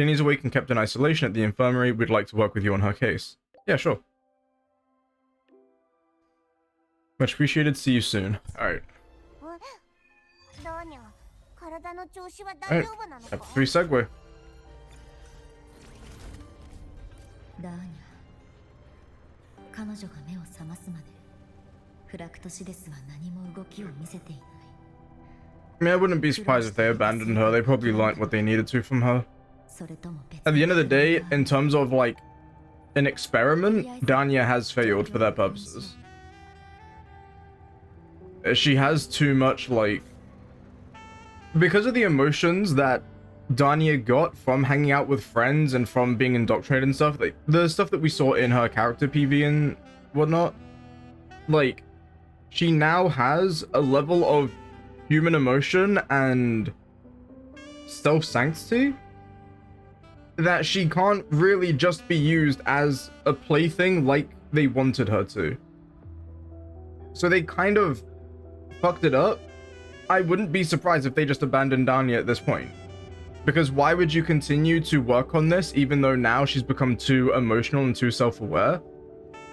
Jenny's awake and kept in isolation at the infirmary. We'd like to work with you on her case. Yeah, sure. Much appreciated. See you soon. Alright. Alright. Chapter 3 Segue. I mean, I wouldn't be surprised if they abandoned her. They probably learnt what they needed to from her. At the end of the day, in terms of, like, an experiment, Danya has failed for their purposes. She has too much, like... Because of the emotions that Danya got from hanging out with friends and from being indoctrinated and stuff, like, the stuff that we saw in her character PV and whatnot, like, she now has a level of human emotion and self-sanctity that she can't really just be used as a plaything like they wanted her to. So they kind of fucked it up. I wouldn't be surprised if they just abandoned Danya at this point. Because why would you continue to work on this even though now she's become too emotional and too self-aware?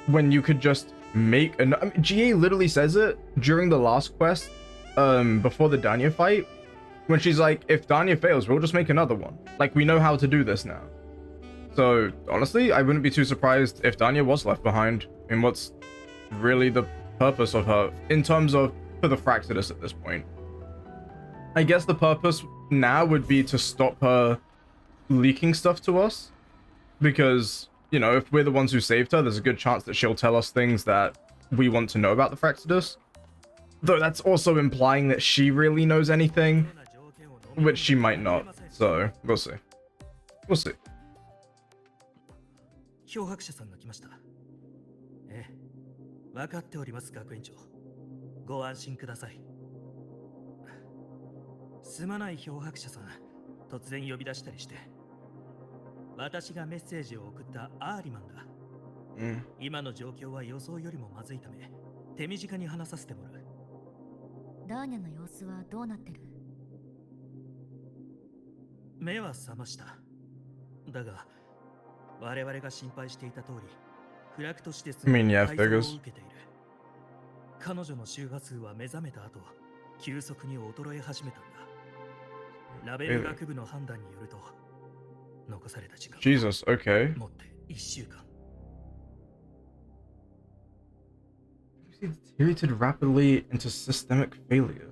When you could just make an... I mean, GA literally says it during the last quest, before the Danya fight, when she's like, if Danya fails, we'll just make another one. Like, we know how to do this now. So, honestly, I wouldn't be too surprised if Danya was left behind. And what's really the purpose of her in terms of for the Fractidus at this point? I guess the purpose now would be to stop her leaking stuff to us. Because, you know, if we're the ones who saved her, there's a good chance that she'll tell us things that we want to know about the Fractidus. Though that's also implying that she really knows anything, which she might not. So, we'll see. We'll see. I mean, yeah, figures. Jesus, okay. Deteriorated rapidly into systemic failure.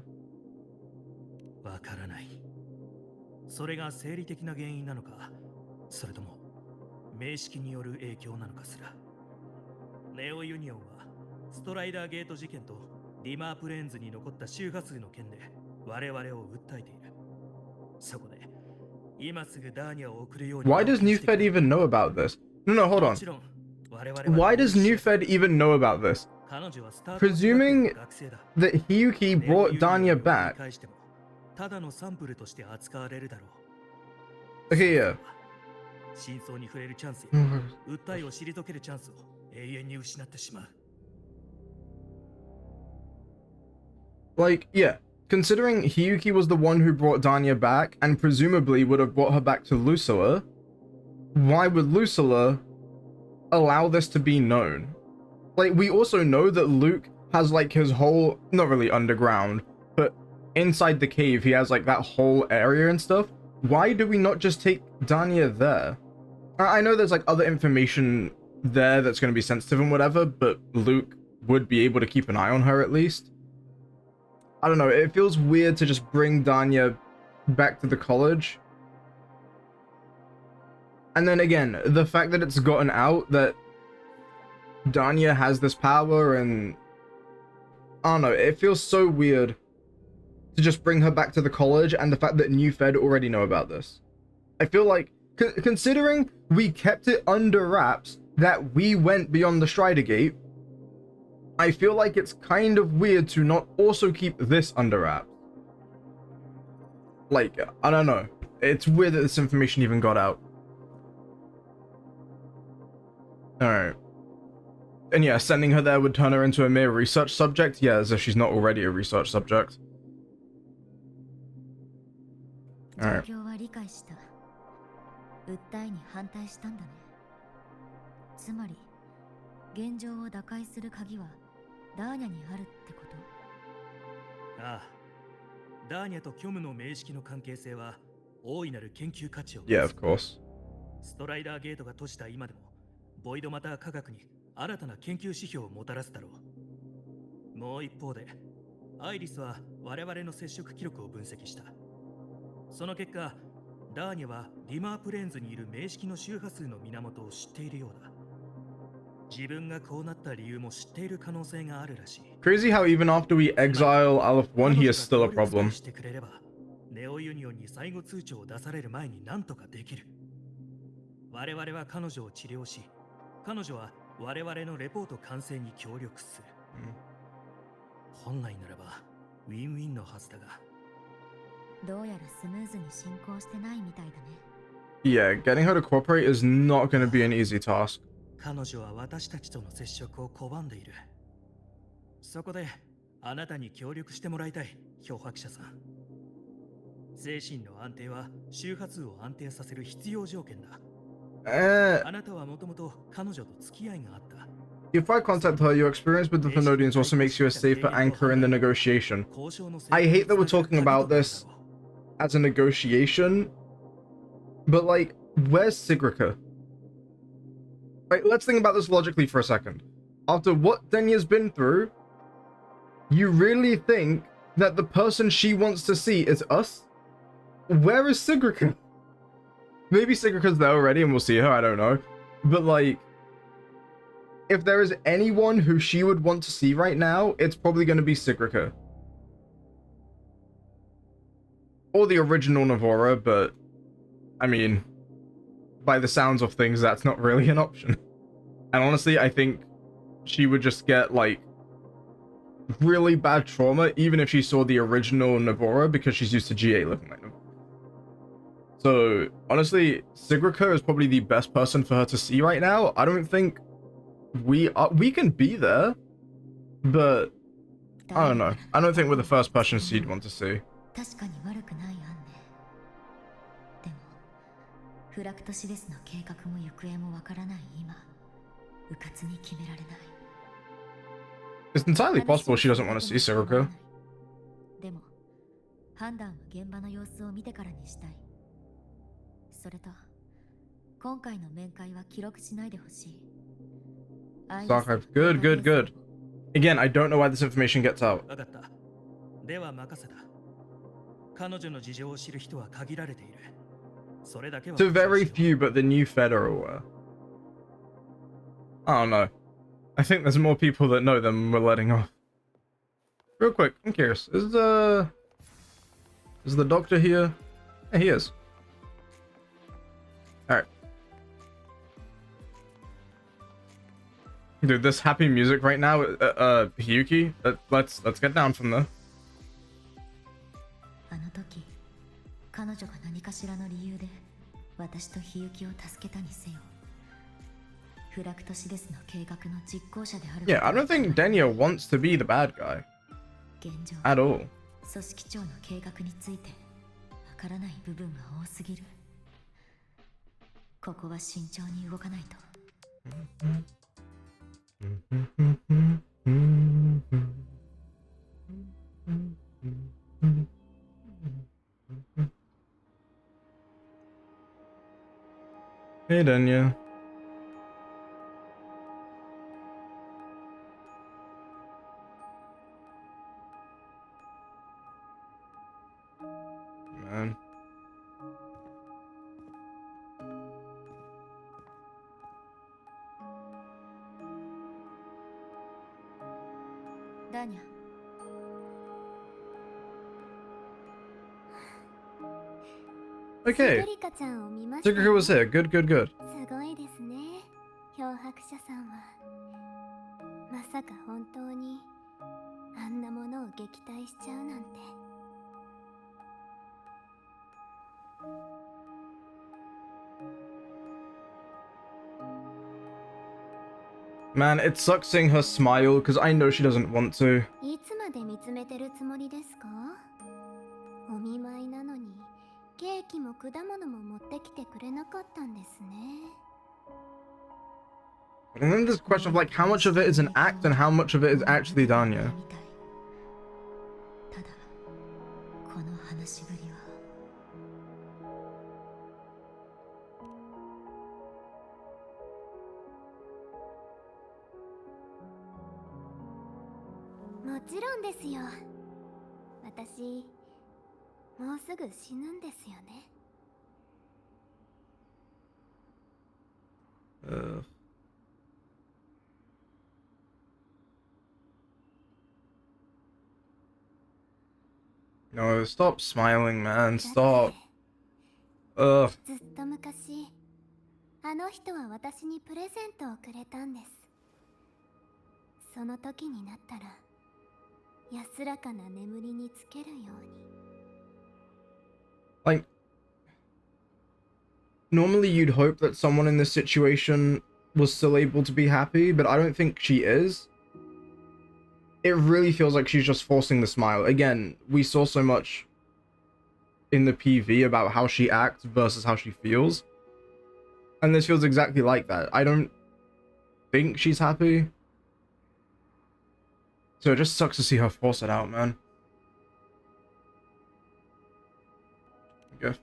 Why does Newfed even know about this? No, hold on. Why does Newfed even know about this? Presuming that Hiyuki brought Danya back. Okay, yeah. Like, yeah. Considering Hiyuki was the one who brought Danya back and presumably would have brought her back to Lucilla, why would Lucilla allow this to be known? Like, we also know that Luke has, like, his whole, not really underground, but inside the cave, he has, like, that whole area and stuff. Why do we not just take Danya there? I know there's, like, other information there that's going to be sensitive and whatever, but Luke would be able to keep an eye on her at least. I don't know, it feels weird to just bring Danya back to the college. And then again, the fact that it's gotten out that Danya has this power and... I don't know, it feels so weird to just bring her back to the college and the fact that Newfed already know about this. I feel like, considering we kept it under wraps that we went beyond the Strider Gate, I feel like it's kind of weird to not also keep this under wraps. Like, I don't know. It's weird that this information even got out. Alright. And yeah, sending her there would turn her into a mere research subject? Yeah, as if she's not already a research subject. Alright. 訴えに反対したんだね。つまり現状を打開する鍵はダーニャにあるってこと？ああ、ダーニャと虚無の名式の関係性は大いなる研究価値を持つ。Yeah, of course. ストライダーゲートが閉じた今でもボイドマター科学に新たな研究指標をもたらすだろう。もう一方でアイリスは我々の接触記録を分析した。その結果、ダーニャはリマープレーンズにいる名式の周波数の源を知っているようだ。自分がこうなった理由も知っている可能性があるらしい。Crazy how even after we exile Aleph 1, he is still a problem. してくれれば、ネオユニオンに最後通帳を出される前に何とかできる。我々は彼女を治療し、彼女は我々のレポート完成に協力する。本来ならばウィンウィンのはずだが。どうやらスムーズに進行してないみたいだね。Yeah, getting her to cooperate is not going to be an easy task. 彼女は私たちとの接触を拒んでいる。そこであなたに協力してもらいたい、漂白者さん。精神の安定は周波数を安定させる必要条件だ。あなたはもともと彼女と付き合いがあった。If I contact her, your experience with the Thenodians also makes you a safer anchor in the negotiation. I hate that we're talking about this as a negotiation, but like, where's Sigrika? Right, let's think about this logically for a second. After what Denya's been through, you really think that the person she wants to see is us? Where is Sigrika? Maybe Sigrika's there already and we'll see her, I don't know. But like, if there is anyone who she would want to see right now, it's probably going to be Sigrika. Or the original Navora, but I mean, by the sounds of things, that's not really an option. And honestly, I think she would just get like really bad trauma even if she saw the original Navora, because she's used to GA living like Navora. So honestly, Sigrika is probably the best person for her to see right now. I don't think we can be there, but I don't know. I don't think we're the first person she'd want to see. 確かに悪くない案ね。でもフラクトシデスの計画も行方もわからない今、うかつに決められない。It's entirely possible she doesn't want to see Sigrika. でも判断は現場の様子を見てからにしたい。それと今回の面会は記録しないでほしい。Archive. Good, good, good. Again, I don't know why this information gets out. わかった。では任せた。彼女の事情を知る人は限られている。それだけは。To very few, but the new Fed are aware. I don't know. I think there's more people that know than we're letting off. Real quick, I'm curious. Is the doctor here? Yeah, he is. Alright. Dude, this happy music right now, Hiyuki, let's get down from there. あの時、彼女が何かしらの理由で私とヒユキを助けたにせよ。フラクトシデスの計画の実行者である。Yeah, I don't think Denya wants to be the bad guy. 現状 At all. 組織長の計画についてわからない部分が多すぎる。ここは慎重に動かないと。Hey, Denya. Man. Danya. Okay. Sigrika was here. Good, good, good. すごいですね。漂白者さんはまさか本当にあんなものを撃退しちゃうなんて。Man, it sucks seeing her smile because I know she doesn't want to. いつまで見つめてるつもりですか？お見舞いなのにケーキも果物も持ってきてくれなかったんですね。 And then there's a question of like how much of it is an act and how much of it is actually Danya. ただこの話しぶりはもちろんですよ。私もうすぐ死ぬんですよね。No, stop smiling, man. だって Stop. Ugh. ずっと昔、あの人は私にプレゼントをくれたんです。その時になったら安らかな眠りにつけるように。 Like, normally you'd hope that someone in this situation was still able to be happy, but I don't think she is. It really feels like she's just forcing the smile. Again, we saw so much in the PV about how she acts versus how she feels. And this feels exactly like that. I don't think she's happy. So it just sucks to see her force it out, man. Gift.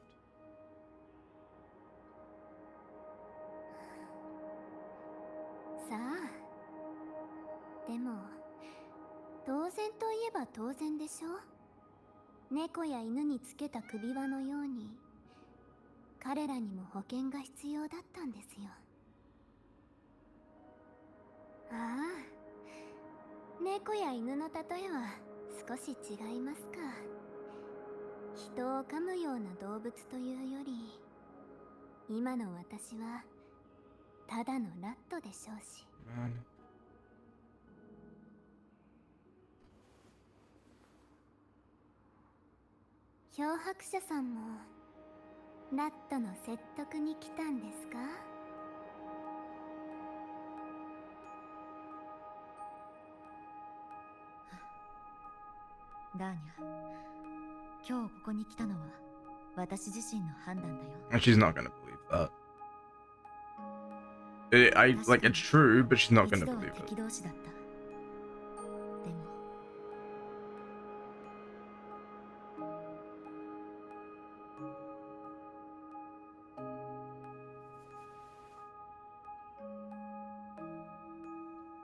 さあ、でも当然といえば当然でしょ。猫や犬につけた首輪のように彼らにも保険が必要だったんですよ。ああ、猫や犬の例えは少し違いますか。人を噛むような動物というより、今の私はただのラットでしょうし。 Man. 漂白者さんもラットの説得に来たんですか？ダーニャ、今日ここに来たのは私自身の判断だよ。 And she's not gonna believe that. Like, it's true, but she's not 一 gonna 度は believe 敵 it. 同士だった。でも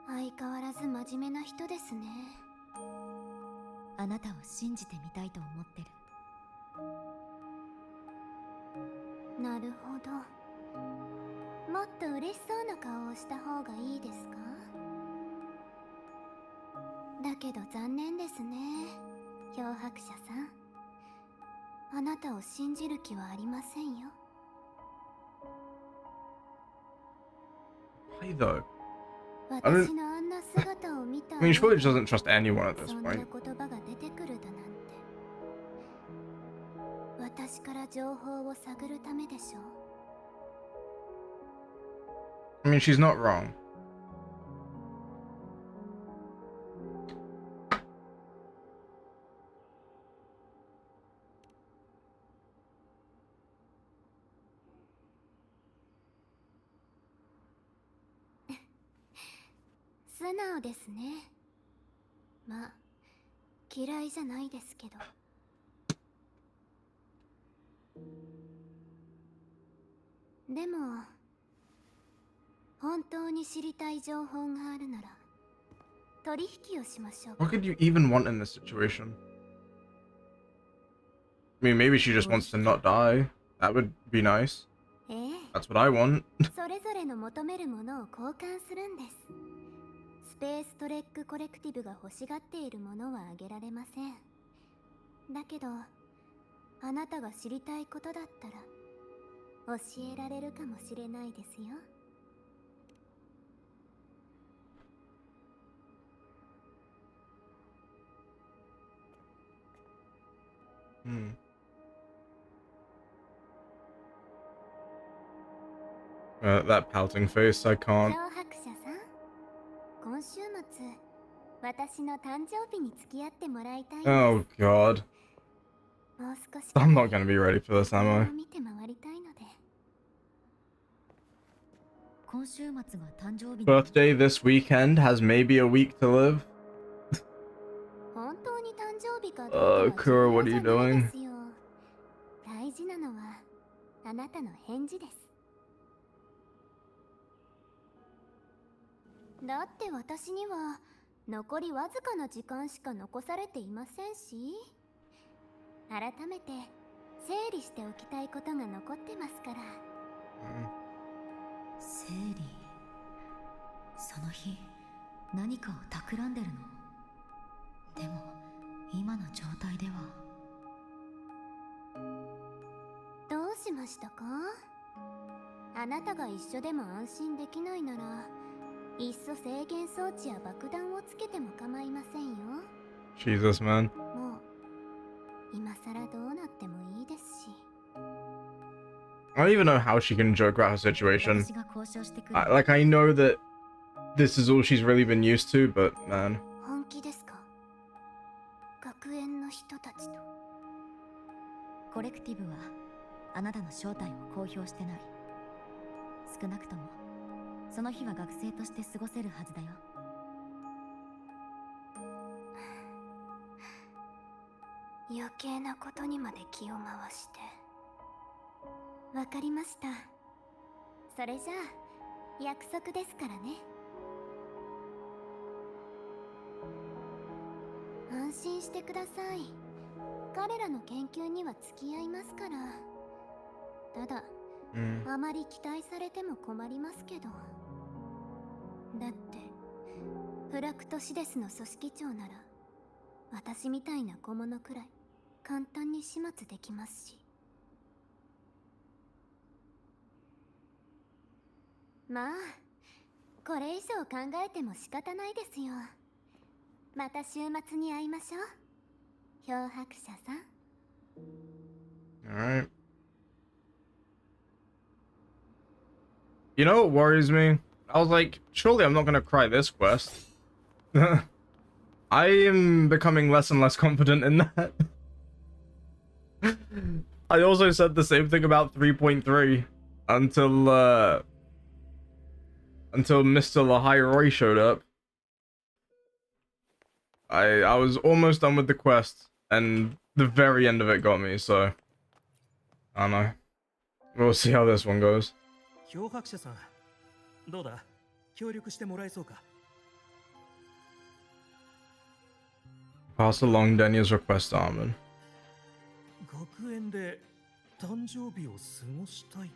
相変わらず真面目な人ですね。あなたを信じてみたいと思ってる。なるほど。もっと嬉しそうな顔をした方がいいですか？だけど残念ですね、漂白者さん。あなたを信じる気はありませんよ。 Why though? 私のあんな姿を見た I mean, she probably just doesn't trust anyone at this そんな point. 言葉が出てくるだなんて。私から情報を探るためでしょう。 I mean, she's not wrong. 素直ですね。まあ嫌いじゃないですけど。でも本当に知りたい情報があるなら取引をしましょうか。 What could you even want in this situation? I mean, maybe she just wants to not die. That would be nice. ええ、 That's what I want. それぞれの求めるものを交換するんです。スペーストレックコレクティブが欲しがっているものはあげられません。だけどあなたが知りたいことだったら教えられるかもしれないですよ。 That pouting face, I 漂 can't. 白者さん、今週末私の誕生日に付き合ってもらいたいんです。 Oh god. もう少し I'm not gonna be ready for this, いろ am い I? ろ見て回りたいので。今週末が誕生日の Birthday this weekend has maybe a week to live. 本当に誕生日かどうかは Kura, 重 what 要 are じ you ゃないで doing? すよ。大事なのはあなたの返事です。だって私には残りわずかな時間しか残されていませんし、改めて整理しておきたいことが残ってますから。整理。その日何かを企んでるの。でも今の状態では。どうしましたか？あなたが一緒でも安心できないなら、いっそ制限装置や爆弾をつけても構いませんよ。 Jesus, man. もう今さらどうなってもいいですし。 I don't even know how she can joke about her situation. 私が交渉してくる。Like, I know that this is all she's really been used to, but man. 本気ですか？学園の人たちと。コレクティブはあなたの正体を公表してない。少なくともその日は学生として過ごせるはずだよ。余計なことにまで気を回して。わかりました。それじゃあ約束ですからね。安心してください。彼らの研究には付き合いますから。ただ、あまり期待されても困りますけど。だってフラクトシデスの組織長なら私みたいな小物くらい簡単に始末できますし。まあこれ以上考えても仕方ないですよ。また週末に会いましょう、漂白者さん。 Alright. You know what worries me? I was like, surely I'm not gonna cry this quest. I am becoming less and less confident in that. I also said the same thing about 3.3 until Mr. Lahai showed up. I was almost done with the quest, and the very end of it got me, so I don't know. We'll see how this one goes. 漂白者さん、どうだ？協力してもらえそうか？ Pass along Denia's request to Armin. 学園で誕生日を過ごしたい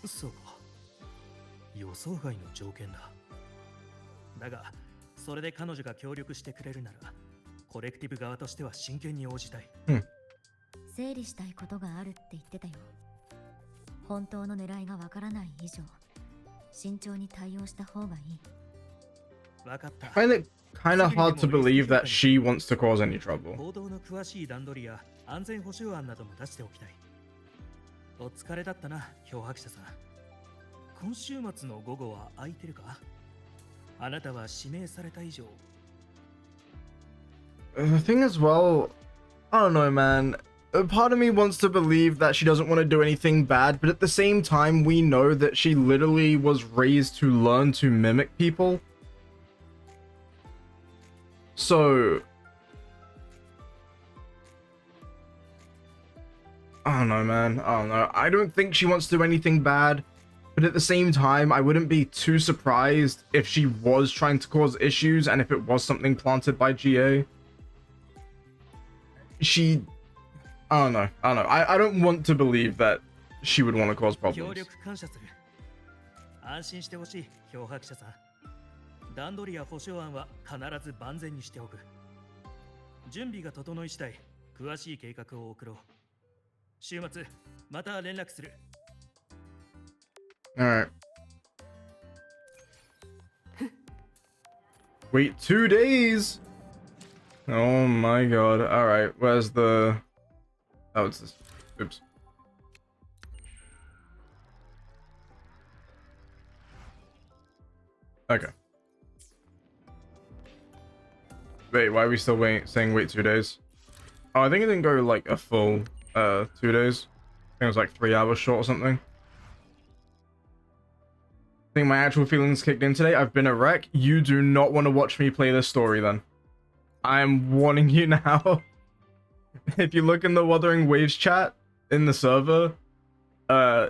と。そうか。予想外の条件だ。だが、それで彼女が協力してくれるなら、コレクティブ側としては真剣に応じたい。整理したいことがあるって言ってたよ。本当の狙いがわからない以上、慎重に対応した方がいい。わかった。I find it kind of hard to believe that she wants to cause any trouble. 行動の詳しい段取りや安全保障案なども出しておきたい。お疲れだったな、漂白者さん。今週末の午後は空いてるか？あなたは指名された以上。The thing as well, I don't know, man. Part of me wants to believe that she doesn't want to do anything bad, but at the same time, we know that she literally was raised to learn to mimic people. So, I don't know, man. I don't know. I don't think she wants to do anything bad, but at the same time, I wouldn't be too surprised if she was trying to cause issues and if it was something planted by GA. I don't know. I don't want to believe that she would want to cause 協 problems. 力感謝する。安心してほしい、漂白者さん。段取りや保証案は必ず万全にしておく。準備が整い次第、詳しい計画を送ろう。週末、また連絡する。Alright. Wait 2 days! Oh my god. Alright, where's the... Oh, it's this. Oops. Okay. Wait, why are we still saying wait 2 days? Oh, I think it didn't go like a full 2 days. I think it was like 3 hours short or something. I think my actual feelings kicked in today. I've been a wreck. You do not want to watch me play this story then. I am warning you now. If you look in the Wuthering Waves chat in the server, yeah,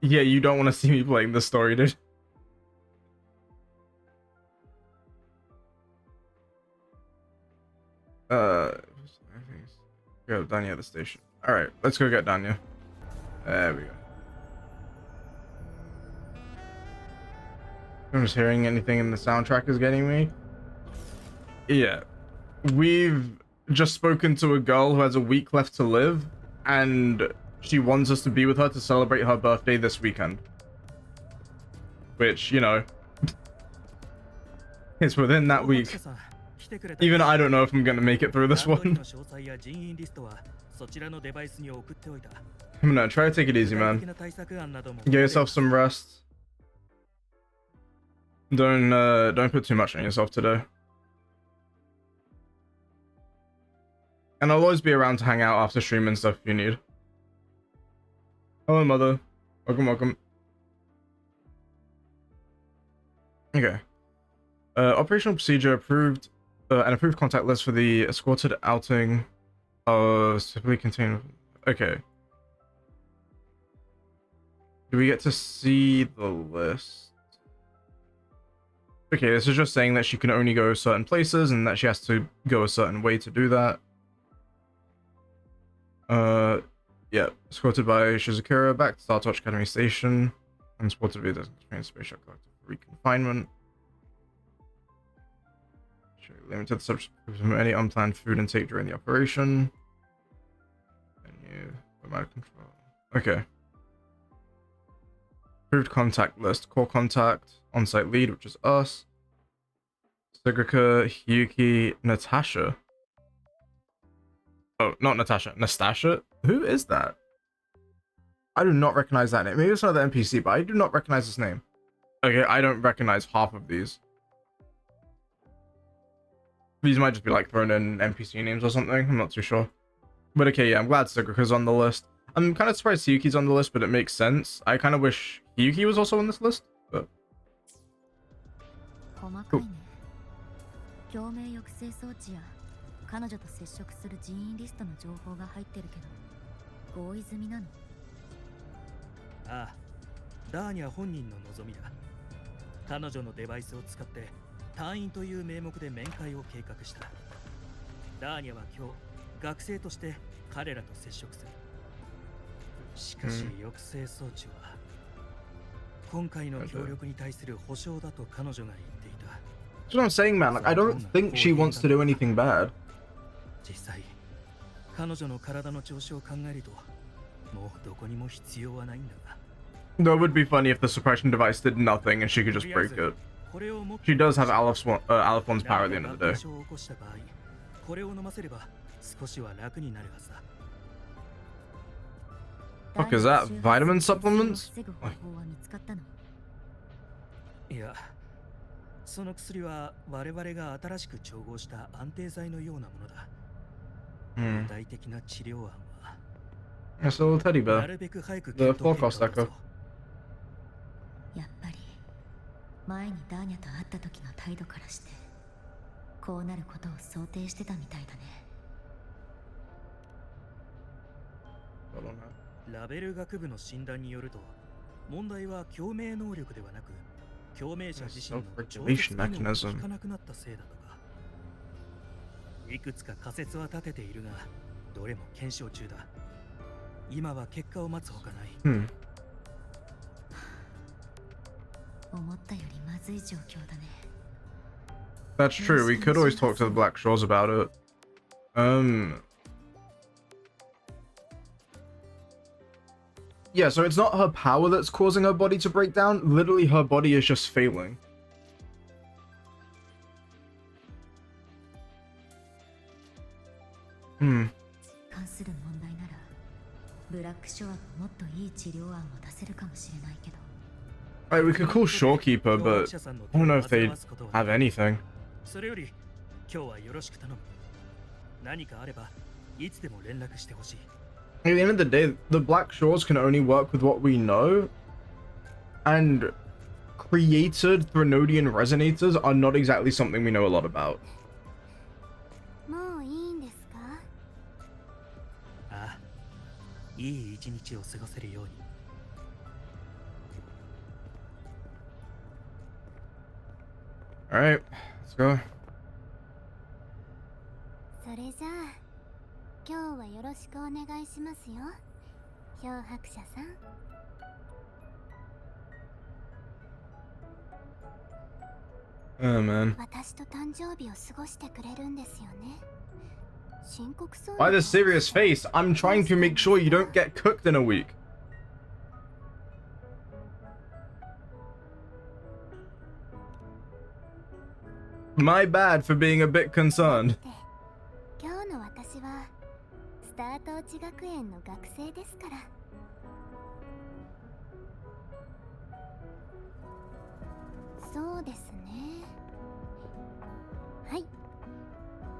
you don't want to see me playing this story, dude. Go Danya at the station. Alright, let's go get Danya. There we go. I'm just hearing anything in the soundtrack is getting me. Yeah. We've just spoken to a girl who has a week left to live, and she wants us to be with her to celebrate her birthday this weekend. Which, you know, is within that week. Even I don't know if I'm gonna make it through this one. I'm gonna try to take it easy, man. Get yourself some rest. Don't put too much on yourself today. And I'll always be around to hang out after stream and stuff if you need. Hello, mother. Welcome, welcome. Okay. Operational procedure approved. An approved contact list for the escorted outing of specifically contained. Okay. Do we get to see the list? Okay, this is just saying that she can only go certain places and that she has to go a certain way to do that. Yeah. Escorted by Shizukira back to Startwatch Academy Station. Transported via the train space shuttle collected for reconfinement. Limited subject from any unplanned food intake during the operation. Menu, remote control. Okay. Approved contact list. Core contact, on-site lead, which is us. Shizukira, Hiyuki, Natasha. Oh, not Natasha. Nastasha? Who is that? I do not recognize that name. Maybe it's another NPC, but I do not recognize this name. Okay, I don't recognize half of these. These might just be like thrown in NPC names or something. I'm not too sure. But okay, yeah, I'm glad Shizukira's on the list. I'm kind of surprised Hiyuki's on the list, but it makes sense. I kind of wish Hiyuki was also on this list, but... Cool. 共鳴抑制装置や彼女と接触する人員リストの情報が入ってるけど合意済みなの？ああ、ダーニャ本人の望みだ。彼女のデバイスを使って隊員という名目で面会を計画した。ダーニャは今日学生として彼らと接触する。しかし抑制装置は今回の協力に対する保証だと彼女が言っていた。That's what I'm saying, man. Like, I don't think she wants to do anything bad. 実際、彼女の体の調子を考えると、もうどこにも必要はないんだが。That would be funny if the suppression device did nothing and she could just break it. She does have Aleph 1's power at the end of the day. これを飲ませれば少しは楽になるはずだ。Fuck is that? Vitamin supplements? いや、その薬は我々が新しく調合した安定剤のようなものだ。具体的な治療案は。That's a little teddy bear. The forecast echo. やっぱり前にダーニャと会った時の態度からしてこうなることを想定してたみたいだね。ラベル学部の診断によると、問題は共鳴能力ではなく、共鳴者自身の調節機能が効かなくなったせいだとか。いくつか仮説は立てているが、どれも検証中だ。今は結果を待つほかない。思ったよりまずい状況だね。That's true. We could always talk to the Black Shores about it. Yeah, so it's not her power that's causing her body to break down. Literally, her body is just failing. Right, we could call Shorekeeper, but I don't know if they have anything. それより今日はよろしく頼む。何かあればいつでも連絡してほしい。 At the end of the day, the Black Shores can only work with what we know, and created Threnodian resonators are not exactly something we know a lot about. もういいんですか？ああ、いい一日を過ごせるように。Alright, let's go. それじゃあ今日はよろしくお願いしますよ、漂白者さん。Oh man. 私と誕生日を過ごしてくれるんですよね。深刻そう Why the serious face? I'm trying to make sure you don't get cooked in a week. My bad for being a bit concerned. 今日の私はスタート落ち学園の学生ですから。そうですね。はい、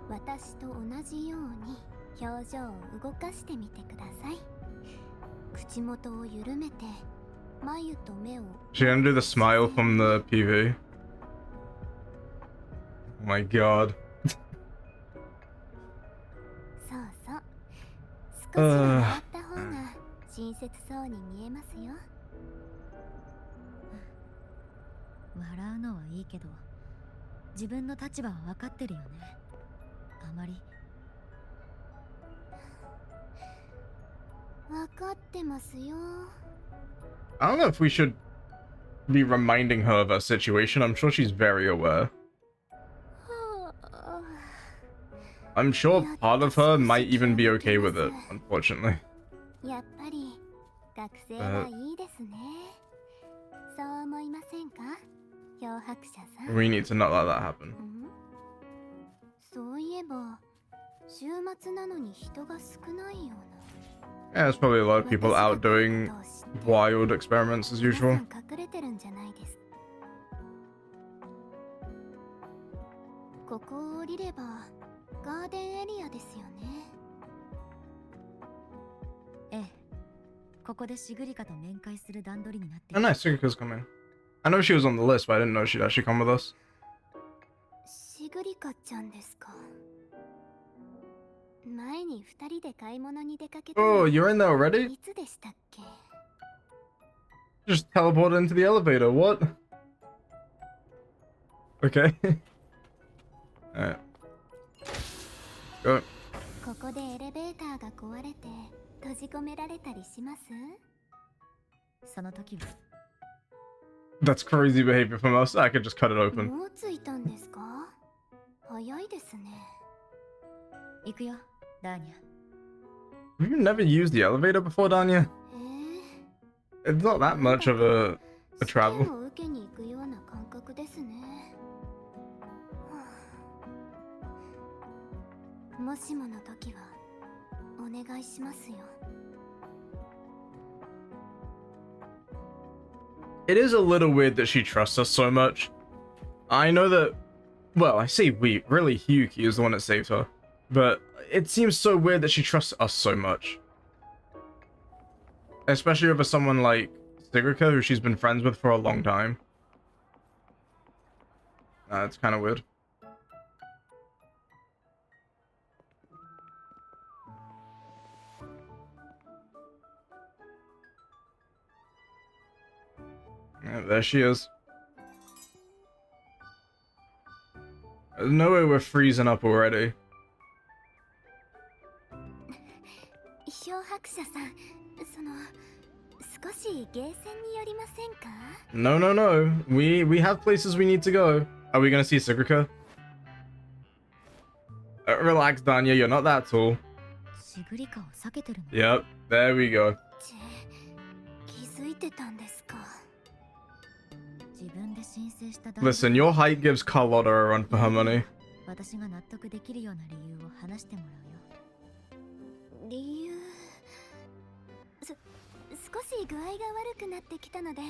私と同じように表情を動かしてみてください。口元を緩めて眉と目を。 She gonna do the smile from the PV. Oh my god. そうそう、少しは笑った方が親切そうに見えますよ。笑うのはいいけど、自分の立場は分かってるよね。あまり。分かってますよ。 I don't know if we should be reminding her of her situation. I'm sure she's very aware. I'm sure part of her might even be okay with it, unfortunately. やっぱり学生はいいですね。そう思いませんか、漂白者さん。 We need to not let that happen. そういえば週末なのに人が少ないような。 Yeah, there's probably a lot of people out doing wild experiments as 皆 usual. さん隠れてるんじゃないです。ここを降りればガーデンエリアですよね。ええ、ここでシグリカと面会する段取りになって Oh, nice. Sugiko's coming. I know she was on the list, but I didn't know she'd actually come with us. シグリカちゃんですか。前に二人で買い物に出かけたの。 Oh, you're in there already? いつでしたっけ？ Just teleported into the elevator. What? Okay. Alright. Go. ここでエレベーターが壊れて閉じ込められたりします？その時は That's crazy behavior from us. I could just cut it open. もう着いたんですか？早いですね。行くよ、ダーニャ。 Have you never used the elevator before, Danya? It's not that much of a 試験 travel. を受けに行くような感覚ですね。はあ、もしもの時はお願いしますよ。 It is a little weird that she trusts us so much. I know that, well, I say we, really Hyuki is the one that saved her. But it seems so weird that she trusts us so much. Especially over someone like Shizukira, who she's been friends with for a long time. It's kind of weird. Yeah, there she is. There's no way we're freezing up already. 漂白者さん、その少しゲーセンに寄りませんか？ No, no, no. We have places we need to go. Are we gonna see Shizukira? Relax, Danya. You're not that tall. シグリカを避けてるの。 Yep. There we go. 気づいてたんですか？自分で申請した段 Listen, your height gives Carlotta a run for her money. 私が納得できるような理由を話してもらうよ。理由、少し具合が悪くなってきたので、と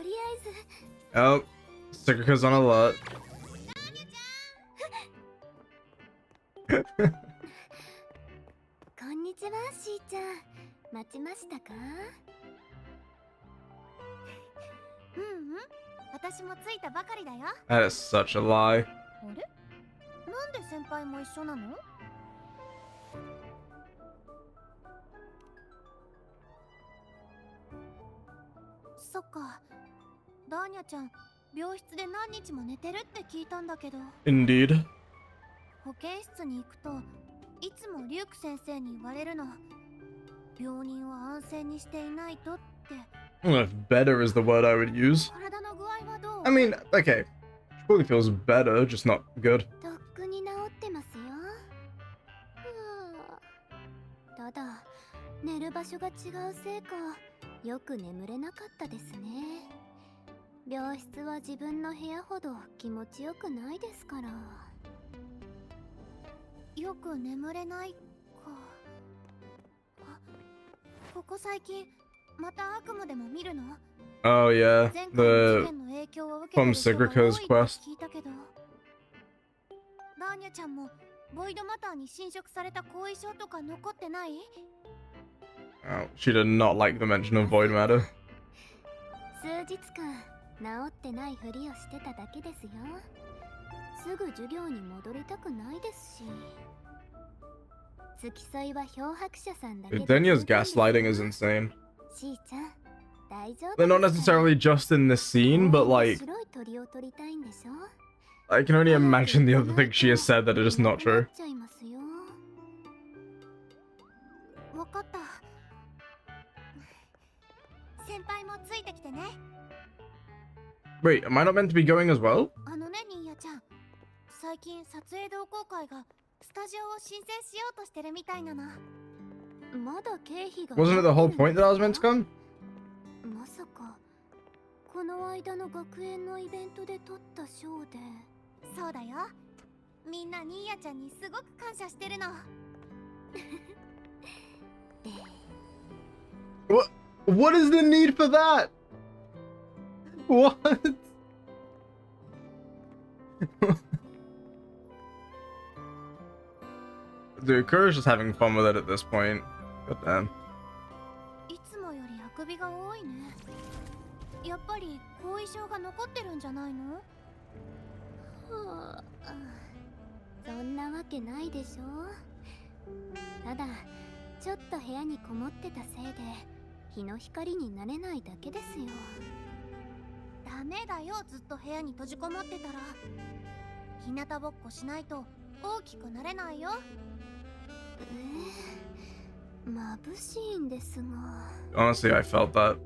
りあえず。 Oh, Shizukira's on alert. ダーニャちゃんちは、しーちゃん。待ちましたか？私も着いたばかりだよ。 That is such a lie. あれ？なんで先輩も一緒なの？そっか。ダーニャちゃん、病室で何日も寝てるって聞いたんだけど。 Indeed. 保健室に行くといつもリューク先生に言われるの。病人は安静にしていないとって。 I don't know if better is the word I would use. 体の具合はどう？ I mean, okay. She probably feels better, just not good. とっくに治ってますよ。ただ寝る場所が違うせいかよく眠れなかったですね。病室は自分の部屋ほど気持ちよくないですから。よく眠れないか。ここ最近また悪夢でも見るの？ Oh yeah, 前回の事 the 件の影響を受けて from る人が多い Shizukira's って quest. 聞いたけど。ダーニャちゃんもボイドマターに侵食された後遺症とか残ってない？ Oh, she did not like the mention of void matter. 数日間治ってないふりをしてただけですよ。すぐ授業に戻りたくないですし。付き添いは漂白者さんだけで。 Denya's gaslighting is insane. しーちゃん、大丈夫 They're not necessarily just in this scene, but like, 白い鳥を取りたいんでしょ？ I can only imagine the other things she has said that are just not true. わかった。先輩もついてきてね。 Wait, am I not meant to be going as well? あのね、ニーヤちゃん。最近撮影同好会がスタジオを申請しようとしてるみたいなの。まだ経費が Wasn't it the whole point that I was meant to come? まさかこの間の学園のイベントで撮ったショーで。そうだよ。みんなニーヤちゃんにすごく感謝してるの。What is the need for that? What? Dude, Kura's just having fun with it at this point. God damn. いつもよりあくびが多いね。やっぱり後遺症が残ってるんじゃないの？そんなわけないでしょ。ただちょっと部屋にこもってたせいで日の光になれないだけですよ。ダメだよ、ずっと部屋に閉じこもってたら。日向ぼっこしないと大きくなれないよ。眩しいんですが。 Honestly, I felt that.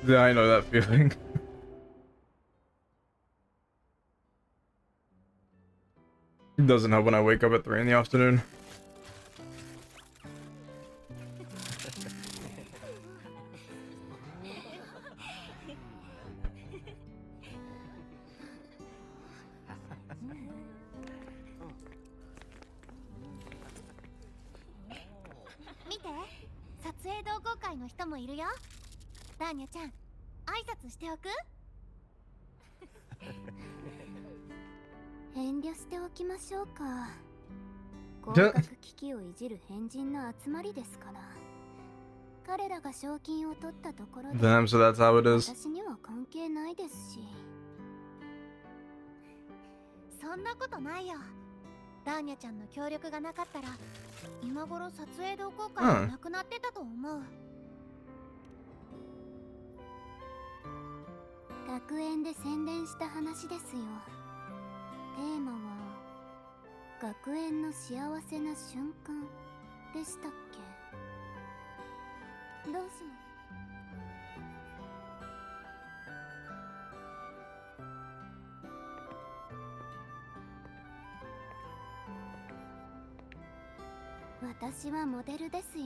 Yeah, I know that feeling. It doesn't help when I wake up at 3 in the afternoon. 見て、撮影同好会の人もいるよ。ダーニャちゃん、挨拶しておく？遠慮しておきましょうか。合格機器をいじる変人の集まりですから。彼らが賞金を取ったところで、 Damn, so that's how it is. 私には関係ないですし。そんなことないよ。ダーニャちゃんの協力がなかったら今頃撮影同好会がなくなってたと思う。学園で宣伝した話ですよ。テーマは学園の幸せな瞬間でしたっけ？どうします？私はモデルですよ。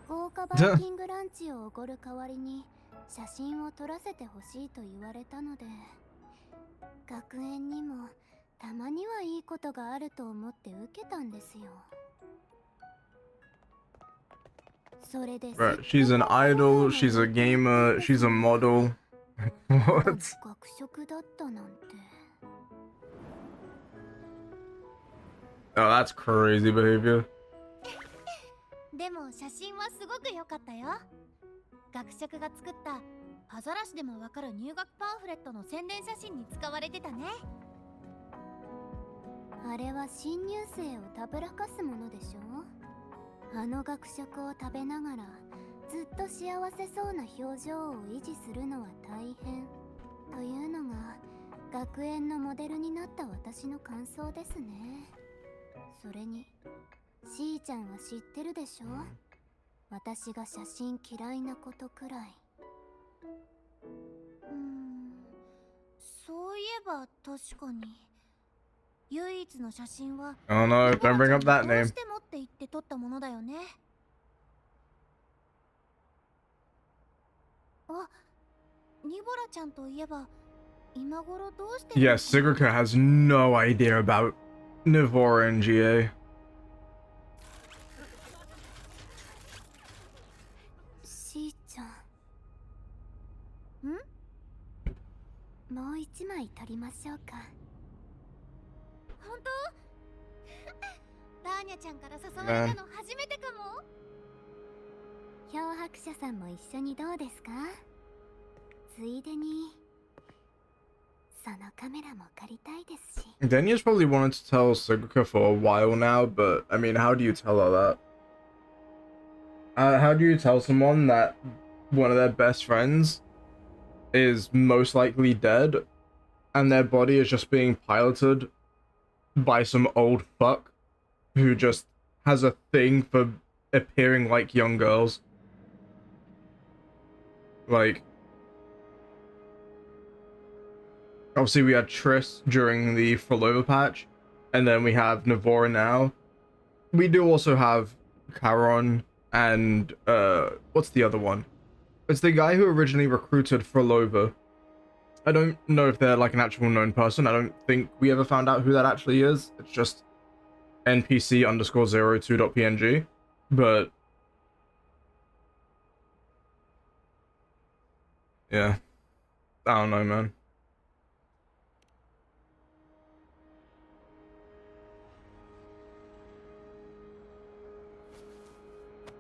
豪華バイキングランチをおごる代わりに写真を撮らせてほしいと言われたので、学園にもたまにはいいことがあると思って受けたんですよ。それで Right, she's an idol, she's a gamer, she's a model. What? 学食だったなんて。 Oh, that's crazy behavior. でも写真はすごく良かったよ。学食が作ったアザラシでもわかる入学パンフレットの宣伝写真に使われてたね。あれは新入生をたぶらかすものでしょ。あの学食を食べながらずっと幸せそうな表情を維持するのは大変というのが学園のモデルになった私の感想ですね。それにしーちゃんは知ってるでしょ、私が写真嫌いなことくらい。そういえば確かに唯一の写真は Oh no, don't bring up that どう name. してもって言って撮ったものだよね。あ、ニボラちゃんといえば今頃どうしてるの Yeah, Shizukira has no idea about Nivora and GA. しーちゃん。もう一枚撮りましょうか。本当？ダーニャちゃんから誘われたの初めてかも。漂白者さんも一緒にどうですか？ついでにそのカメラも借りたいですし。 Denya's probably wanted to tell Shizukira for a while now, but I mean, how do you tell her that? How do you tell someone that one of their best friends is most likely dead and their body is just being piloted by some old fuck who just has a thing for appearing like young girls? Like, obviously we had Triss during the Full patch, and then we have Navora now. We do also have Charon and what's the other one? It's the guy who originally recruited Frolova. I don't know if they're like an actual known person. I don't think we ever found out who that actually is. It's just NPC_02.png. But yeah, I don't know, man.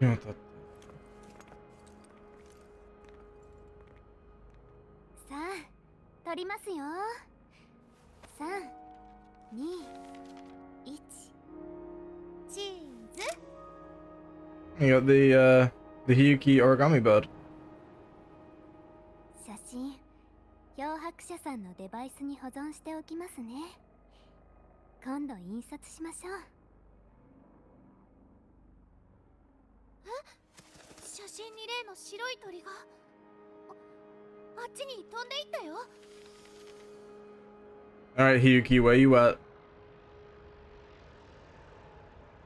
You know what that? さあ、撮りますよ。3、2、1、チーズ。 You got the Hiyuki origami bird. 写真、漂白者さんのデバイスに保存しておきますね。今度印刷しましょう。え？写真に例の白い鳥が あっちに飛んでいったよ。 Alright, Hiyuki, where you at?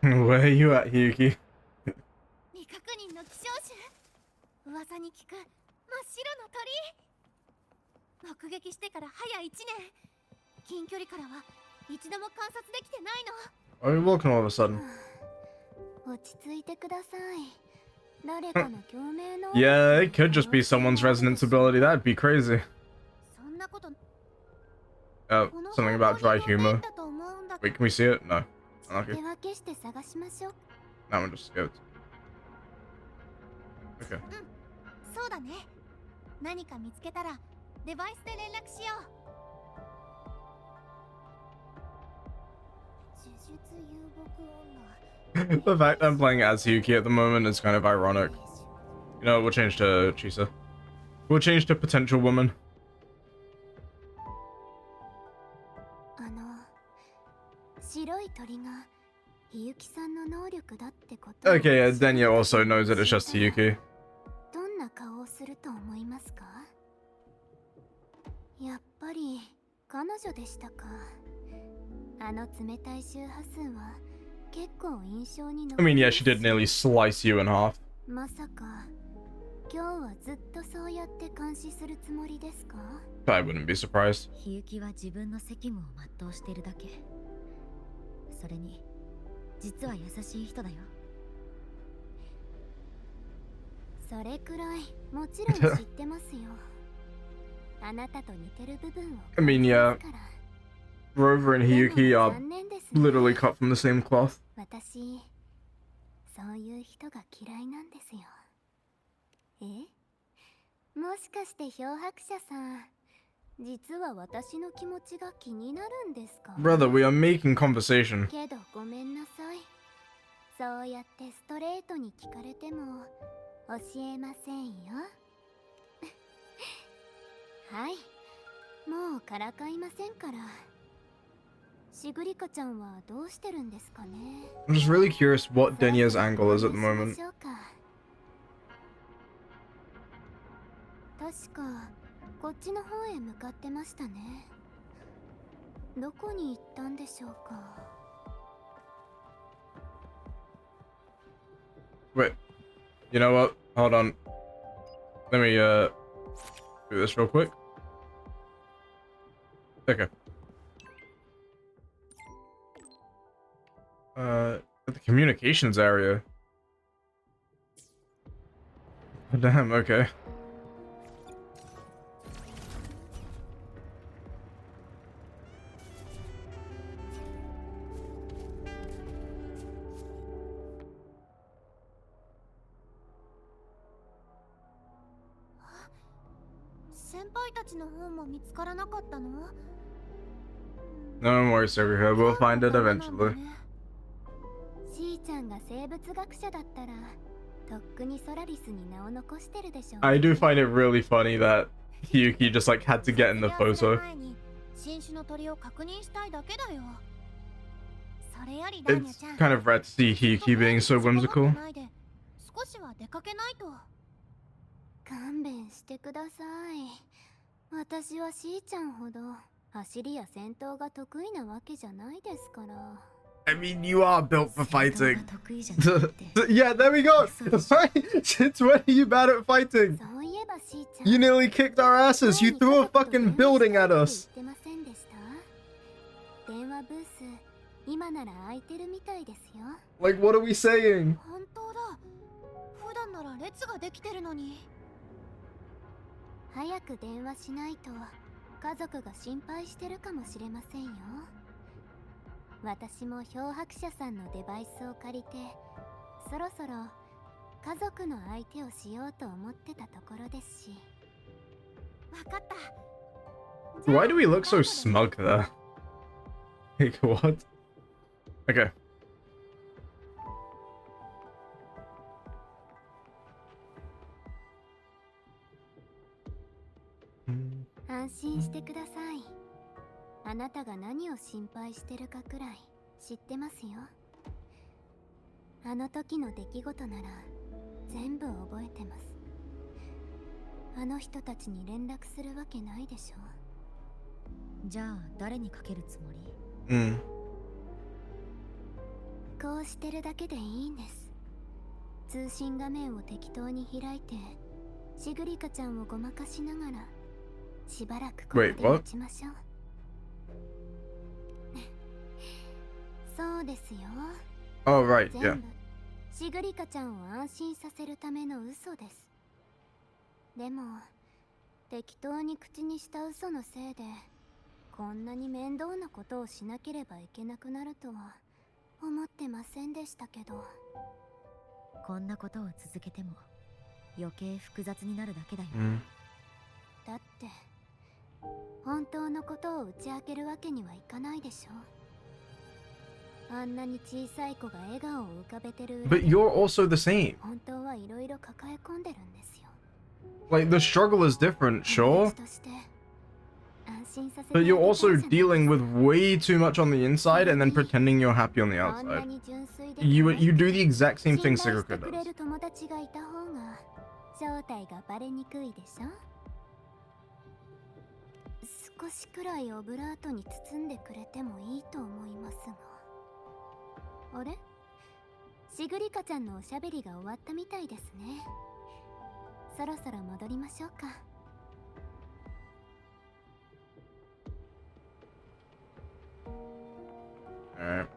Where you at, Hiyuki? 未確認の希少種。噂に聞く真っ白な鳥。目撃してから早1年。近距離からは一度も観察できてないの。 Why are you walking all of a sudden? 落ち着いてください。誰かの共鳴の Yeah, it could just be someone's resonance ability. That'd be crazy. そんなこと。 Something about dry humor. Wait, can we see it? No. Okay. 手分けして探しましょう。 That one just skipped. Okay. そうだね。何か見つけたらデバイスで連絡しよう。呪術遊牧女。 The fact I'm playing as Hiyuki at the moment is kind of ironic. You know, we'll change to Chisa. We'll change to potential woman. 白い鳥がひゆきさんの能力だってこと。 Okay, yeah, Denya also knows that it's just Hiyuki. どんな顔をすると思いますか？やっぱり彼女でしたか。あの冷たい周波数は結構印象に残 I る。 mean, yeah, she did nearly slice you in half. まさか今日はずっとそうやって監視するつもりですか？ I wouldn't be surprised. ひゆきは自分の責務を全うしているだけ。それに実は優しい人だよ。それくらいもちろん知ってますよ。あなたと似てる部分を I mean, yeah, Rover and Hiyuki are literally cut from the same cloth. 私そういう人が嫌いなんですよ。もしかして漂白者さん、実は私の気持ちが気になるんですか？ Brother, we are making conversation. けどごめんなさい。そうやってストレートに聞かれても教えませんよ。はい、もうからかいませんから。シグリカちゃんはどうしてるんですかね。 I'm just really curious what Denya's angle is at the お話 moment. しましょうか。確かこっちの方へ向かってましたね。どこに行ったんでしょうか。 Wait, you know what? Hold on. Let me do this real quick. Okay. At the communications area. Damn, okay. 先輩たちの方も見つからなかったの？ No more, Shizukira. We'll find it eventually. しーちゃんが生物学者だったらとっくにソラリスに名を残してるでしょう。 I do find it really funny that Hiyuki just like had to get in the photo. 新種の鳥を確認したいだけだよ。それよりダーニャ It's ちゃん、 kind of rad to see Hiyuki being so whimsical. 少しは出かけないと。勘弁してください。私はしーちゃんほど走りや戦闘が得意なわけじゃないですから。 I mean, you are built for 戦闘 fighting. が得意じゃないって Yeah, there we go. Since when are you bad at fighting? そういえばしーちゃん、 You nearly kicked our asses. You threw a fucking building at us. 言ってませんでした？電話ブース、今なら空いてるみたいですよ。 Like, what are we saying? 本当だ。普段なら列ができてるのに。早く電話しないと家族が心配してるかもしれませんよ。私も漂白者さんのデバイスを借りて、そろそろ家族の相手をしようと思ってたところですし。わかった。 Why do we look so smug there? Like, what? Okay. 安心してください。あなたが何を心配してるかくらい知ってますよ。あの時の出来事なら全部覚えてます。あの人たちに連絡するわけないでしょ。じゃあ誰にかけるつもり？ Mm. こうしてるだけでいいんです。通信画面を適当に開いてシグリカちゃんをごまかしながらしばらくここで Wait, what? 待ちましょう。そうですよ。 Oh, right, 全 yeah. 部シグリカちゃんを安心させるための嘘です。でも適当に口にした嘘のせいでこんなに面倒なことをしなければいけなくなるとは思ってませんでしたけど。こんなことを続けても余計複雑になるだけだよ。 Mm. だって本当のことを打ち明けるわけにはいかないでしょ。あんなに小さい子が笑顔を浮かべてる裏 But で you're also the same. 本当はいろいろ抱え込んでるんですよ。 Like, the struggle is different, 友 sure. 達として安心させて But あげた you're い also じゃないですか。 dealing with way too much on the inside and then pretending you're happy on the こんな outside. に純粋で You 可愛く do the exact same 信 thing 頼して Shizukira くれ does. る友達がいた方が正体がバレにくいでしょ。少しくらいオブラートに包んでくれてもいいと思いますが。あれ？シグリカちゃんのおしゃべりが終わったみたいですね。そろそろ戻りましょうか。 Alright.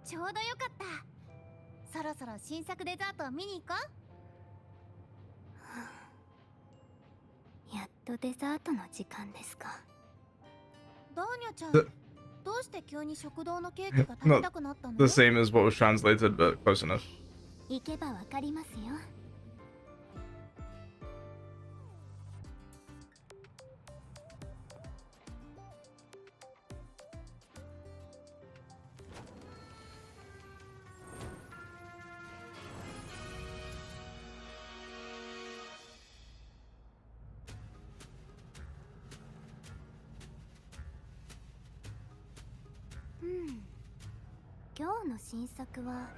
ちょうどよかった。そろそろ新作デザートを見に行こう。やっとデザートの時間ですか。ダーニャちゃん、 The- どうして急に食堂のケーキが食べ Not たくなったの？ the same as what was translated, but close enough. 行けばわかりますよ。今日の新作は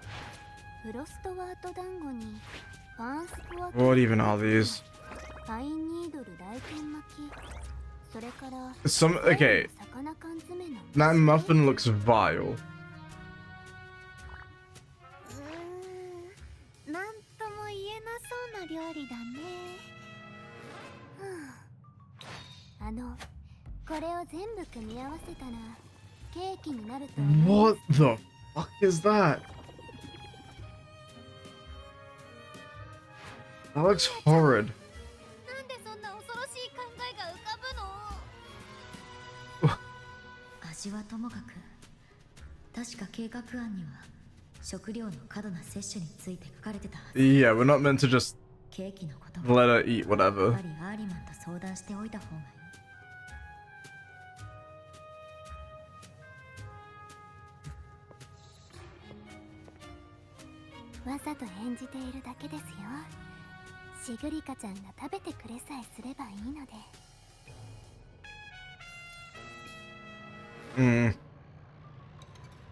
フロストワート団子にファンスコア What even are these? パインニードル来店巻き、それから Some okay. 魚缶詰の That muffin looks vile. なんとも言えなそうな料理だね。これを全部組み合わせたらケーキになると思う。 What the fuck is that? That looks horrid. なんでそんな恐ろしい考えが浮かぶの？味はともかく、確か計画案には食料の過度な摂取について書かれてたはず。 Yeah, we're not meant to just ケーキのことも let her eat やっ whatever. ぱりアーリマンと相談しておいた方がいい。わざと演じているだけですよ。シグリカちゃんが食べてくれさえすればいいので。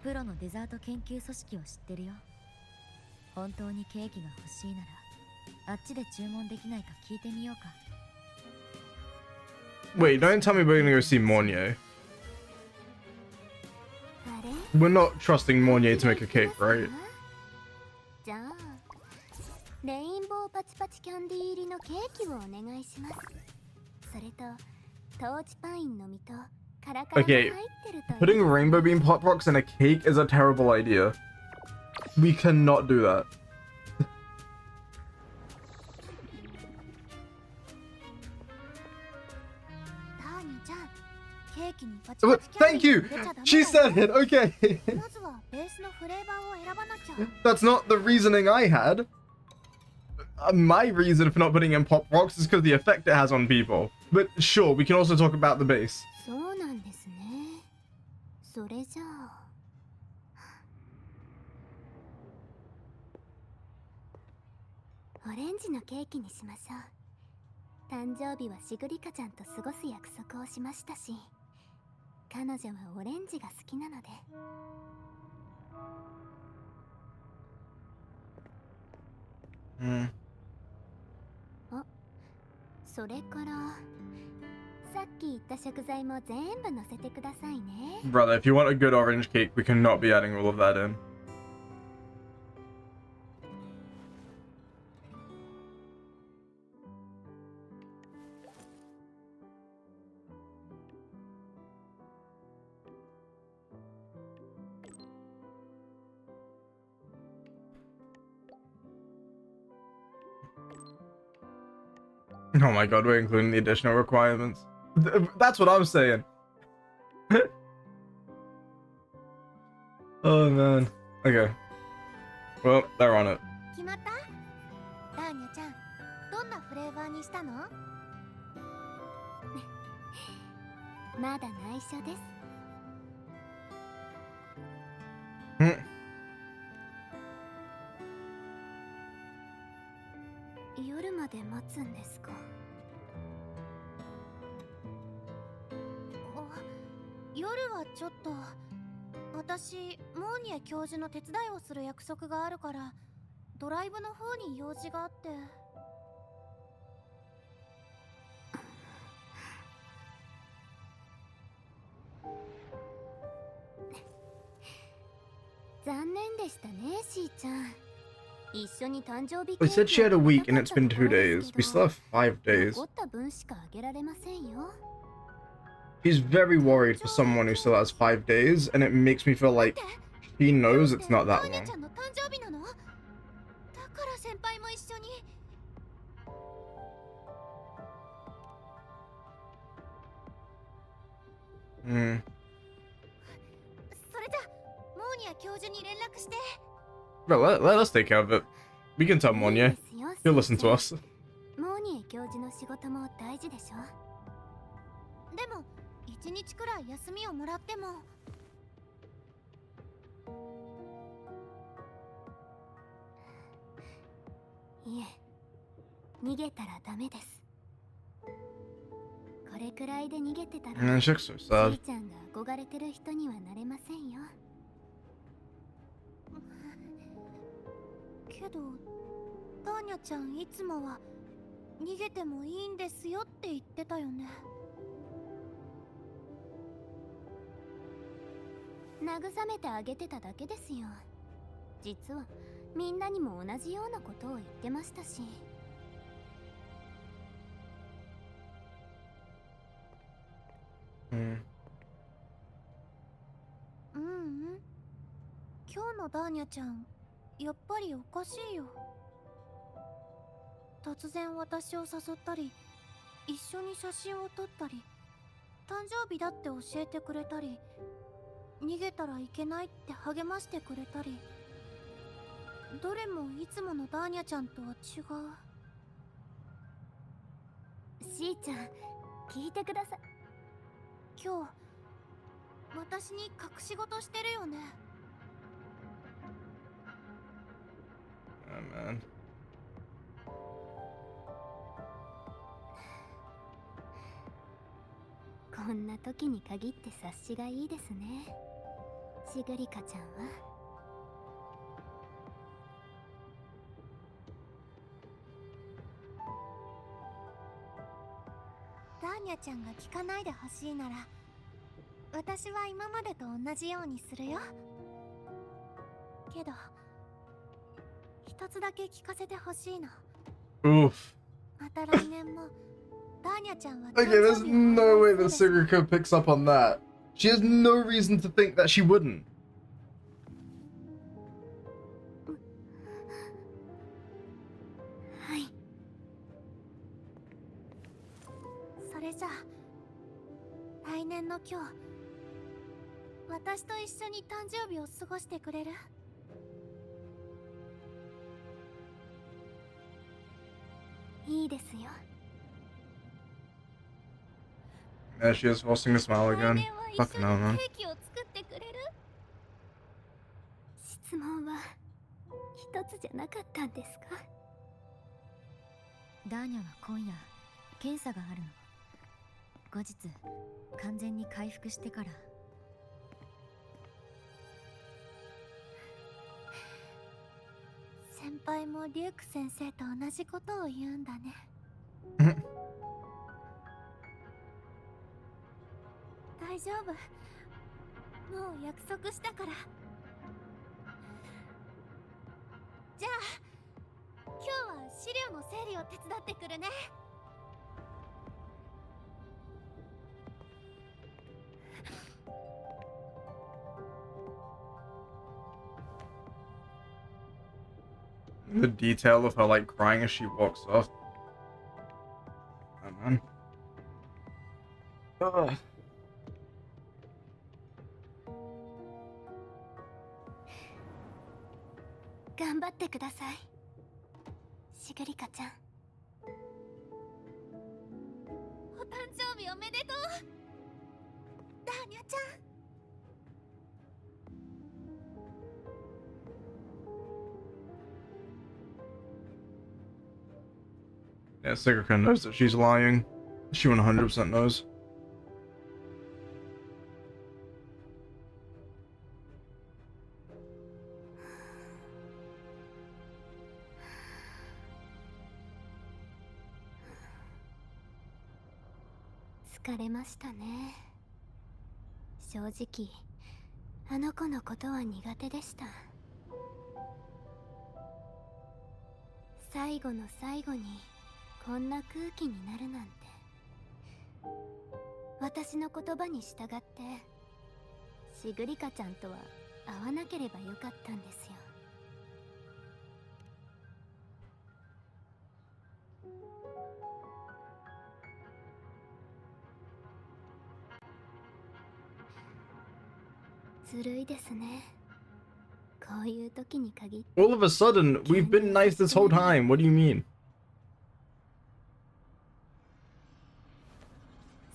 プロのデザート研究組織を知ってるよ。本当にケーキが欲しいならあっちで注文できないか聞いてみようか。 Wait, don't tell me we're gonna go see Mornier. あれ？ We're not trusting Mornier to make a cake, right? じゃあレインボーパチパチキャンディー入りのケーキをお願いします。それとトーチパインの実とカラカラが入 Okay, ってるといい。 putting rainbow bean pop rocks in a cake is a terrible idea. We cannot do that. ターニャちゃん、ケーキにパチパ But チキャン thank ディー you! 入れちゃダメ She だよ。 said it, okay. まずはベースのフレーバーを選ばなきゃ。 That's not the reasoning I had. My reason for not putting in pop rocks is because the effect it has on people. But sure, we can also talk about the base. そうなんですね。それじゃあオレンジのケーキにしましょう。誕生日はシグリカちゃんと過ごす約束をしましたし、彼女はオレンジが好きなので。それからさっき言った食材も全部乗せてくださいね。 Brother, if you want a good orange cake, we cannot be adding all of that in. Oh my god, we're including the additional requirements. That's what I'm saying. Oh man. Okay. Well, they're on it. 決まった？ターニャちゃん、どんなフレーバーにしたの？まだ内緒です。夜まで待つんですか？夜はちょっと私モーニエ教授の手伝いをする約束があるからドライブの方に用事があって。残念でしたね、しーちゃん。一緒に誕生日ケ They ー said キ she を had a 食べ week た and かっ it's た been と 2 ころです days. け We ど、 still have 5 days. 残った分しかあげられませんよ。 She's very worried for someone who still has 5 days, and it makes me feel like she knows it's not that ターニャ long. ちゃんの誕生日なの？だから先輩も一緒に。授に連絡して。 Bro, let us take care of it. We can tell him one, いい yeah? ですよ、 He'll listen 先 to 生。 us. モーニエ教授の仕事も大事でしょ。でも1日くらい休みをもらっても。いえ、逃げたらダメです。これくらいで逃げてたら Man, she looks so し sad. ーちゃんが憧れてる人にはなれませんよ。けどターニャちゃんいつもは逃げてもいいんですよって言ってたよね。慰めてあげてただけですよ。実はみんなにも同じようなことを言ってましたし。Mm. 今日のダーニャちゃんやっぱりおかしいよ。突然私を誘ったり、一緒に写真を撮ったり、誕生日だって教えてくれたり、逃げたらいけないって励ましてくれたり、どれもいつものダーニャちゃんとは違う。しーちゃん、聞いてください。今日私に隠し事してるよね。Oh, man. こんな時に限って察しがいいですね、シグリカちゃんは。ダーニャちゃんが聞かないでほしいなら、私は今までと同じようにするよ。けど一つだけ聞かせてほしいの。 Oof. また来年もダーニャちゃんは Okay, there's no way that Shizukira picks up on that. She has no reason to think that she wouldn't. はい。それじゃあ来年の今日、私と一緒に誕生日を過ごしてくれる？いいですよ。 Yeah, she is forcing a smile 来 again. 年は一 Fucking 緒 hell, に man. ケーキを作ってくれる？質問は一つじゃなかったんですか？ダーニャは今夜検査があるの。後日完全に回復してから。先輩もリューク先生と同じことを言うんだね。大丈夫、もう約束したから。じゃあ今日は資料の整理を手伝ってくるね。The detail of her like crying as she walks off. Oh, man. Ugh. 頑張ってください、シグリカちゃん。お誕生日おめでとう、ダーニャちゃん。 Yeah, Shizukira knows that she's lying. She 100% knows. 疲れましたね。正直あの子のことは苦手でした。最後の最後にこんな空気になるなんて。私の言葉に従ってシグリカちゃんとは会わなければよかったんですよ。ずるいですね。こういう時に限って All of a sudden, we've been nice this whole time. What do you mean?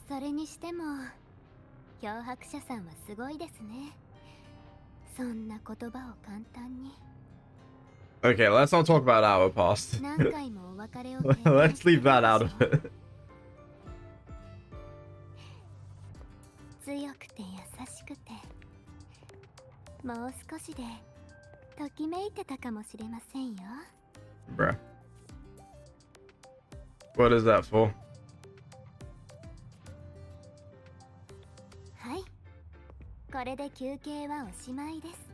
それにしても漂白者さんはすごいですね。そんな言葉を簡単に。 Okay, let's not talk about our past. 何回もお別れを Let's leave that out of it. 強くて優しくて、もう少しでときめいてたかもしれませんよ。 Bruh. What is that for? はい、これで休憩はおしまいです。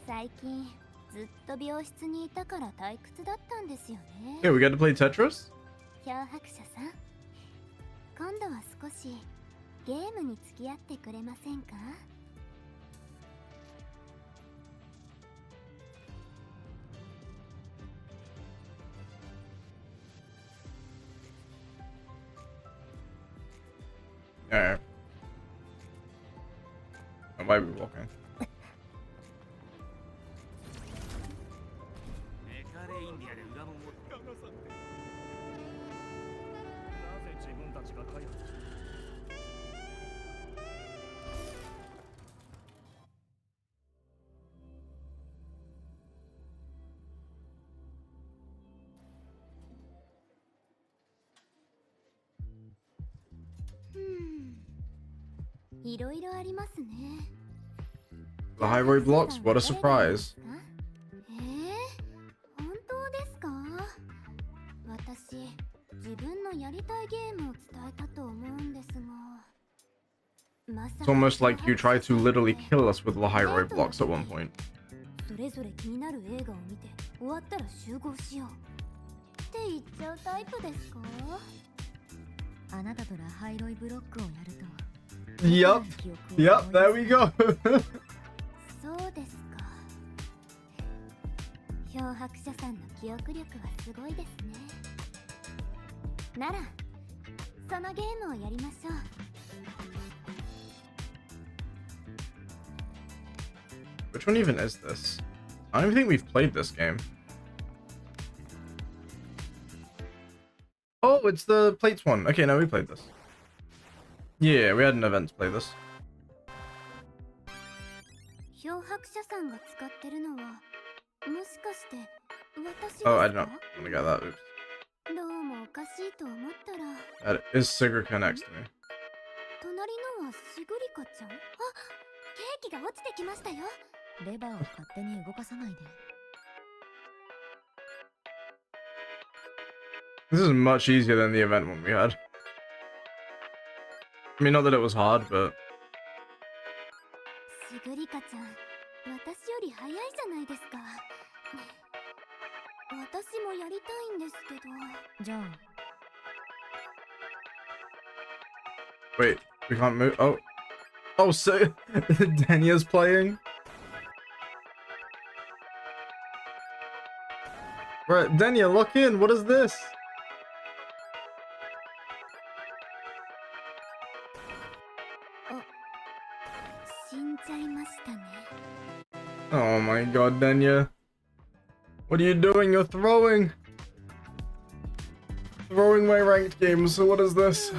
最近ずっと病室にいたから退屈だったんですよね。 Yeah, we get to play Tetris? 漂白者さん、今度は少しゲームに付き合ってくれませんか？ Alright. Why are we walking? メカレインディアで裏門をガナさんってなぜ自分たちが開発したいろいろありますね。 The highway blocks? What a surprise. 本当ですか？私、自分のやりたいゲームを伝えたと思うんですが。まさ It's か almost like you tried to literally kill us with the highway blocks at one point. それぞれ気になる映画を見て終わったら集合しようって言っちゃうタイプですか？あなたとラハイロイブロックをやると Yup. Yup, there we go. そうですか。漂白者さんの記憶力はすごいですね。ならそのゲームをやりましょう。 Which one even is this? I don't even think we've played this game. Oh, it's the plates one. Okay, no, we played this. Yeah, we had an event to play this. 漂白者さんが使ってるのはもしかして私です Oh, I か？ don't want to get that. Oops. どうもおかしいと思ったら That is Shizukira next to me. 隣のはシグリカちゃん。あ、ケーキが落ちてきましたよ。レバーを勝手に動かさないで。 This is much easier than the event one we had. I mean, not that it was hard, but シグリカちゃん、私より早いじゃないですか。私もやりたいんですけど。じゃあ。 wait, we can't move. Oh, oh, so Danya's playing. Right, Danya, lock in. What is this? 死んじゃいましたね。 Oh my god, Danya. What are you doing? You're throwing. Throwing my ranked games, so what is this?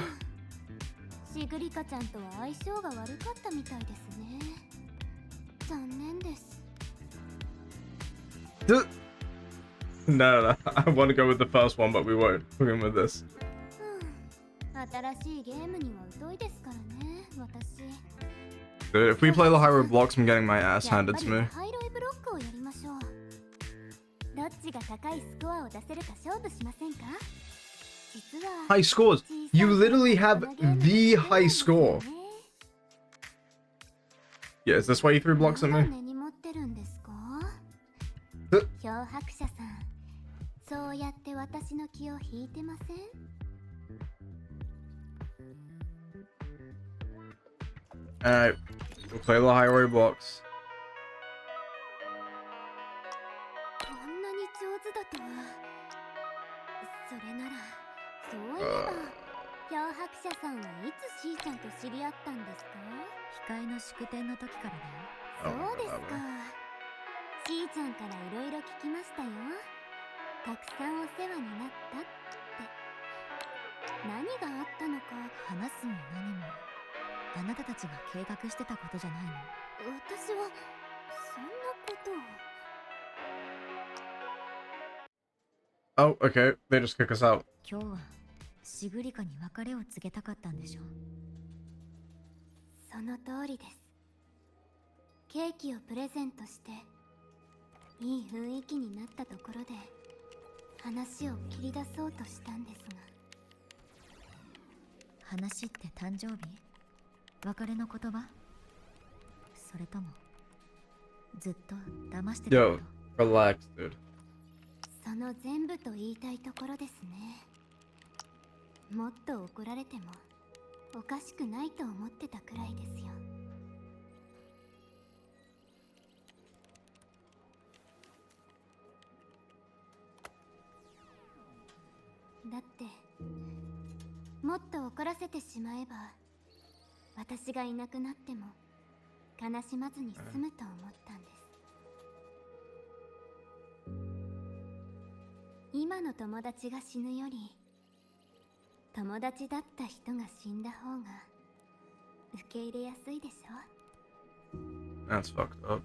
シグリカちゃんとは相性が悪かったみたいですね。残念です。 No, no, I want to go with the first one, but we won't. We're going with this. 新しいゲームには疎いですからね、私。 Dude, if we play the high blocks, I'm getting my ass handed to me. ハイロイブロックをやりましょう。どっちが高いスコアを出せるか勝負しませんか？実は High scores. You literally have the high score. Yeah, is this why you threw blocks at me? 根に持ってるんですか？漂白者さん、そうやって私の気を引いてません？ Alright, we'll play the highway blocks. こんなに上手だとは。それなら、そういえば、漂白者さんはいつしーちゃんと知り合ったんですか？控えの祝典の時からだよ。そうですか。じいちゃんからいろいろ聞きましたよ。たくさんお世話になったって。何があったのか。話すも何もあなたたちが計画してたことじゃないの。私はそんなことを。 Oh, okay. They just kick us out. 今日はシグリカに別れを告げたかったんでしょ。その通りです。ケーキをプレゼントしていい雰囲気になったところで話を切り出そうとしたんですが。話って誕生日？別れの言葉？それともずっと騙してたこ Yo, と？ relax, dude. その全部と言いたいところですね。もっと怒られてもおかしくないと思ってたくらいですよ。だってもっと怒らせてしまえば私がいなくなっても悲しまずに済むと思ったんです。今の友達が死ぬより友達だった人が死んだ方が受け入れやすいでしょ。 That's fucked up.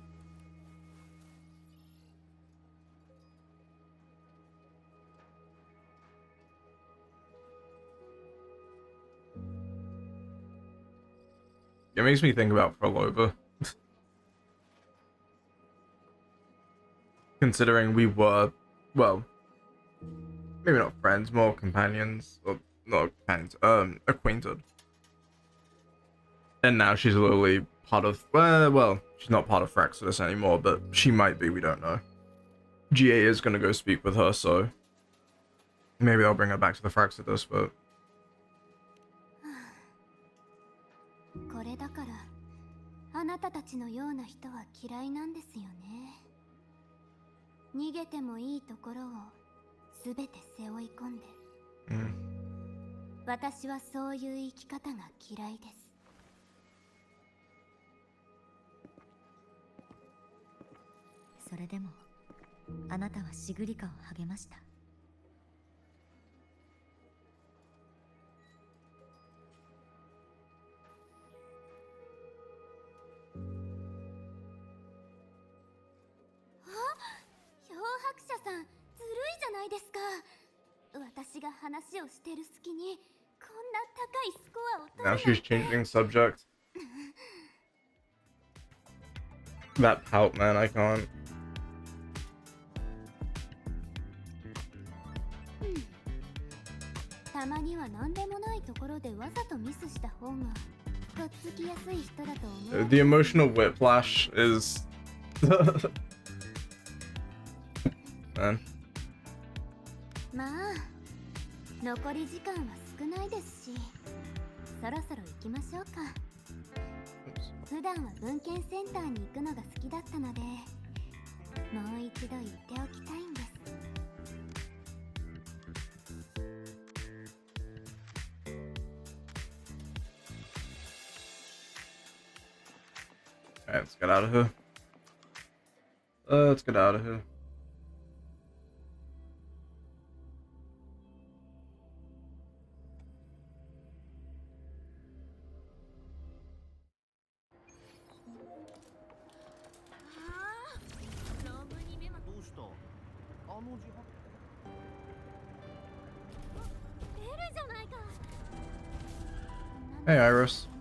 It makes me think about Prolova. Considering we were, well, maybe not friends, more companions, or not companions, acquainted. And now she's literally part of, well, she's not part of Fraxidus anymore, but she might be, we don't know. GA is gonna go speak with her, so maybe I'll bring her back to the Fraxidus, but... これだからあなたたちのような人は嫌いなんですよね。逃げてもいいところをすべて背負い込んで。私はそういう生き方が嫌いです。それでもあなたはシグリカを励ました。漂白者さん、ずるいじゃないですか。私が話をしてる隙にこんな高いスコアを取るな Now んて。 she's changing subject. That pout, man, I can't. たまには何でもないところでわざとミスした方がとっつきやすい人だと思う。 The emotional whiplash is... man. まあ残り時間は少ないですし、そろそろ行きましょうか。普段は文献センターに行くのが好きだったので、もう一度言っておきたいんです。 Alright, let's get out of here. Let's get out of here. Hey, Iris.「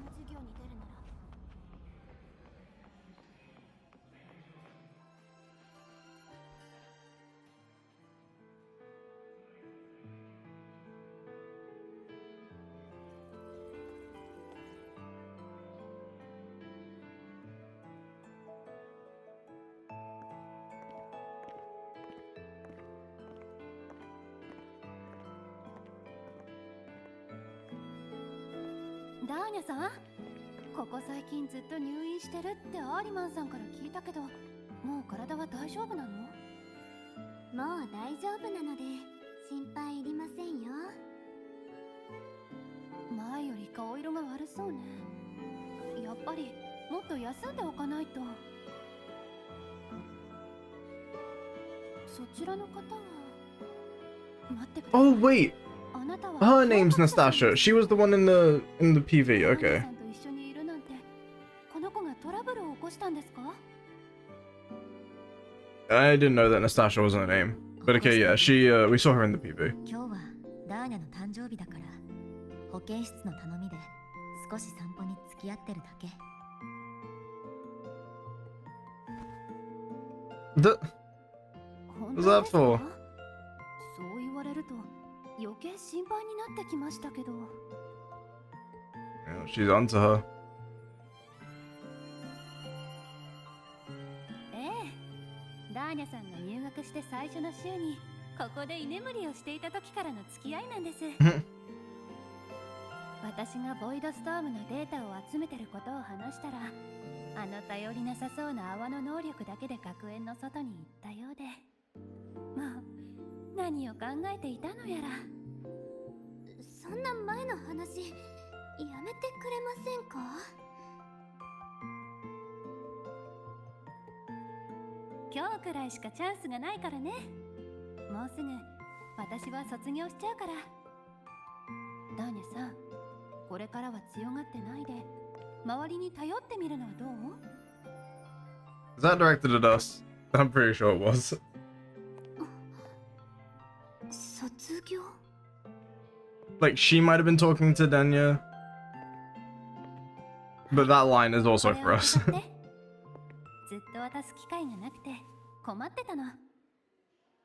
ダーニャさん、ここ最近ずっと入院してるってアーリマンさんから聞いたけど、もう体は大丈夫なの？」「もう大丈夫なので心配いりませんよ。」前より顔色が悪そうね。やっぱりもっと休んでおかないと。そちらの方は待ってください。 Oh wait, あなたは her name's Nastasha. She was the one in the PV. ダニ Okay. さんと一緒にいるなんて、この子がトラブルを起こしたんですか？ I didn't know that Nastasha wasn't a name. But okay, yeah, we saw her in the PV. 今日はダーニャの誕生日だから、保健室の頼みで少し散歩に付き合ってるだけ。本 What's 当 that ですか？ for? そう言われると余計心配になってきましたけど。 Yeah, she's onto her. ええ、ダーニャさんが入学して最初の週にここで居眠りをしていた時からの付き合いなんです。私がボイドストームのデータを集めてることを話したら、あの頼りなさそうな泡の能力だけで学園の外に行ったようで、もう何を考えていたのやら。そんな前の話やめてくれませんか？今日くらいしかチャンスがないからね。もうすぐ私は卒業しちゃうから。ダーニャさん、これからは強がってないで周りに頼ってみるのはどう？ Is that directed at us? I'm pretty sure it was. 卒業？ Like, she might have been talking to Denya. But that line is also これ for を us. 使ってずっと渡す機会がなくて困ってたの。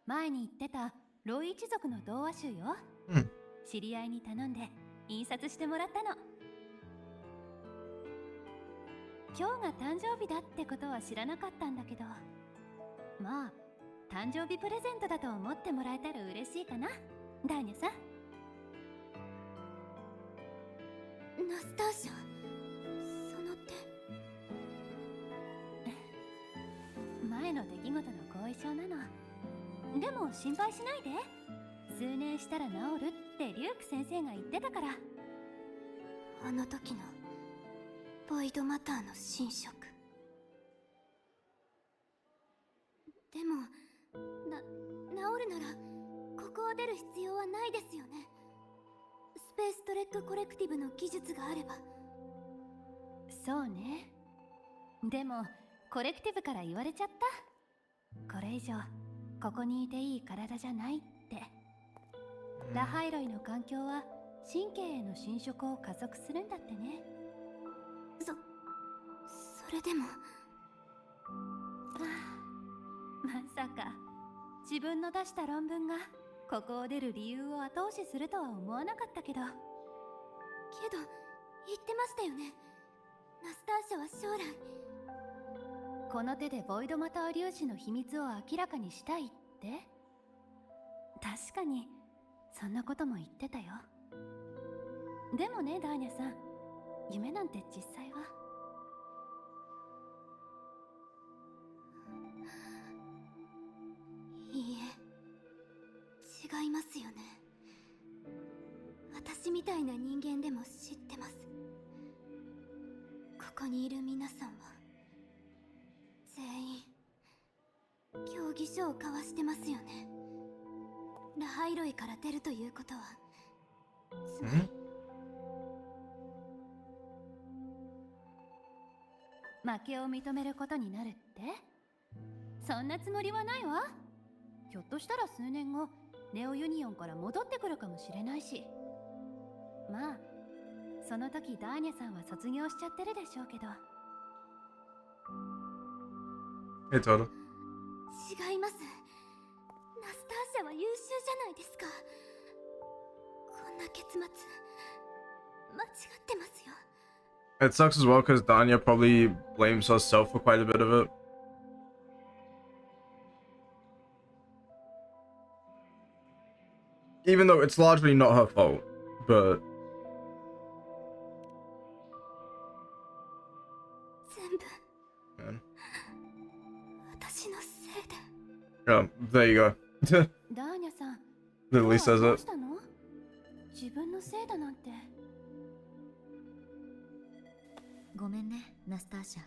前に言ってたロイ一族の童話集よ。知り合いに頼んで印刷してもらったの。今日が誕生日だってことは知らなかったんだけど、まあ誕生日プレゼントだと思ってもらえたら嬉しいかな、ダーニャさん。ナスターシャ、そのって前の出来事の後遺症なの。でも心配しないで、数年したら治るってリューク先生が言ってたから。あの時のボイドマターの侵食。でも治るならここを出る必要はないですよね。スペーストレックコレクティブの技術があれば。そうね。でもコレクティブから言われちゃった。これ以上ここにいていい体じゃないって。ラハイロイの環境は神経への侵食を加速するんだってね。それでもまさか自分の出した論文がここを出る理由を後押しするとは思わなかったけど。けど言ってましたよね、ナスターシャは将来この手でボイドマター粒子の秘密を明らかにしたいって。確かにそんなことも言ってたよ。でもね、ダーニャさん、夢なんて実際は。いいえ、違いますよね。私みたいな人間でも知ってます。ここにいる皆さんは全員協議書を交わしてますよね。ラハイロイから出るということは、つまり負けを認めることになるって？そんなつもりはないわ。ひょっとしたら数年後ネオユニオンから戻ってくるかもしれないし。まあその時ダーニャさんは卒業しちゃってるでしょうけど。Hey, Toto. 違います。ナスターシャは優秀じゃないですか。こんな結末間違ってますよ。It sucks as well because Danya probably blames herself for quite a bit of it. Even though it's largely not her fault, but 全部 man. 私のせいで。 Yeah, there you go. ダーニャさん、 Literally 今日は says どう it. したの？自分のせいだなんて。ごめんね、ナスターシャ。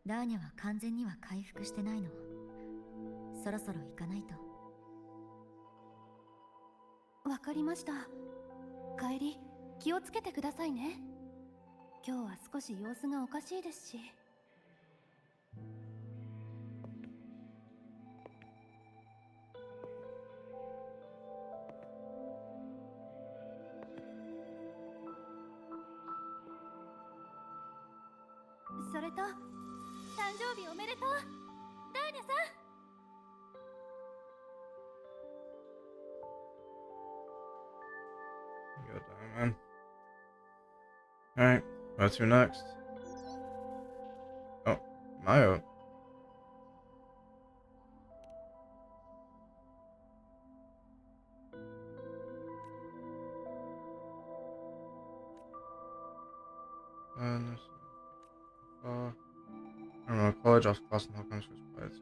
ダーニャは完全には回復してないの。そろそろ行かないと。わかりました。帰り気をつけてくださいね。今日は少し様子がおかしいですし。それと誕生日おめでとう、ダーニャさん。God damn, man. Alright, where to next? Oh, Mayo. I don't know, college off class and how come she was quiet.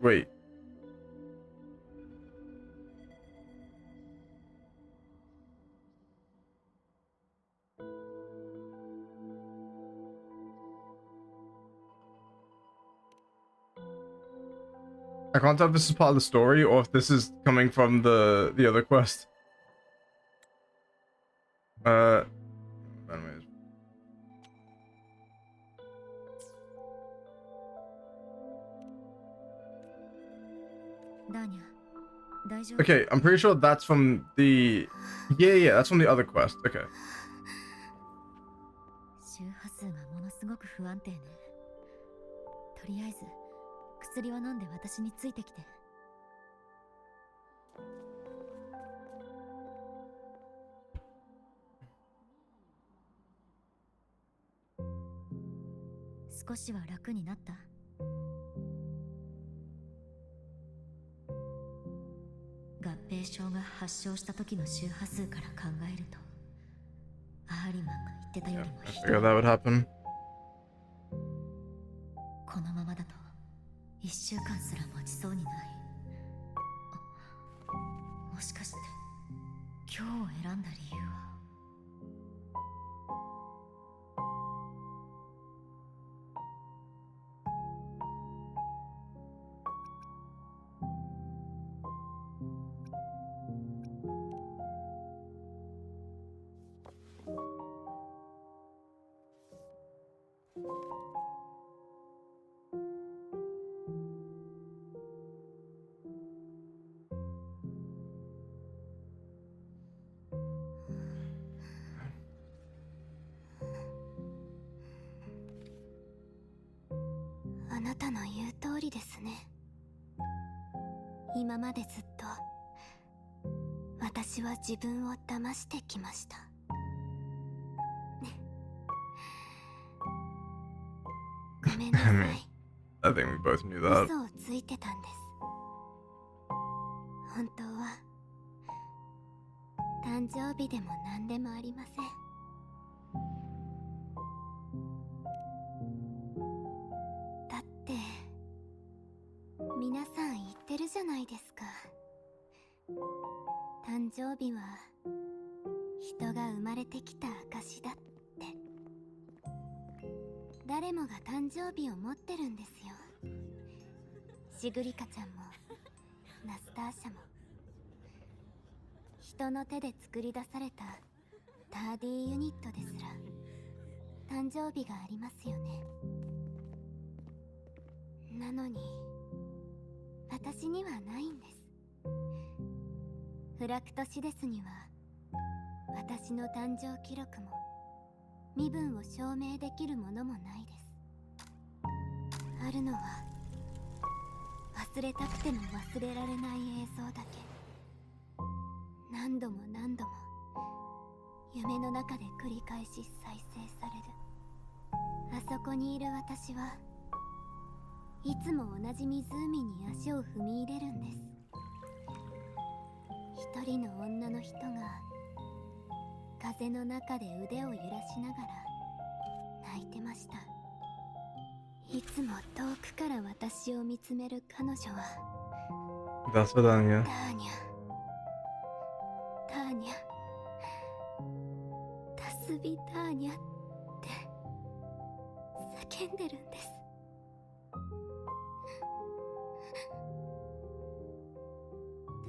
Wait. I can't tell if this is part of the story or if this is coming from the other quest. Anyways. Okay, I'm pretty sure that's from the... Yeah, that's from the other quest. Okay. 周波数がものすごく不安定ね。とりあえず薬を飲んで私についてきて。少しは楽になった？合併症が発症した時の周波数から考えると、アーリマンが言ってたよりもひどい。 I figured that would happen. このままだと1週間すら持ちそうにない。もしかして今日を選んだ理由は。あなたの言う通りですね。今までずっと私は自分を騙してきました。ごめんなさい。 I think we both knew that. 嘘をついてたんです。本当は誕生日でも何でもありません。だって皆さん言ってるじゃないですか。誕生日は人が生まれてきた証だって。誰もが誕生日を持ってるんですよ。シグリカちゃんもナスターシャも。人の手で作り出されたターディーユニットですら誕生日がありますよね。なのに私にはないんです。フラクトシデスには私の誕生記録も身分を証明できるものもないです。あるのは忘れたくても忘れられない映像だけ。何度も何度も夢の中で繰り返し再生される。あそこにいる私はいつも同じ湖に足を踏み入れるんです。一人の女の人が風の中で腕を揺らしながら泣いてました。いつも遠くから私を見つめる彼女は That's what I knew. ターニャ、ターニャ、タスビターニャってんでるんです。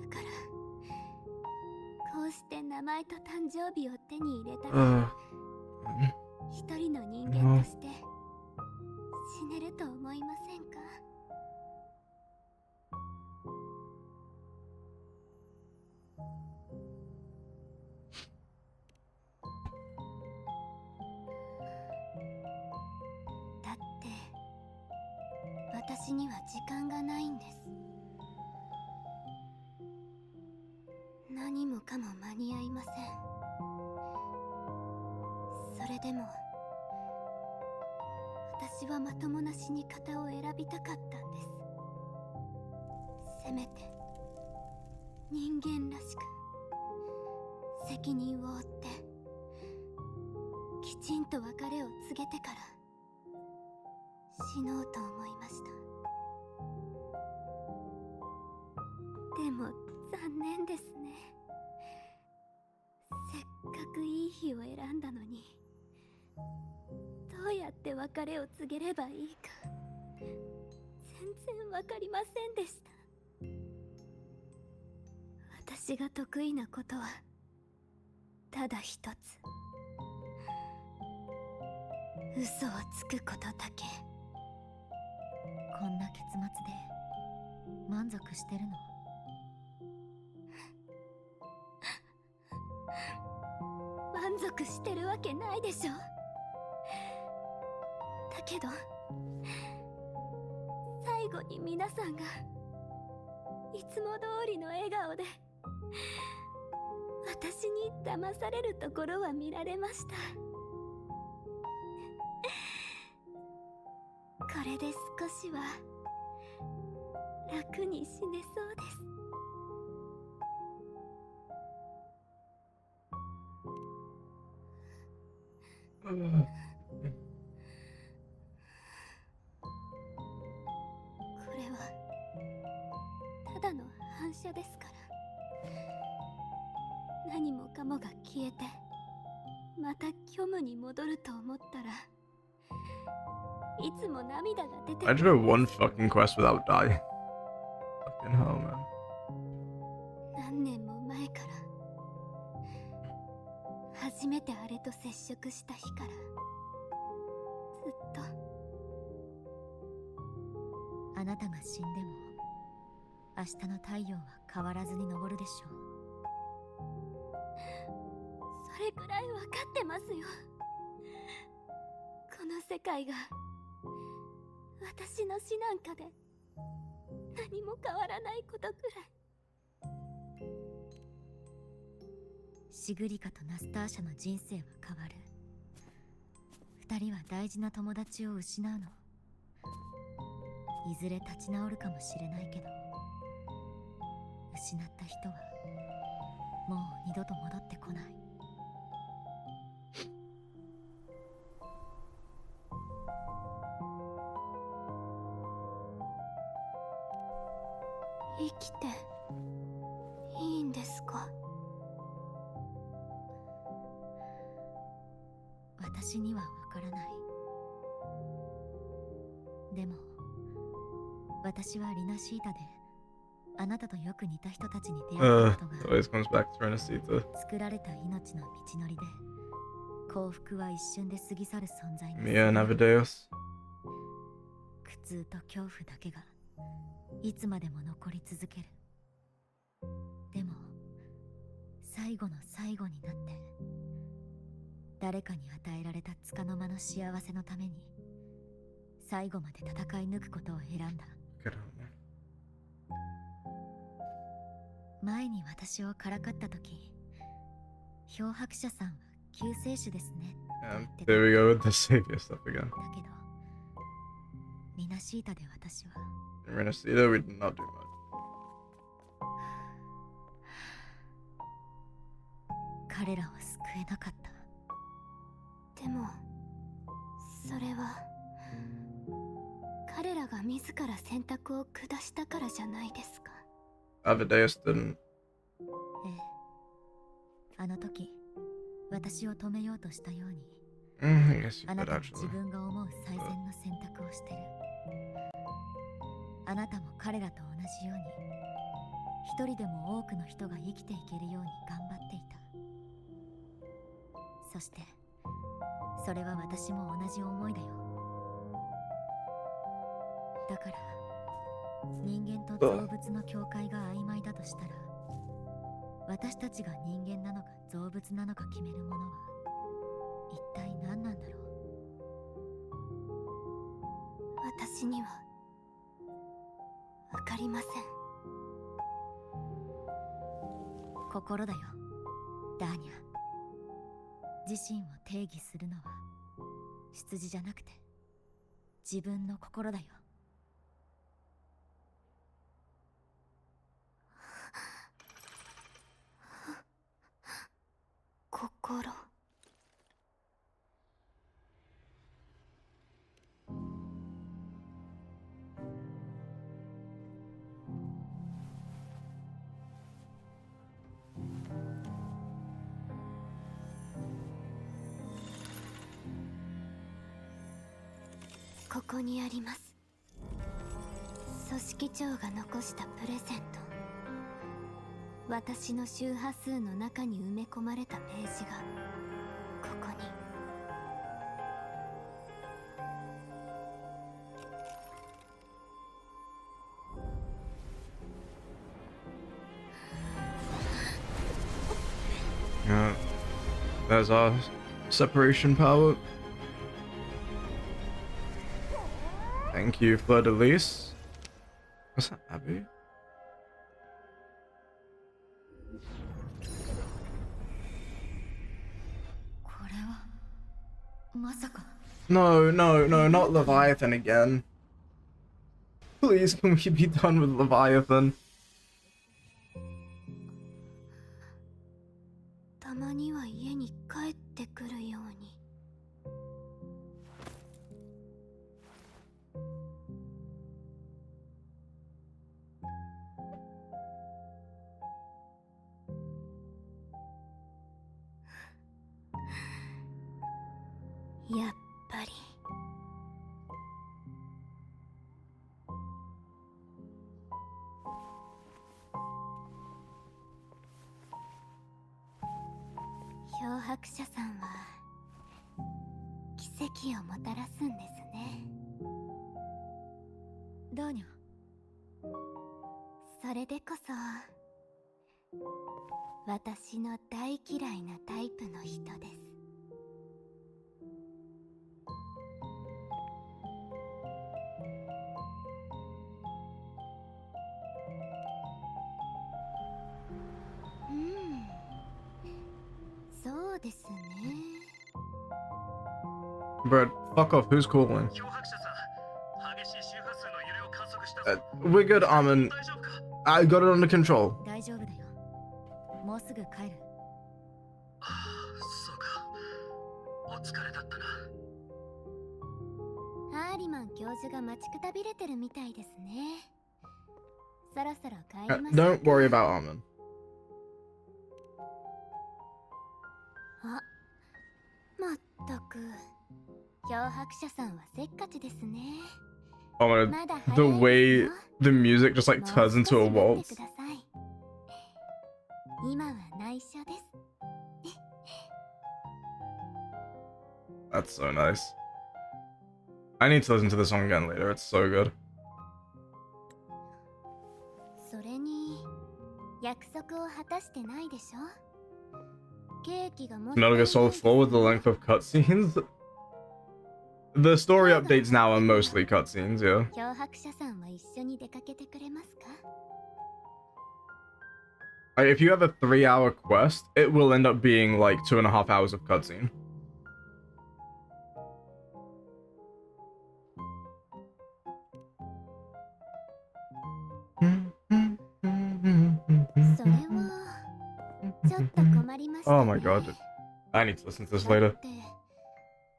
だからこうして名前と誕生日を手に入れたら、一人の人間として死ねると思いませんか？だって私には時間がないんです。何もかも間に合いません。それでも私はまともな死に方を選びたかったんです。せめて人間らしく責任を負ってきちんと別れを告げてから死のうと思いました。でも残念ですね。せっかくいい日を選んだのに、どうやって別れを告げればいいか全然わかりませんでした。私が得意なことはただ一つ、嘘をつくことだけ。こんな結末で満足してるの？満足してるわけないでしょ。だけど最後に皆さんがいつも通りの笑顔で私に騙されるところは見られました。これで少しは楽に死ねそうです。これはただの反射ですから。何もかもが消えてまた虚無に戻ると思ったら、いつも涙が出て I do one fucking quest without dying. Fucking hell, man. 何年も前から、初めてあれと接触した日からずっと。あなたが死んでも明日の太陽は変わらずに昇るでしょう。それくらい分かってますよ。この世界が私の死なんかで何も変わらないことくらい。シグリカとナスターシャの人生は変わる。二人は大事な友達を失うの。いずれ立ち直るかもしれないけど、失った人はもう二度と戻ってこない。生きていいんですか？私にはわからない。でも私はリナシータであなたとよく似た人たちに出会ったことが、 Always comes back to Renacita. 作られた命の道のりで、幸福は一瞬で過ぎ去る存在に過ぎ Mia ない。 Navadeus. 苦痛と恐怖だけがいつまでも残り続ける。でも最後の最後になって、誰かに与えられた束の間の幸せのために最後まで戦い抜くことを選んだ。 Get out, man. 前に私をからかった時、漂白者さんは救世主ですねと言 And ってた。 there we go with the savior stuff again. だけどリナシータで私は In Renacita, we did not do much. 彼らを救えなかった。でもそれは彼らが自ら選択を下したからじゃないですか。 Avadeus didn't. ええ、あの時私を止めようとしたように、I guess you あな could たは自 actually. 分が思う最善の選択をしてる。あなたも彼らと同じように一人でも多くの人が生きていけるように頑張っていた。そしてそれは私も同じ思いだよ。だから人間と動物の境界が曖昧だとしたら、私たちが人間なのか動物なのか決めるものは一体何なんだろう。私にはわかりません。心だよ、ダーニャ。自身を定義するのは出自じゃなくて自分の心だよ。心。ここにあります。組織長が残したプレゼント。私の周波数の中に埋め込まれたページがここに。Yeah, there's our separation power. Thank you, Fleur de Lis. What's that, Abby? No, no, no, not Leviathan again. Please, can we be done with Leviathan? たまには家に帰ってくるように。やっぱり。漂白者さんは奇跡をもたらすんですね。ダーニャ。それでこそ私の大嫌いなタイプの人です。そうですね。Bro, fuck off, who's calling? 漂白者さん、激しい周波数の揺れを観測したぞ。 We're good, Armin. 大丈夫か？ I got it under control. 大丈夫だよ。もうすぐ帰る。そうか。お疲れだったな。ハーリマン教授が待ちくたびれてるみたいですね。そろそろ帰りましょう。 Don't worry about Armin. あ、まったく漂白者さんはせっかちですね。 Oh my ま god, だ the 早い way ですよ。 the music just like もう turns 少 into し a 待って waltz. ください。今は内緒です。 That's so nice. I need to listen to the song again later, it's so good. それに約束を果たしてないでしょ。ケーキがもったいな Metal い Gear です Solid 4 with the length of cutscenes? The story updates now are mostly cutscenes, yeah. 漂白者さんは一緒に出かけてくれますか？ Like, if you have a 3-hour quest, it will end up being like 2.5 hours of cutscene. それはちょっと困りましたね。 Oh my god. I need to listen to this だ later. って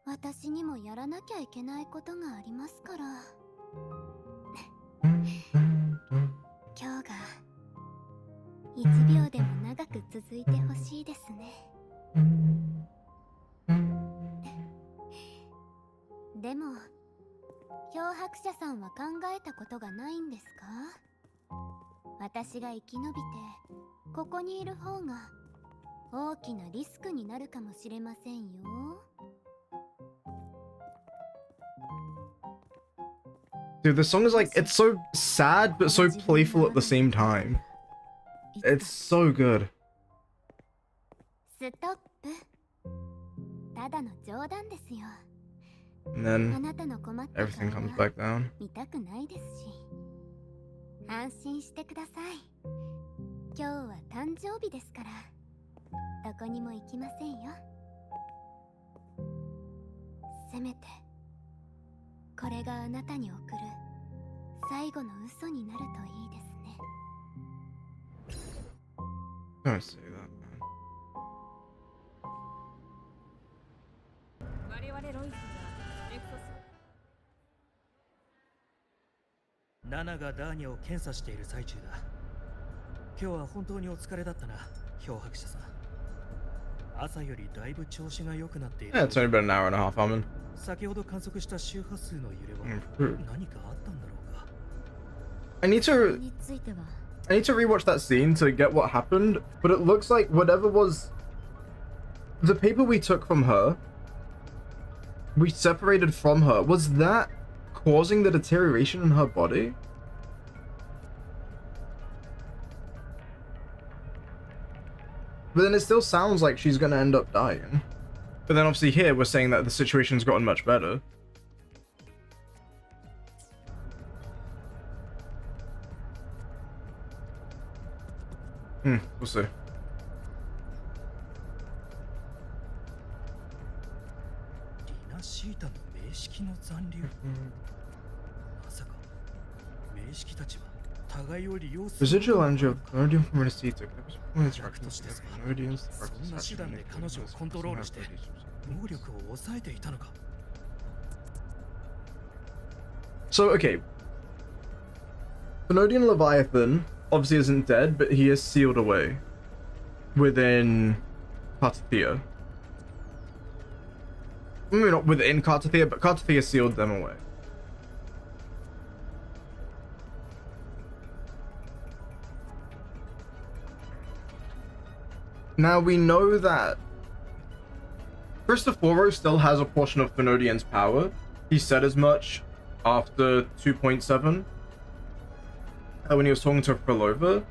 私にもやらなきゃいけないことがありますから。今日が1秒でも長く続いてほしいですね。でも漂白者さんは考えたことがないんですか？私が生き延びてここにいる方が大きなリスクになるかもしれませんよ。Dude, this song is like, it's so sad but so playful at the same time. It's so good. ストップ。ただの冗談ですよ。 And あ then なたの困った顔 everything comes は back down. 見たくないですし、安心してください。今日は誕生日ですからどこにも行きませんよ。せめてこれがあなたに送る最後の嘘になるといいですね。 Don't say that, man. 我々ロイズがエクソスナナがダーニャを検査している最中だ。今日は本当にお疲れだったな、漂白者さん。朝よりだいぶ調子が良くなっている。 Yeah, it's only been an hour and a half, Almond. 先ほど観測した周波数の揺れは Improved. 何かあったんだろうか。 I need それ to については I need to rewatch that scene to get what happened, but it looks like whatever was the paper we took from her, we separated from her, was that causing the deterioration in her body? But then it still sounds like she's gonna end up dying. But then obviously here we're saying that the situation's gotten much better. We'll see. リナシータの名式の残留。まさか名式たちは互いを利用する。 Residual energy of Canadian from Receipt. 弱としてそんな手段で彼女をコントロールして能力を抑えていたのか。 So, okay. Benodian Leviathan obviously isn't dead, but he is sealed away within Cartathea. Maybe not within Cartathea, but Cartathea sealed them away. Now we know that Christophoro still has a portion of Benodian's power. He said as much after 2.7 when he was talking to Frolova.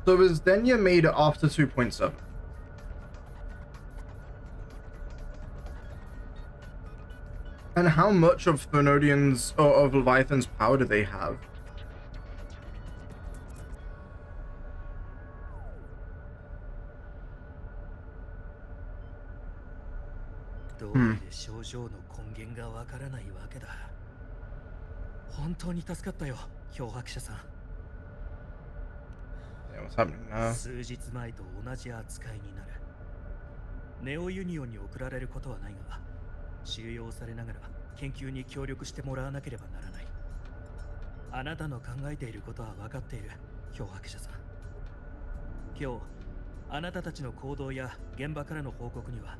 So is Denya made it after 2.7? And how much of Benodian's or of Leviathan's power do they have? どうりで症状の根源がわからないわけだ。本当に助かったよ、漂白者さん。 Yeah, what's happening now? 数日前と同じ扱いになる。ネオユニオンに送られることはないが、収容されながら研究に協力してもらわなければならない。あなたの考えていることは分かっている、漂白者さん。今日、あなたたちの行動や現場からの報告には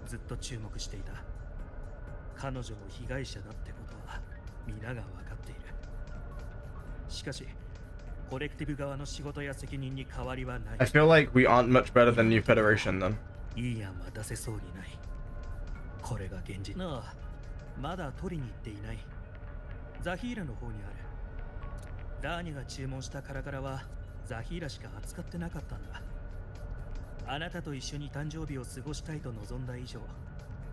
ずっと注目していた。彼女も被害者だってことは皆が分かっている。しかし、コレクティブ側の仕事や責任に変わりはない。 I feel like we aren't much better than New Federation then. いい案は出せそうにない。これが現実。なあ、まだ取りに行っていない。ザヒーラの方にある。ダーニが注文したカラカラはザヒーラしか扱ってなかったんだ。あなたと一緒に誕生日を過ごしたいと望んだ以上、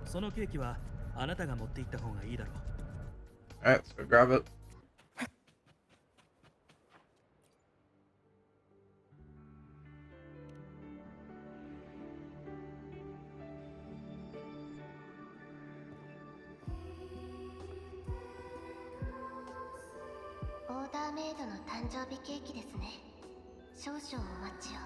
そのケーキはあなたが持って行った方がいいだろう。 Alright, let's go grab it. オーダーメイドの誕生日ケーキですね。少々お待ちを。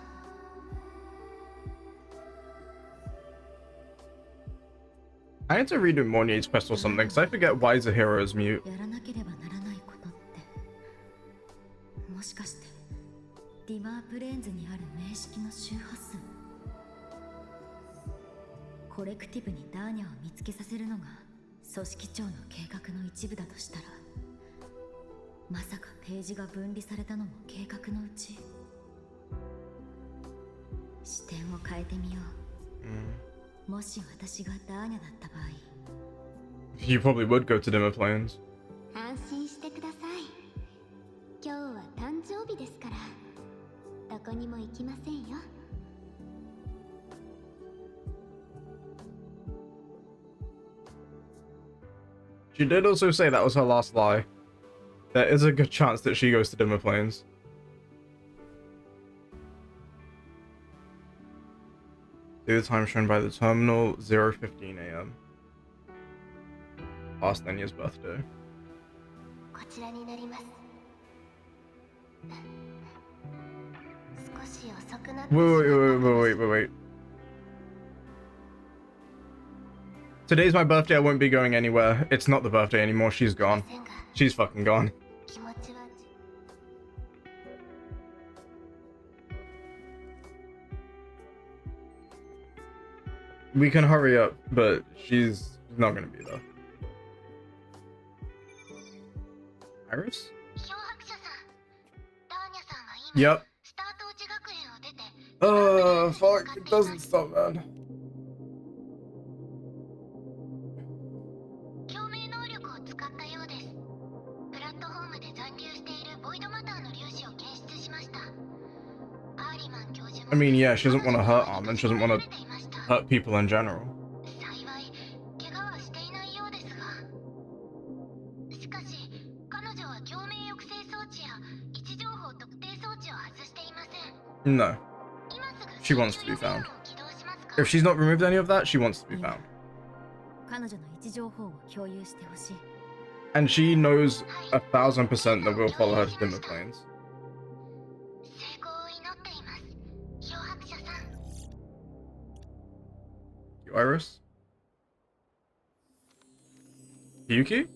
I need to redo Mornier's quest or something, because I forget why Zahira is mute. やらなければならないことってもしかしてディマープレーンズにある名式の周波数コレクティブにダーニャを見つけさせるのが組織長の計画の一部だとしたら、まさかページが分離されたのも計画のうち。視点を変えてみよう。もし私がダーニャだった場合、 You probably would go to dimmer planes. 安心してください。今日は誕生日ですから、どこにも行きませんよ。She did also say that was her last lie. There is a good chance that she goes to dimmer planes. Do the time shown by the terminal, 0:15 a.m. Past Nenya's birthday. こちらになります。少し遅くなってしまった Wait. Today's my birthday, I won't be going anywhere. It's not the birthday anymore, she's gone. She's fucking gone. 気持ちは We can hurry up, but she's not gonna be there. Iris? 漂白者さん、ダーニャさんは今 Yep. スタート内学園を出て Fuck, it doesn't stop, man. 共鳴能力を使ったようです。プラットフォームで残留しているボイドマターの粒子を検出しました。アーリマン教授も I mean, yeah, she doesn't want to hurt Armin, she doesn't want to 出ていました。 hurt people in general. 幸い怪我はしていないようですが、しかし彼女は共鳴抑制装置や位置情報特定装置を外していません。 No, 今すぐ she wants to be 緊急予 found. 報を起動しますか？ If she's not removed any of that, she wants to be found. 彼女の位置情報を共有してほしい。 And she knows 1,000% that we'll follow her to dimmer planes. 成功を祈っています。漂白者さん。 You, Iris? Yuki?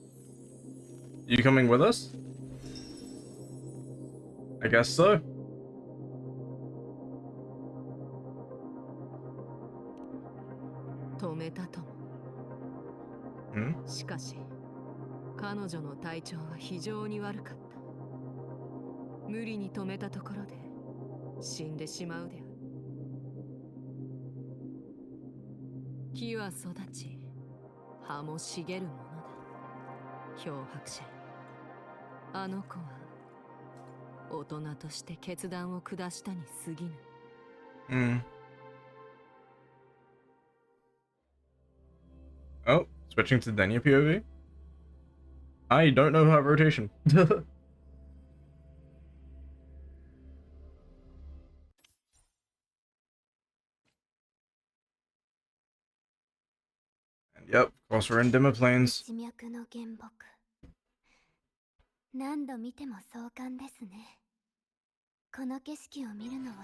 You coming with us? I guess so. 止めたとも。 Hmm? しかし彼女の体調は非常に悪かった。無理に止めたところで死んでしまうである。木は育ち葉も茂るものだ。漂白者、あの子は大人として決断を下したに過ぎぬ。Hmm. Oh, switching to Denya POV? I don't know her rotation. And yep, of course we're in dimmer planes. 地脈の原木。何度見ても壮観ですね。この景色を見るのは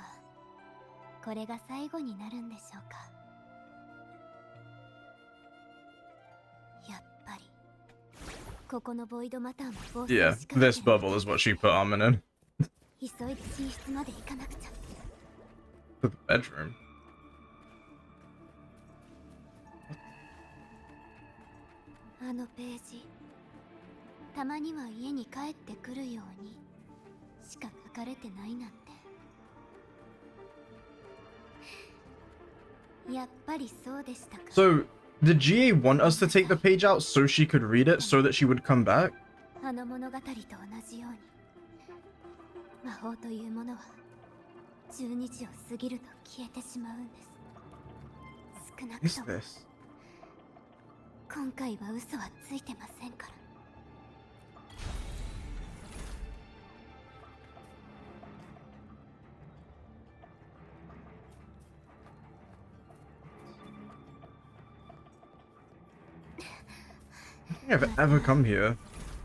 これが最後になるんでしょうか。やっぱりここのボイドマターも暴走 Yeah, しかけて this bubble is what she put Armin in. 急いで寝室まで行かなくちゃ。 To the bedroom. あのページ、たまには家に帰ってくるようにしか書かれてないなんて。やっぱりそうでしたか。 So, did GA want us to take the page out so she could read it so that she would come back? あの物語と同じように、魔法というものは12時を過ぎると消えてしまうんです。少なく Is とも this? 今回は嘘はついてませんから。 I don't think I've ever come here.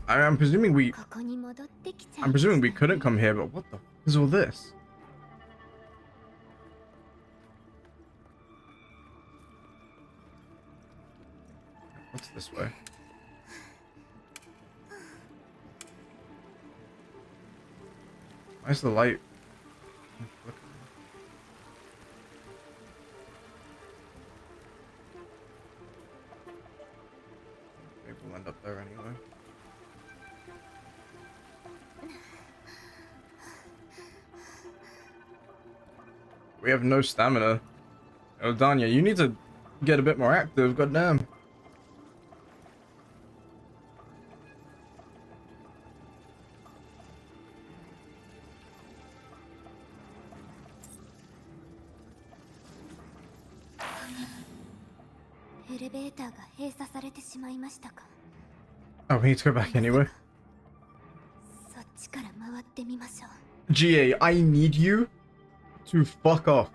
I'm presuming we ここに戻ってきちゃ I'm いました presuming we ね couldn't come here, but what the f is all this? What's this way? Why's the light? think we'll end up there anyway. We have no stamina. Oh, Danya, you need to get a bit more active, goddamn. Oh, we need to go back anyway. GA, I need you to fuck off.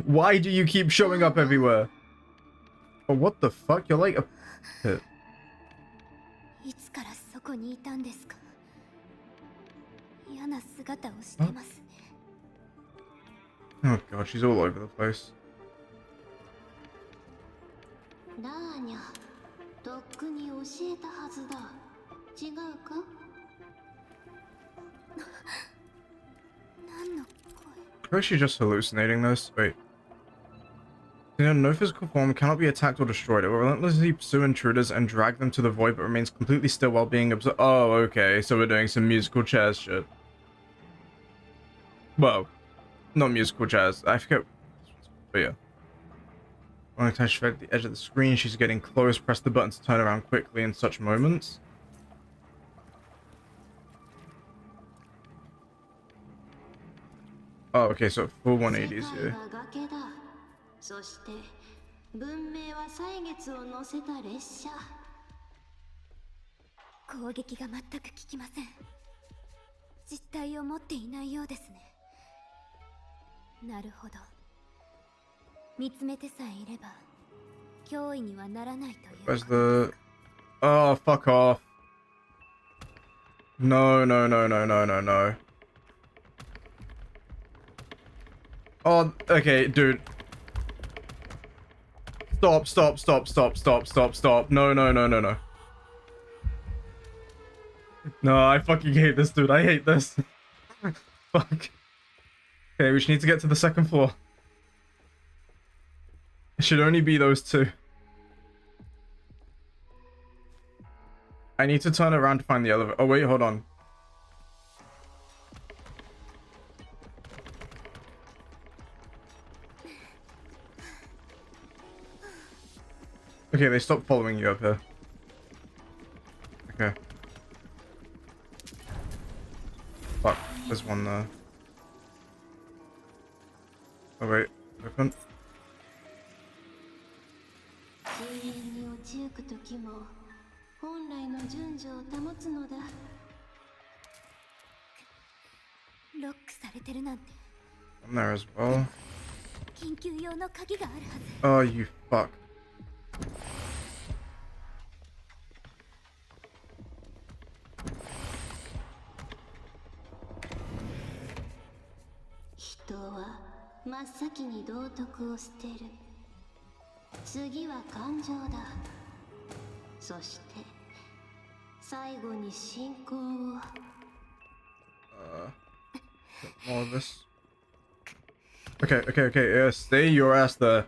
Why do you keep showing up everywhere? Oh, what the fuck? You're like a pit. Oh god, she's all over the place. Or is she just hallucinating this? Wait. No physical form cannot be attacked or destroyed. It will relentlessly pursue intruders and drag them to the void, but remains completely still while being observed. Oh, okay. So we're doing some musical chairs shit. Well, not musical chairs. I forget. But yeah. When attached to the edge of the screen, she's getting close. Press the button to turn around quickly in such moments. Oh, okay, so full 180s here. そして文明は歳月を乗せた列車。攻撃が全く効きません。実体を持っていないようですね。なるほど。見つめてさえいれば脅威にはならないという。Where's the... Oh, fuck off. No, no, no, no, no, no, no. Oh, okay, dude. Stop, stop, stop, stop, stop, stop, stop. No, no, no, no, no. No, I fucking hate this, dude. I hate this. Fuck. Okay, we just need to get to the second floor. It should only be those two. I need to turn around to find the elevator. Oh, wait, hold on. Okay, they stopped following you up here. Okay. Fuck, there's one there. Oh wait, open. I'm there as well. Oh, you fuck. More of this. Okay, okay, okay. Stay your ass there.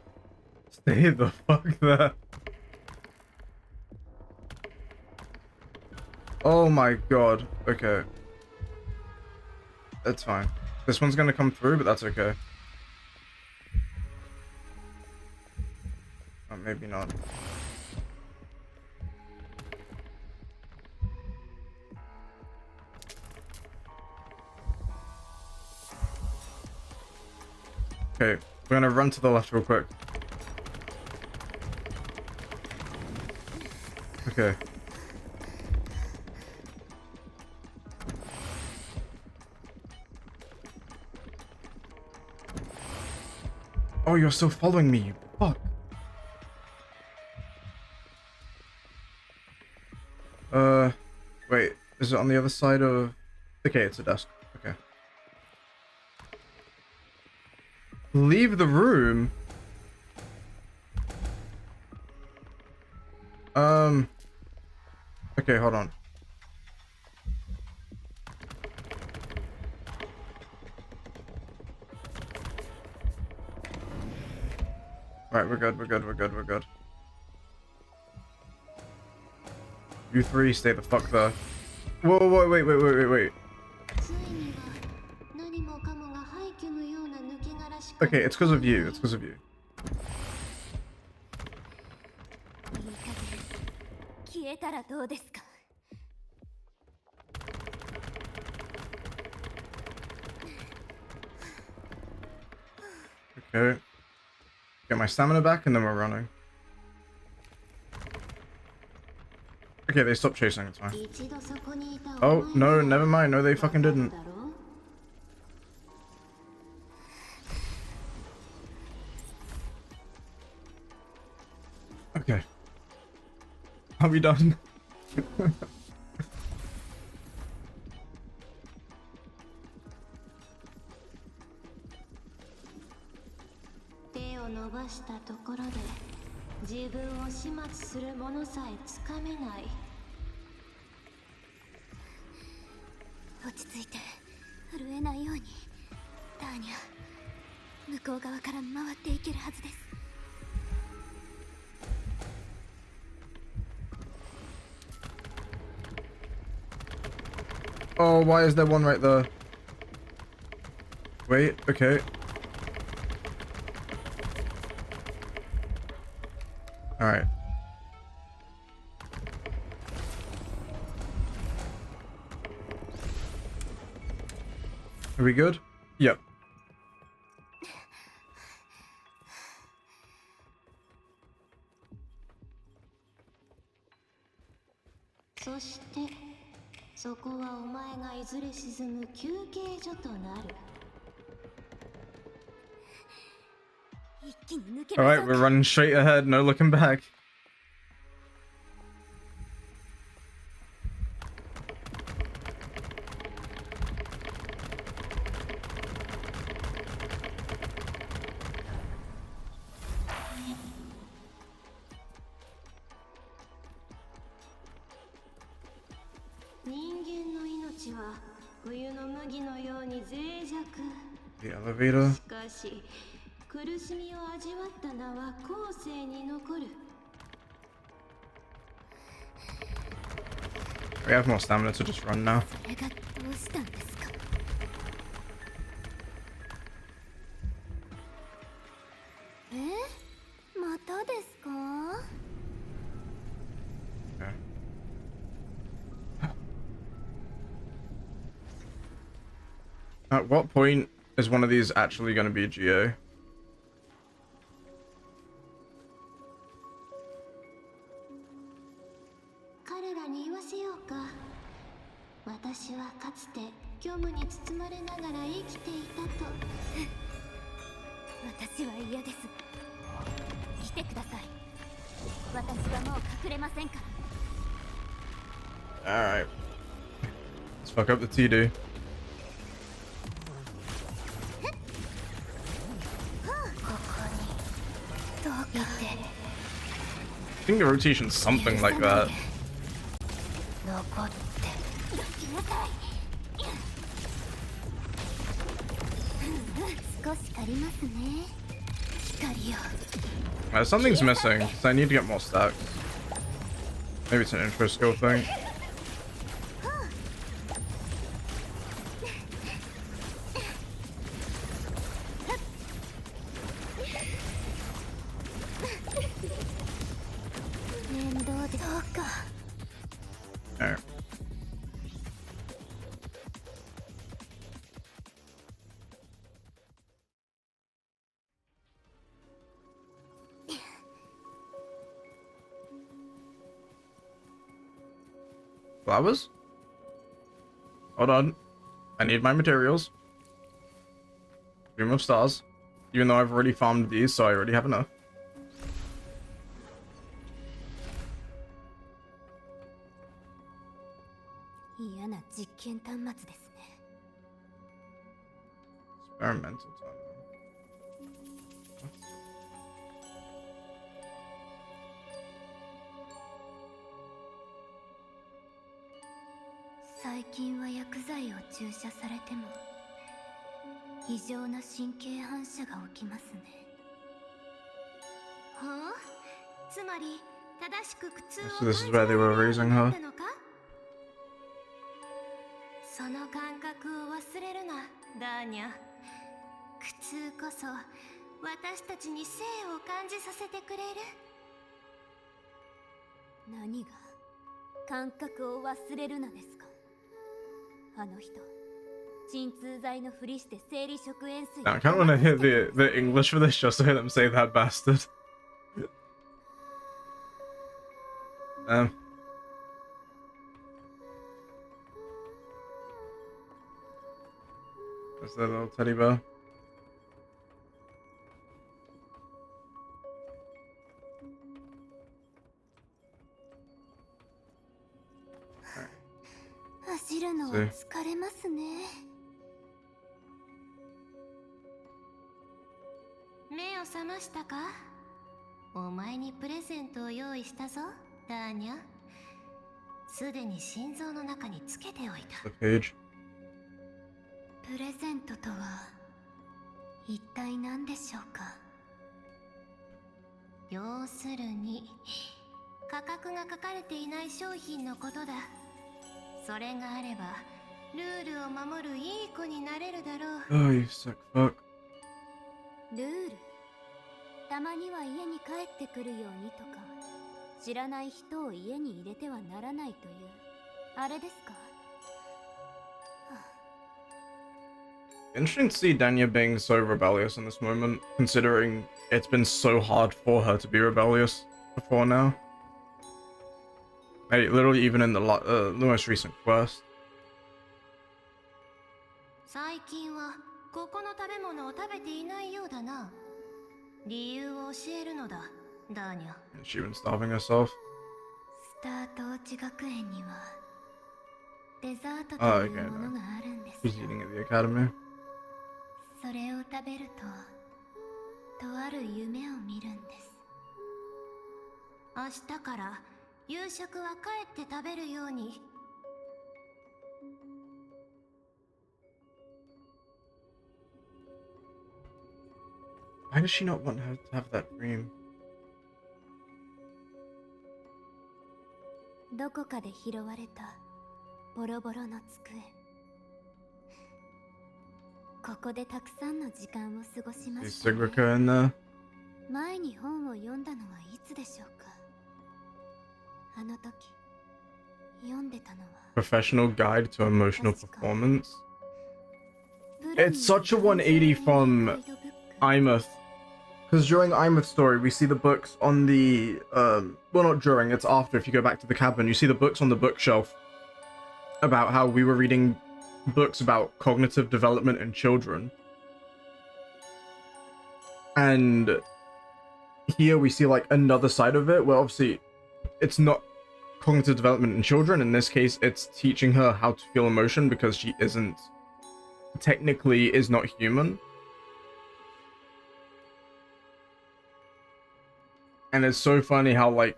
Stay the fuck there. Oh my god. Okay. That's fine. This one's gonna come through, but that's okay. Oh, maybe not. Okay, we're gonna run to the left real quick. Okay. Oh, you're still following me, you fuck. Wait, is it on the other side of... Okay, it's a desk. Okay. Leave the room? Okay, hold on. Right, we're good, we're good, we're good, we're good. You three stay the fuck there. Whoa, whoa, wait. ついには何もかもが廃墟のような抜け殻しか Okay, it's because of you. It's because of you. いい加減消えたらどうですか。 Okay. Get my stamina back and then we're running. Okay, they stopped chasing. It's fine. 一度そこにいた Oh, no, never mind. No, they fucking didn't. Okay. Are we done? 手を伸ばしたところで自分を始末するものさえつかめない。落ち着いて震えないように。ターニャ、向こう側から回っていけるはずです。 Oh, why is there one right there? Wait, okay. Alright. Are we good? Yep. そしてそこはお前がいずれ沈む休憩所となる。一気に抜けましょう Alright, か。 we're running straight ahead, no looking back. The elevator. しかし苦しみを味わった名は後世に残る。 We have more stamina to just run now. それがどうしたんですか。またですか。 Okay. At what point is one of these actually going to be GA? 彼らに言わせようか。私はかつて虚無に包まれながら生きていたと。私は嫌です。来てください。私はもう隠れませんから。 Alright. Let's fuck up the T-Do. ここにどうか I think the rotation's something like that. 残ってどきなさい。少し借りますね。光を。Something's missing, so I need to get more stacks. Maybe it's an intro skill thing. Alright. Flowers? Hold on. I need my materials. Dream of stars. Even though I've already farmed these, so I already have enough. Experimental time. 最近は薬剤を注射されても異常な神経反射が起きますね。はあ？つまり正しく苦痛を So this is where they were raising her. その感覚を忘れるな、ダーニャ。苦痛こそ私たちに生を感じさせてくれる。何が感覚を忘れるなですか。あの人、鎮痛剤のふりして生理食塩水。 I kind of want to hear the English for this just to hear them say that bastard. There's that little teddy bear. Alright. 走るのは疲れますね。目を覚ましたか。お前にプレゼントを用意したぞ、ダーニャ。すでに心臓の中につけておいた。 The page. プレゼントとは一体何でしょうか。要するに価格が書かれていない商品のことだ。それがあればルールを守るいい子になれるだろう。 Oh, you sick fuck. ルール、たまには家に帰ってくるようにとか、知らない人を家に入れてはならないというあれですか。 Interesting to see Danya being so rebellious in this moment, considering it's been so hard for her to be rebellious before now. Like, literally even in the most recent quest. 最近はここの食べ物を食べていないようだな。理由を教えるのだ、ダーニャ。 She's been starving herself. スタート落ち学園にはデザート Oh, とい okay, うも no. のがあるんです She's よ。 eating at the academy. それを食べると、とある夢を見るんです。明日から夕食は帰って食べるように。 Why does she not want her to have that dream? どこかで拾われたボロボロの机。ここでたくさんの時間を過ごしま Is した、ね。 Shizukira in there? 前に本を読んだのはいつでしょうか。あの時読んでたのは Professional Guide to Emotional Performance. It's such a 180 from Imuth. Because during Imuth's story, we see the books on the, well, not during, it's after, if you go back to the cabin, you see the books on the bookshelf about how we were reading books about cognitive development in children. And here we see, like, another side of it, where obviously it's not cognitive development in children. In this case, it's teaching her how to feel emotion because she technically is not human. And it's so funny how, like,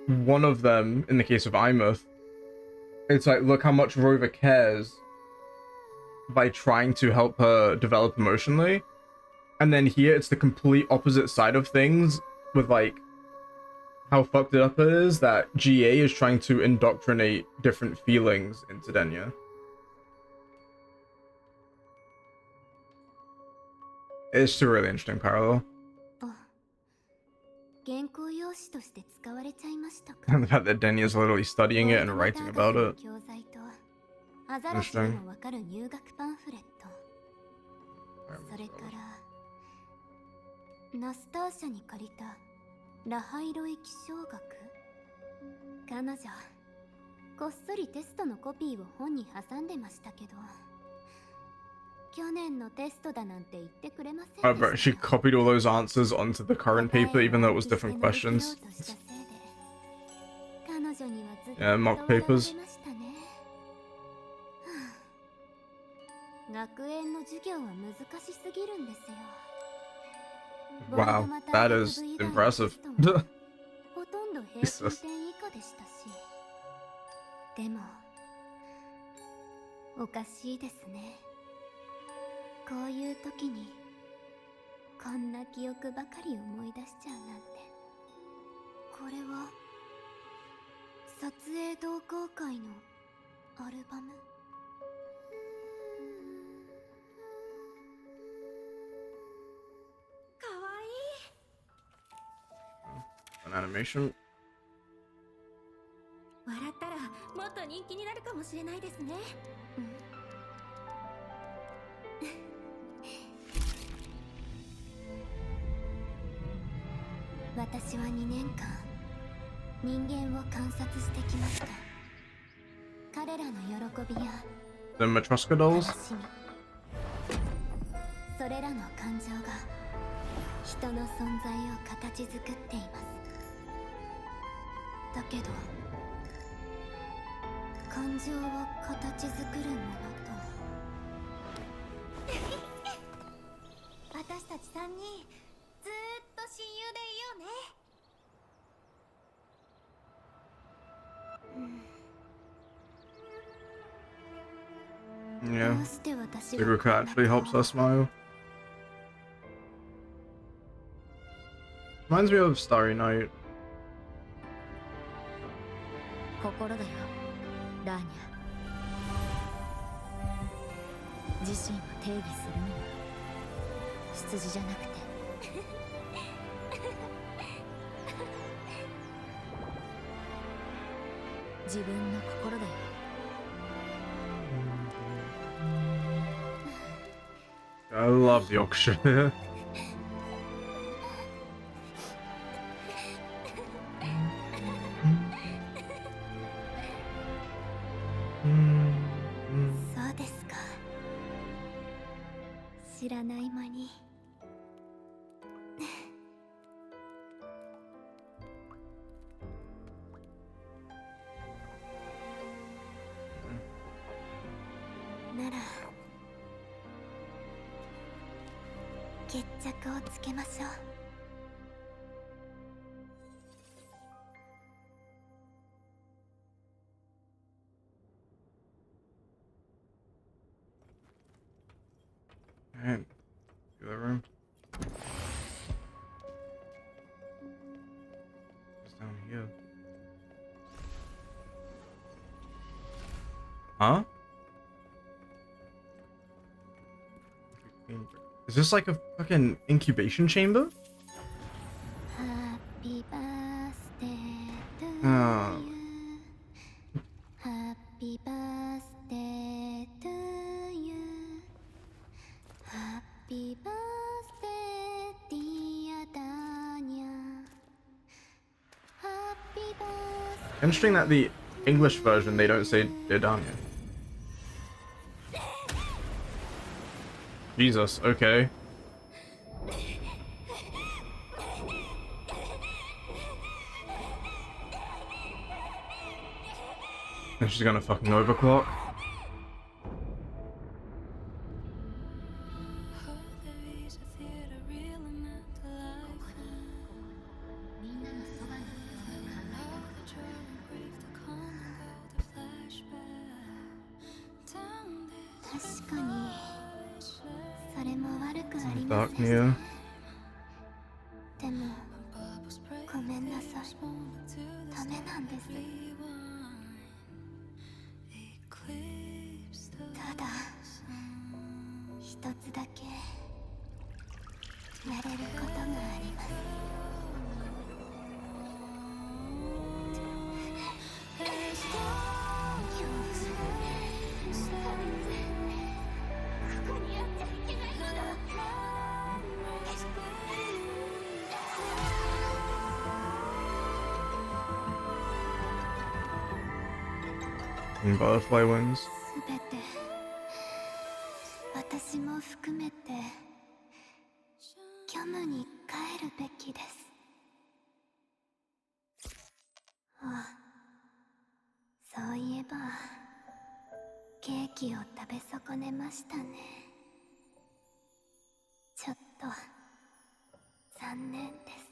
one of them, in the case of Imuth, it's like, look how much Rover cares by trying to help her develop emotionally. And then here, it's the complete opposite side of things with, like, how fucked it up it is that GA is trying to indoctrinate different feelings into Denya. It's a really interesting parallel. 原稿用紙として使われちゃいましたか。 And the fact that Denya is literally studying it and writing about it. 教材とアザラシでもわかる入学パンフレット。それからナスター社に借りたラハイロ液晶学。彼女こっそりテストのコピーを本に挟んでましたけど、去年のテストだなんて言ってくれませんでしたよ。 But she copied all those answers onto the current paper, even though it was different questions. Yeah, mock papers. 学園の授業は難しすぎるんですよ。 Wow, that is impressive. ほとんど平均点以下でしたし。でもおかしいですね。こういう時にこんな記憶ばかり思い出しちゃうなんてこれは撮影同好会のアルバム。かわいい。 An animation. 笑ったらもっと人気になるかもしれないですね。私は2年間人間を観察してきました。彼らの喜びや The Matroska 悲 dolls. しみ、それらの感情が人の存在を形作っています。だけど感情を形作るものと私たち3人ずーっと親友でいようね。Yeah. どうして私が Shizukira actually helps her smile. Reminds me of Starry Night. 心だよ、ラーニャ。自身を定義するのは羊じゃなくて自分の心だよ。I love Yorkshire. Mm. そうですか。知らない間に。なら決着をつけましょう。Alright. The other room. It's down here. Huh? Is this like a fucking incubation chamber? ハッピーバースデートゥ Oh. ーユー。ハッピーバースデートゥーユー。ハッピーバースデーディアダーニャ。ハッピーバースデー。 Interesting that the English version they don't say Didania. Jesus, okay. And she's gonna fucking overclock. Dark near. でもごめんなさい、ダメなんです。ただ一つだけやれることがあります。ここにやっちゃいけないのだ。And butterfly wings. すべて私も含めて虚無に帰るべきです。あ、そういえばケーキを食べ損ねましたね。ちょっと残念です。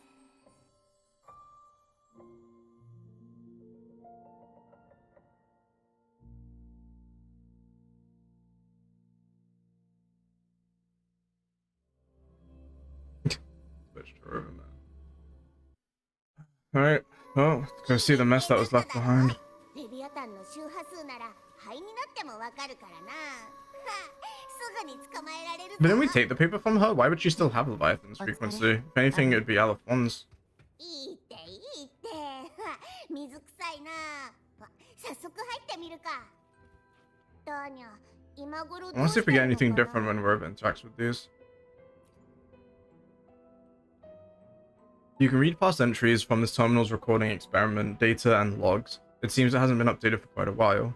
Alright. Oh, let's go see the mess that was left behind. レビアタンの周波数なら灰になってもわかるからな。すぐに捕まえられるぞ。 Didn't we take the paper from her? Why would she still have Leviathan's frequency? If anything, it'd be Alphonse. いいっていいって。水臭いな。早速入ってみるか。ダーニャ、今頃 I want to see if we get anything different when Rover interacts with these. You can read past entries from this terminal's recording experiment, data, and logs. It seems it hasn't been updated for quite a while.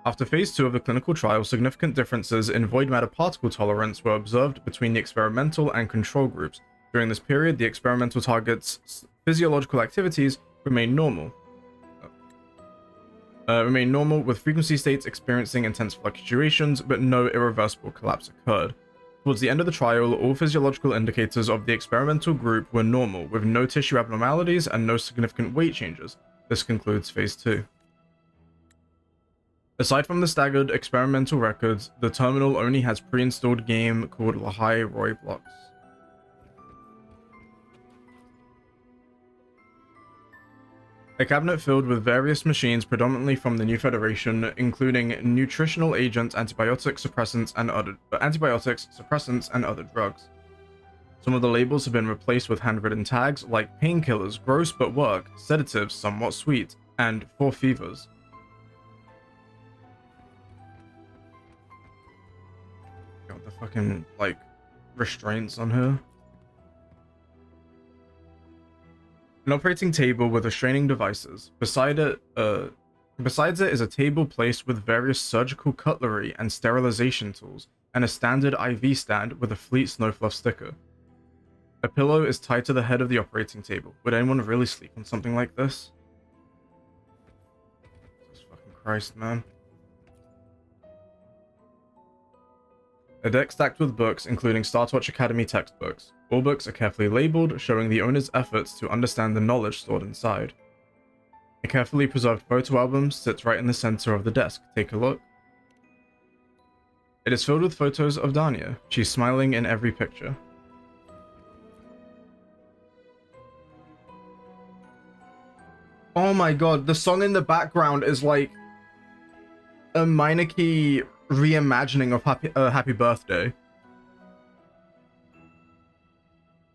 After phase 2 of the clinical trial, significant differences in void matter particle tolerance were observed between the experimental and control groups. During this period, the experimental target's physiological activities remained normal. With frequency states experiencing intense fluctuations, but no irreversible collapse occurred. Towards the end of the trial, all physiological indicators of the experimental group were normal, with no tissue abnormalities and no significant weight changes. This concludes phase 2. Aside from the staggered experimental records, the terminal only has pre-installed game called Lahai Roy Blocks. A cabinet filled with various machines predominantly from the New Federation, including nutritional agents, antibiotics, suppressants, and other drugs. Some of the labels have been replaced with handwritten tags like painkillers, gross but work, sedatives, somewhat sweet, and for fevers. Got the fucking, like, restraints on her. An operating table with restraining devices. Besides it is a table placed with various surgical cutlery and sterilization tools, and a standard IV stand with a Fleet Snowfluff sticker. A pillow is tied to the head of the operating table. Would anyone really sleep on something like this? Jesus fucking Christ, man. A deck stacked with books, including StarTwatch Academy textbooks. All books are carefully labeled, showing the owner's efforts to understand the knowledge stored inside. A carefully preserved photo album sits right in the center of the desk. Take a look. It is filled with photos of Dania. She's smiling in every picture. Oh my god, the song in the background is like a minor key reimagining of Happy Birthday.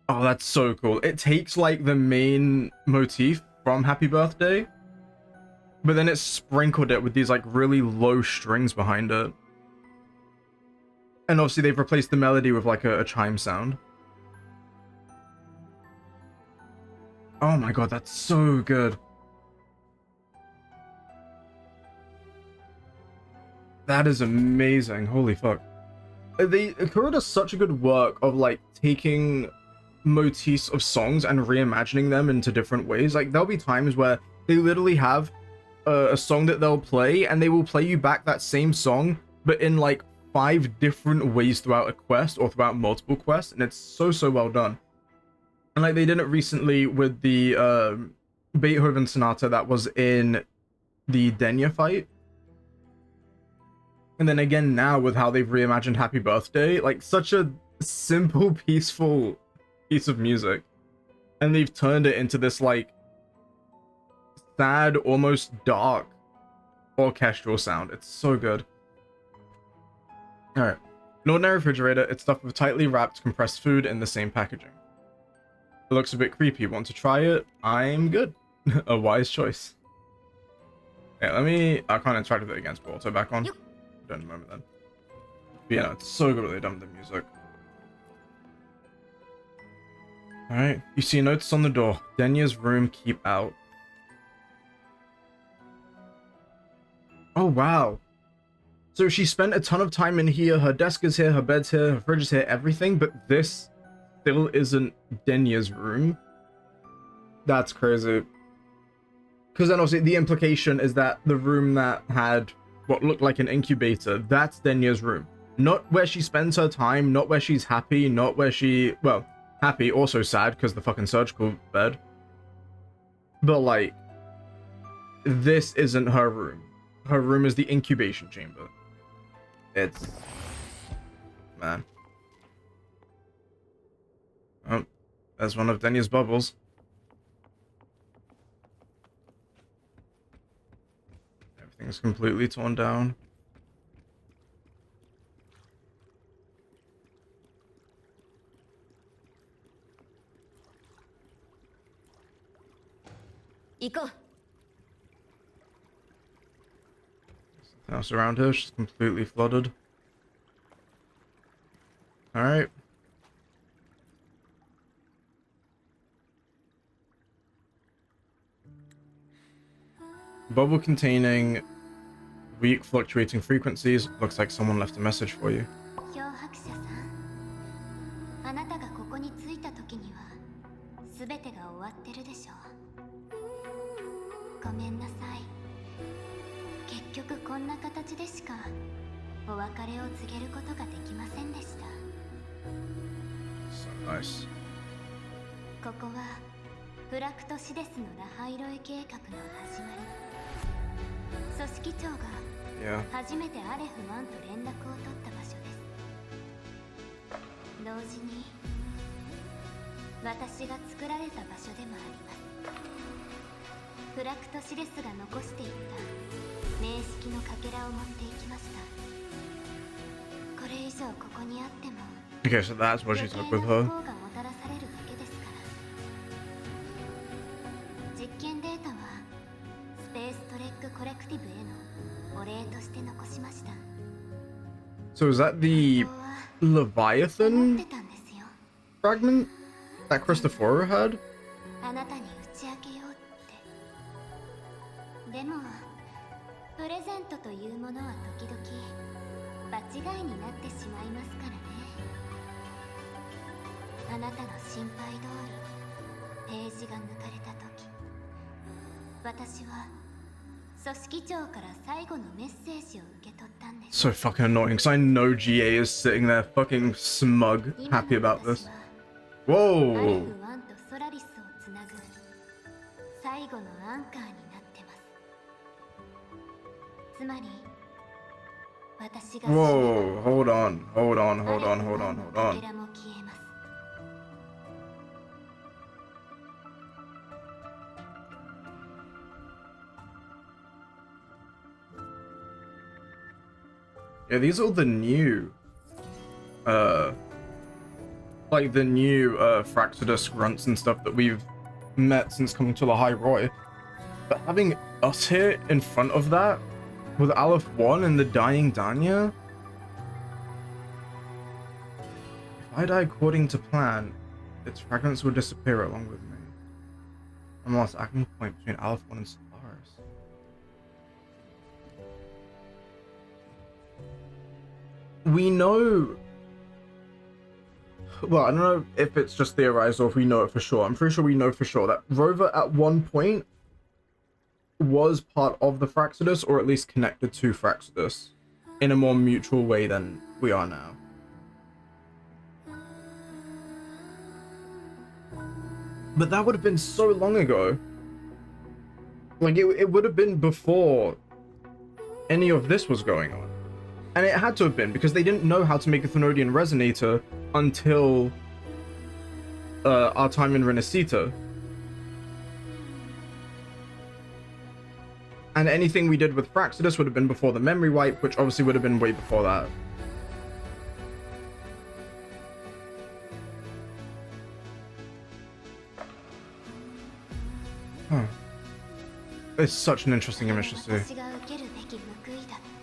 Oh, that's so cool. It takes like the main motif from Happy Birthday, but then it's sprinkled it with these like really low strings behind it. And obviously they've replaced the melody with like a chime sound. Oh my god, that's so good. That is amazing. Holy fuck. Akura does such a good work of like taking motifs of songs and reimagining them into different ways. Like there'll be times where they literally have a song that they'll play and they will play you back that same song, but in like 5 different ways throughout a quest or throughout multiple quests, and it's so well done. And like they did it recently with the Beethoven sonata that was in the Denya fight. And then again now with how they've reimagined Happy Birthday, like such a simple, peaceful piece of music. And they've turned it into this like sad, almost dark orchestral sound. It's so good. Alright. An ordinary refrigerator, it's stuffed with tightly wrapped compressed food in the same packaging. It looks a bit creepy. Want to try it? I'm good. A wise choice. Yeah, I can't interact with it against auto back on. In a moment then. But yeah, it's so good what they've done with the music. Alright, you see notes on the door. Denya's room, keep out. Oh wow. So she spent a ton of time in here, her desk is here, her bed's here, her fridge is here, everything, but this still isn't Denya's room. That's crazy. Because then obviously the implication is that the room that had what looked like an incubator, that's Denya's room. Not where she spends her time, not where she's happy, not where she, well, happy, also sad because the fucking surgical bed. But like, this isn't her room. Her room is the incubation chamber. It's, man. Oh, there's one of Denya's bubbles. Thing's completely torn down. Iko. Something else around here, she's completely flooded. Alright. Bubble containing weak fluctuating frequencies. Looks like someone left a message for you. 漂白者さん、あなたがここに着いた時には全てが終わってるでしょう。ごめんなさい。結局こんな形でしかお別れを告げることができませんでした。 So nice. ここはフラクトシデスのラハイロイ計画の始まり。組織長が Yeah. 初めてアレフ1と連絡を取った場所です。同時に私が作られた場所でもあります。フラクトシデスが残していった名式のかけらを持っていきました。これ以上ここにあっても Okay, so that's what she 余計 took with な her. 不幸がもたらされるだけですから。実験データはスペーストレックコレクティブへのお礼として残しました。 So is that the ここは思って Leviathan たんですよ。 fragment that Christopher had? あなたに打ち明けようって。でもプレゼントというものは時々場違いになってしまいますからね。あなたの心配通りページが抜かれた時、私は組織長から最後のメッセージを受け取ったんです。 So fucking annoying, because I know GA is sitting there fucking smug, 今 happy の about 私 this. はアレ Whoa! フ1とソラリスをつなぐ最後のアンカーになってます。つまり私が死ねば Whoa, hold on, hold on, ア hold レ on, フ hold 1 on, の hold かけ on. らも消えます。 Yeah, these are all the new, like the new, Fractidus grunts and stuff that we've met since coming to the High Roy. But having us here in front of that, with Aleph 1 and the dying Danya? If I die according to plan, its fragments will disappear along with me. I'm lost acting point between Aleph 1 and Solaris. We know... Well, I don't know if it's just theorized or if we know it for sure. I'm pretty sure we know for sure that Rover at one point was part of the Fractidus, or at least connected to Fractidus in a more mutual way than we are now. But that would have been so long ago. Like, it would have been before any of this was going on. And it had to have been, because they didn't know how to make a Thenodian resonator until our time in Renacita. And anything we did with Fractidus would have been before the memory wipe, which obviously would have been way before that. Huh. It's such an interesting image to see. 私が受けるべき報いだって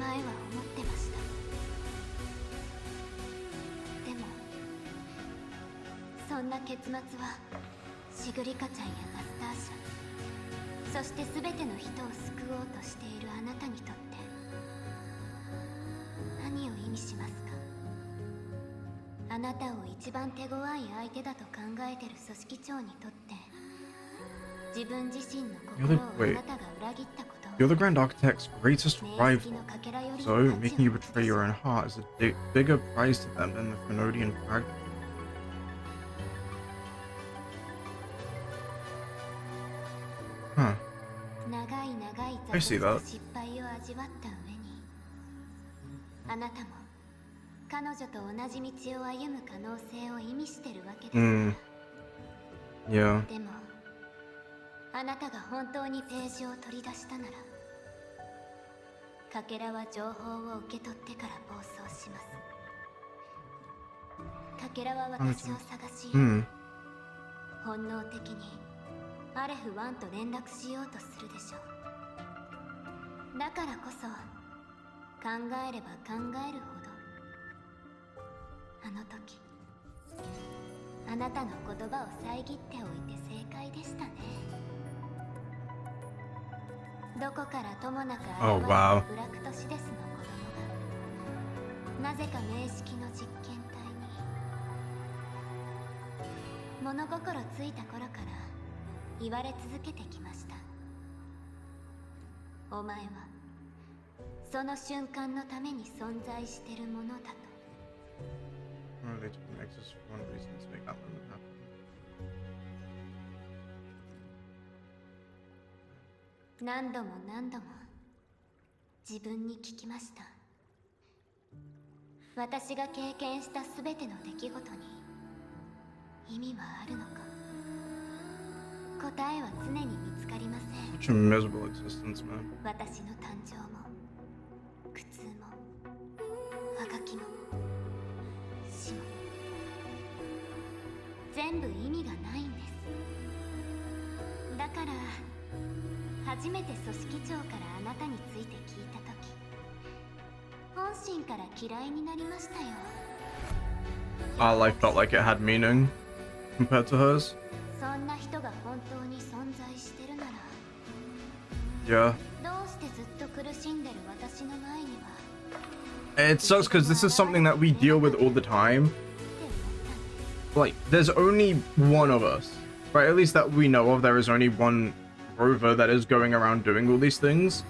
前は思ってました。でもそんな結末はシグリカちゃんやマスター社、そして全ての人を救おうとしているあなたにとって何を意味しますか？あなたを一番手強い相手だと考えてる組織長にとって自分自身の心をあなたが裏切ったことを You're the Grand Architect's greatest rival, so making you betray your own heart is a bigger prize to them than the Thenodian fragment. Huh. I see that. 失敗を味わった上にあなたも彼女と同じ道を歩む可能性を意味してるわけですから。 Yeah. でもあなたが本当にページを取り出したなら、かけらは情報を受け取ってから暴走します。かけらは私を探し、本能的にアレフ1と連絡しようとするでしょう。だからこそ考えれば考えるほど、あの時あなたの言葉を遮っておいて正解でしたね。どこからともなく現れた Oh, wow. ブラクトシデスの子供がなぜか明式の実験体に。物心ついた頃から言われ続けてきました。お前はその瞬間のために存在してるものだと。Well, they took the Nexus for one reason to make that moment happen. 何度も何度も自分に聞きました。私が経験したすべての出来事に意味はあるのか。答えは常に見つかりません。 Such a miserable existence, man. 私の誕生も苦痛もあがきも死も全部意味がないんです。だから初めて組織長からあなたについて聞いたとき、本心から嫌いになりましたよ。 Our life felt like it had meaning compared to hers. そんな人が本当に存在してるなら、 Yeah. どうしてずっと苦しんでる私の前には It sucks because this is something that we deal with all the time. Like, there's only one of us, right? At least that we know of. There is only one Rover that is going around doing all these things.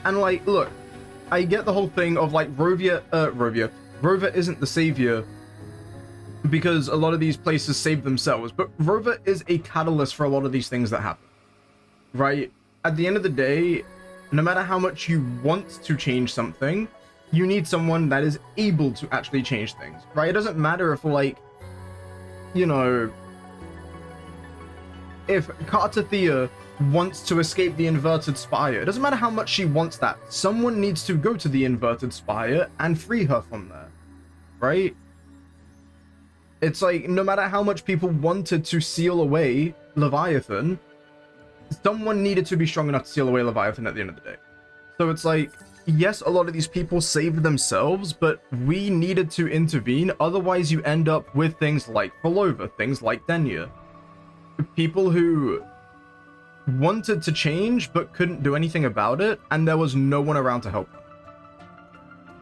And like, look, I get the whole thing of like Rover isn't the savior because a lot of these places save themselves, but Rover is a catalyst for a lot of these things that happen, right? At the end of the day, no matter how much you want to change something, you need someone that is able to actually change things, right? It doesn't matter if, like, you know, if Cartathea wants to escape the inverted spire, it doesn't matter how much she wants that. Someone needs to go to the inverted spire and free her from there, right? It's like, no matter how much people wanted to seal away Leviathan, someone needed to be strong enough to seal away Leviathan at the end of the day. So it's like, yes, a lot of these people saved themselves, but we needed to intervene. Otherwise, you end up with things like Folova, things like Denya. People who wanted to change, but couldn't do anything about it, and there was no one around to help them.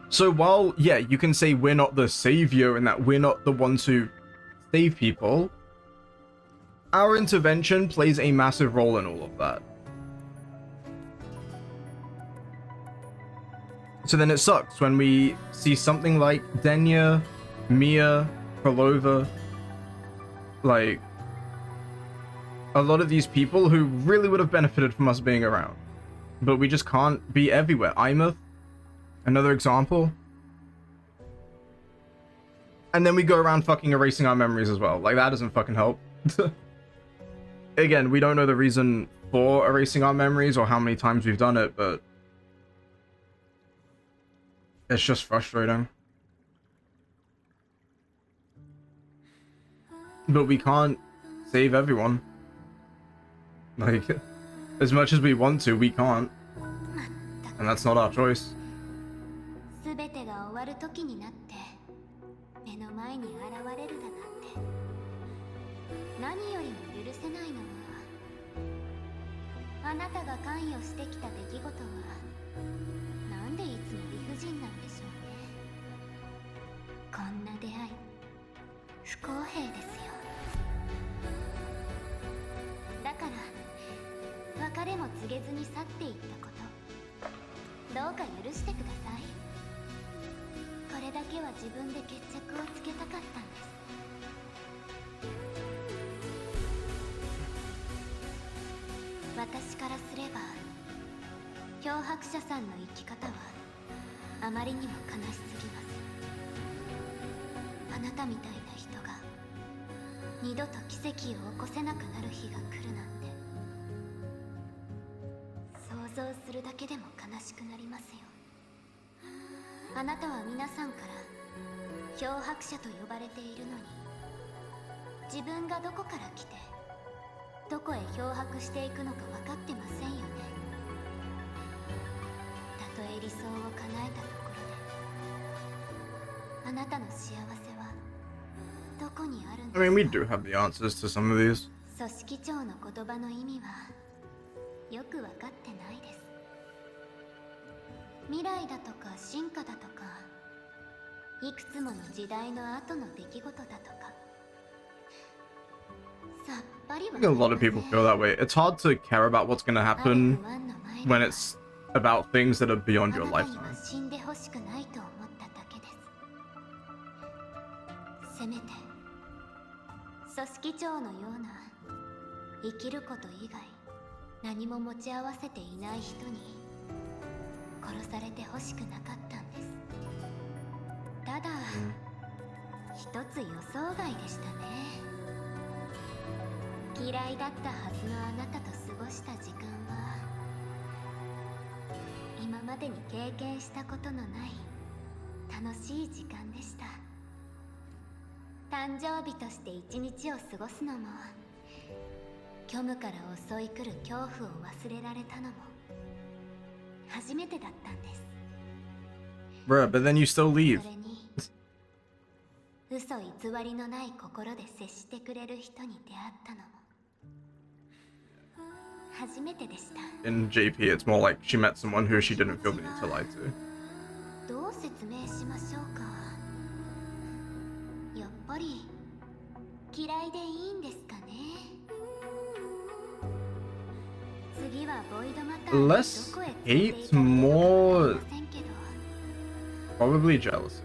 So while, yeah, you can say we're not the savior and that we're not the ones who save people, our intervention plays a massive role in all of that. So then it sucks when we see something like Denya, Mia, Folova, like a lot of these people who really would have benefited from us being around, but we just can't be everywhere. Imeth, another example. And then we go around fucking erasing our memories as well. Like, that doesn't fucking help. Again, we don't know the reason for erasing our memories or how many times we've done it, but it's just frustrating. But we can't save everyone. Like, as much as we want to, we can't. And that's not our choice. 全てが終わる時になって目の前に現れるだなんて、何よりも許せないのは、あなたが関与してきた出来事はなんでいつも理不尽なんでしょうね。こんな出会い不公平ですよ。だから別れも告げずに去っていったこと、どうか許してください。これだけは自分で決着をつけたかったんです。私からすれば漂白者さんの生き方はあまりにも悲しすぎます。あなたみたいな人が二度と奇跡を起こせなくなる日が来るなんて想するだけでも悲しくなりますよ。あなたは皆さんから漂白者と呼ばれているのに、自分がどこから来てどこへ漂白していくのか分かってませんよね。たとえ理想を叶えたところで、あなたの幸せはどこにあるんですか？ I mean, we do have the answers to some of these. 組織長の言葉の意味はよく分かってないです。未来だとか進化だとか、いくつもの時代の後の出来事だとか、さっぱり I think a lot of people feel that way. It's hard to care about what's gonna happen when it's about things that are beyond your あなたには lifetime. 死んでほしくないと思っただけです。せめて組織長のような生きること以外何も持ち合わせていない人に殺されてほしくなかったんです。ただ、一つ予想外でしたね。嫌いだったはずのあなたと過ごした時間は今までに経験したことのない楽しい時間でした。誕生日として一日を過ごすのも、虚無から襲い来る恐怖を忘れられたのも初めてだったんです。 Bruh, but then you still そ leave. れに嘘偽りのない心で接してくれる人に出会ったのも初めてでした。 In JP, it's more like she met someone who she didn't feel the need to lie to. どう説明しましょうか。やっぱり嫌いでいいんですかね。次はボイドマター Less どこへ連れて hate, 行かれるか more わかりませんけど、 probably jealousy.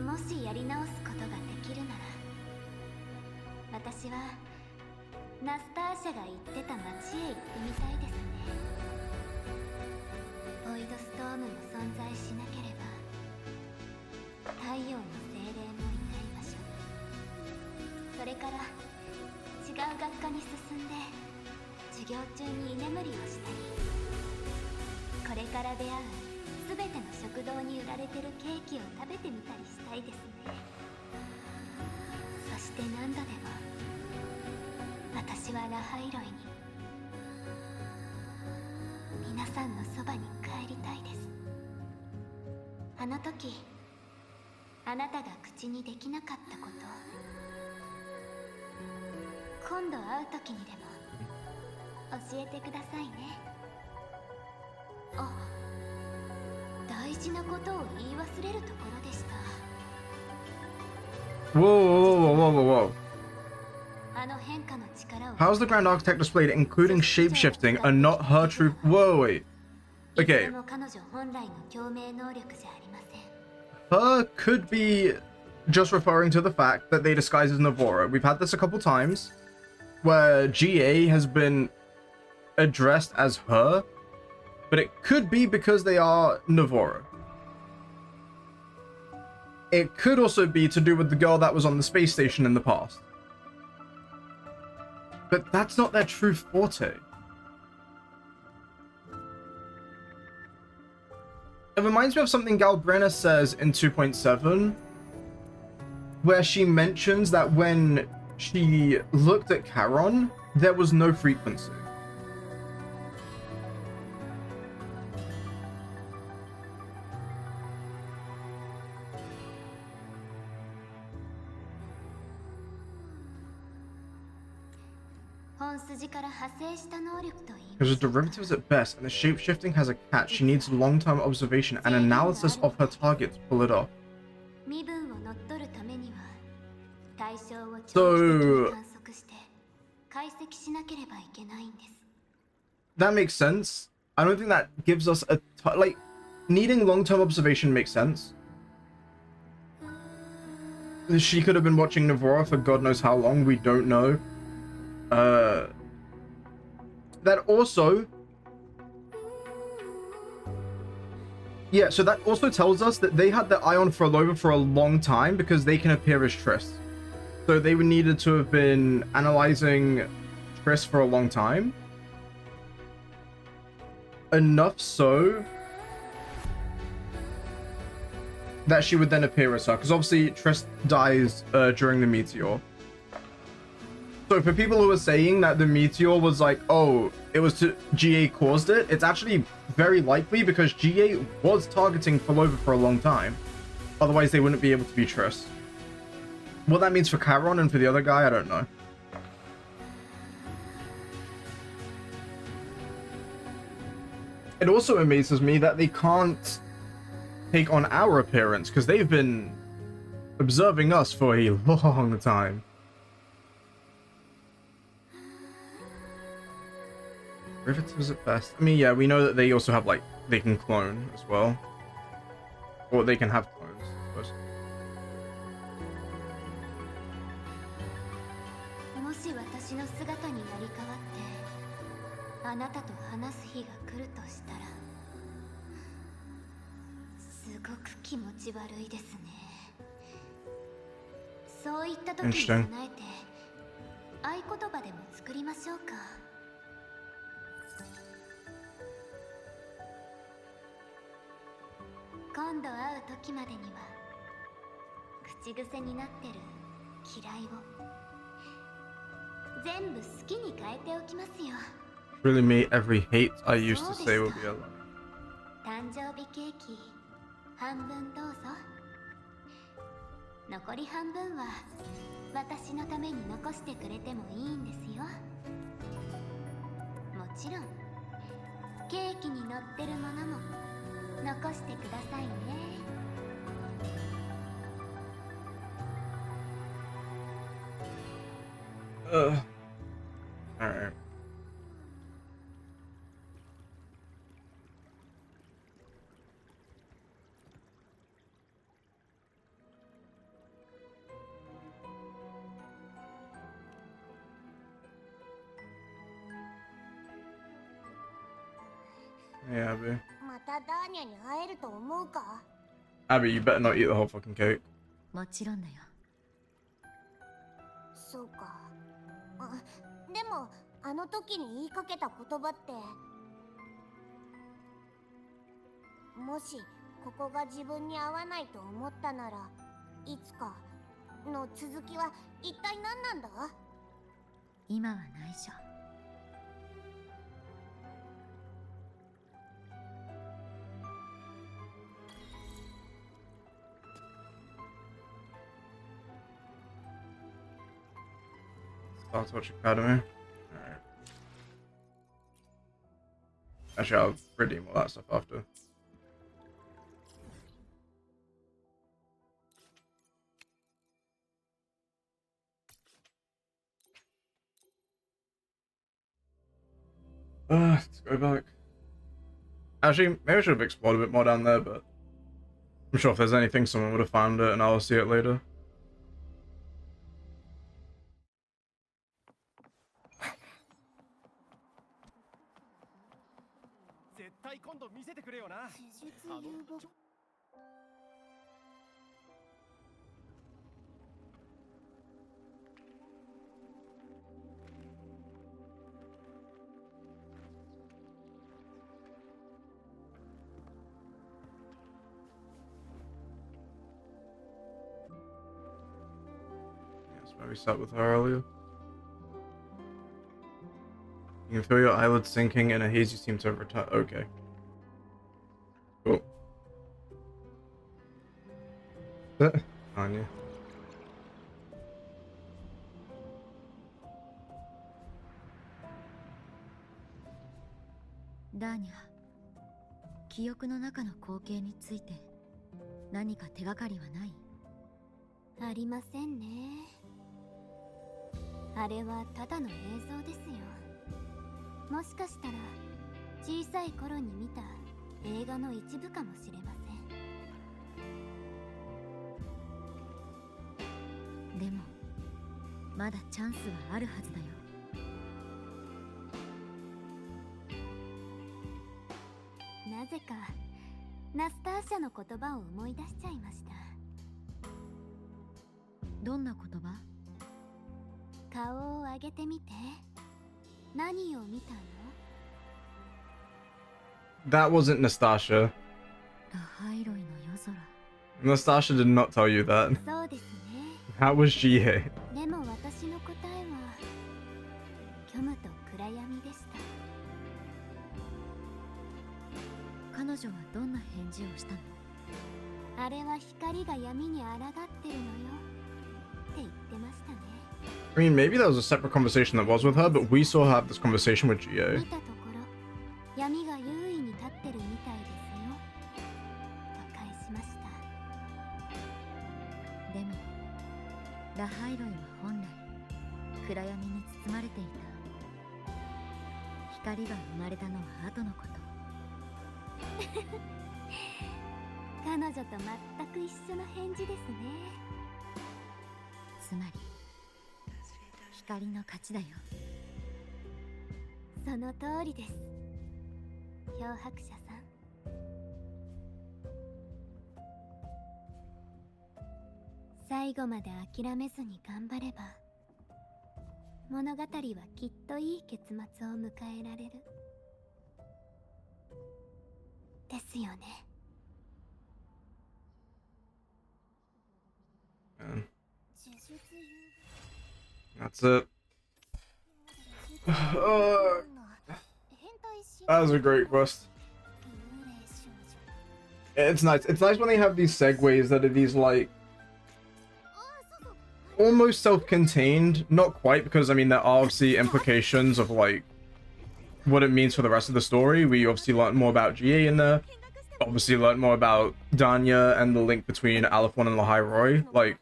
もしやり直すことができるなら、私はナスターシャが言ってた街へ行ってみたいですね。ボイドストームも存在しなければ、太陽の精霊もいない場所、それから違う学科に進んで授業中に居眠りをしたり、これから出会うすべての食堂に売られてるケーキを食べてみたりしたいですね。そして何度でも私はラハイロイに皆さんのそばに帰りたいです。あの時あなたが口にできなかったこと、今度会う時にでも教えてくださいね。あ、大事なことを言い忘れるところでした。 Whoa, whoa, whoa, whoa, whoa, whoa. あの変化の力を How's the Grand Architect displayed, including shapeshifting, and not her true... Whoa, wait. いつ Okay, でも彼女本来の共鳴能力じゃありません。 her could be just referring to the fact that they disguise as Navora. We've had this a couple times, where GA has been addressed as her, but it could be because they are Navora. It could also be to do with the girl that was on the space station in the past. But that's not their true forte. It reminds me of something Galbrina says in 2.7, where she mentions that when she looked at Charon, there was no frequency. Because the derivative is at best, and the shapeshifting has a catch. She needs long-term observation and analysis of her target to pull it off. So that makes sense. I don't think that gives us a like needing long-term observation makes sense. She could have been watching Navora for God knows how long. We don't know. That also, yeah, so that also tells us that they had their eye on Frolova for a long time because they can appear as Triss. So they needed to have been analyzing Triss for a long time. enough so that she would then appear as her. Because obviously Triss dies during the meteor. So for people who are saying that the meteor was like, oh, it was to GA caused it, it's actually very likely because GA was targeting Filova for a long time. Otherwise, they wouldn't be able to be Triss. What that means for Chiron and for the other guy, I don't know. It also amazes me that they can't take on our appearance because they've been observing us for a long time. Derivatives at best. I mean, yeah, we know that they also have, like, they can clone as well. Or they can have clones, I suppose. もし私の姿になり変わってあなたと話す日が来るとしたらすごく気持ち悪いですね。そういった時に備えて合言葉でも作りましょうか。今度会う時までには口癖になってる嫌いを全部好きに変えておきますよ。 Really me, every hate I used to say will be a lie. 誕生日ケーキ半分どうぞ。残り半分は私のために残してくれてもいいんですよ。もちろんケーキに乗ってるものも残してくださいね。Alright. Yeah, Abby. またダーニャに会えると思うか？ Abby, you better not eat the whole fucking cake. もちろんだよ。そうか。でもあの時に言いかけた言葉ってもしここが自分に合わないと思ったならいつかの続きは一体何なんだ？今は内緒。Startwatch Academy. Alright. Actually, I'll redeem all that stuff after. Let's go back. Actually, maybe I should have explored a bit more down there, but I'm sure if there's anything, someone would have found it and I'll see it later. 絶対今度見せてくれよな。施術遊牧 That's why we sat with her earlier. You can feel your eyelids sinking and a haze you seem to have returned. Okay. Cool. Anya. ダーニャ、記憶の中の光景について何か手がかりはない？ありませんね。あれはただの映像ですよ。もしかしたら小さい頃に見た映画の一部かもしれません。でもまだチャンスはあるはずだよ。なぜかナスターシャの言葉を思い出しちゃいました。どんな言葉？顔を上げてみて。何を見たの？ That wasn't Nastasha. ラハイロイの夜空。 Nastasha did not tell you that. そうですね。 That was Jihei. でも私の答えは虚無と暗闇でした。彼女はどんな返事をしたの？あれは光が闇に抗ってるのよって言ってましたね。 I mean, maybe that was a separate conversation that was with her, but we saw her have this conversation with 見 Jihei. たところ闇が優位に立ってるみたいですよと返しました。でもラハイロイは本来暗闇に包まれていた。光が生まれたのは後のこと。彼女と全く一緒の返事ですね。つまり光の勝ちだよ。その通りです。漂白者さん。最後まで諦めずに頑張れば物語はきっといい結末を迎えられるですよね。Man. That's it. That was a great quest. It's nice. It's nice when they have these segues that are these like almost self-contained. Not quite, because I mean there are obviously implications of like what it means for the rest of the story. We obviously learned more about GA in there. Obviously learned more about Danya and the link between Alphon and Lahai Roy. Like,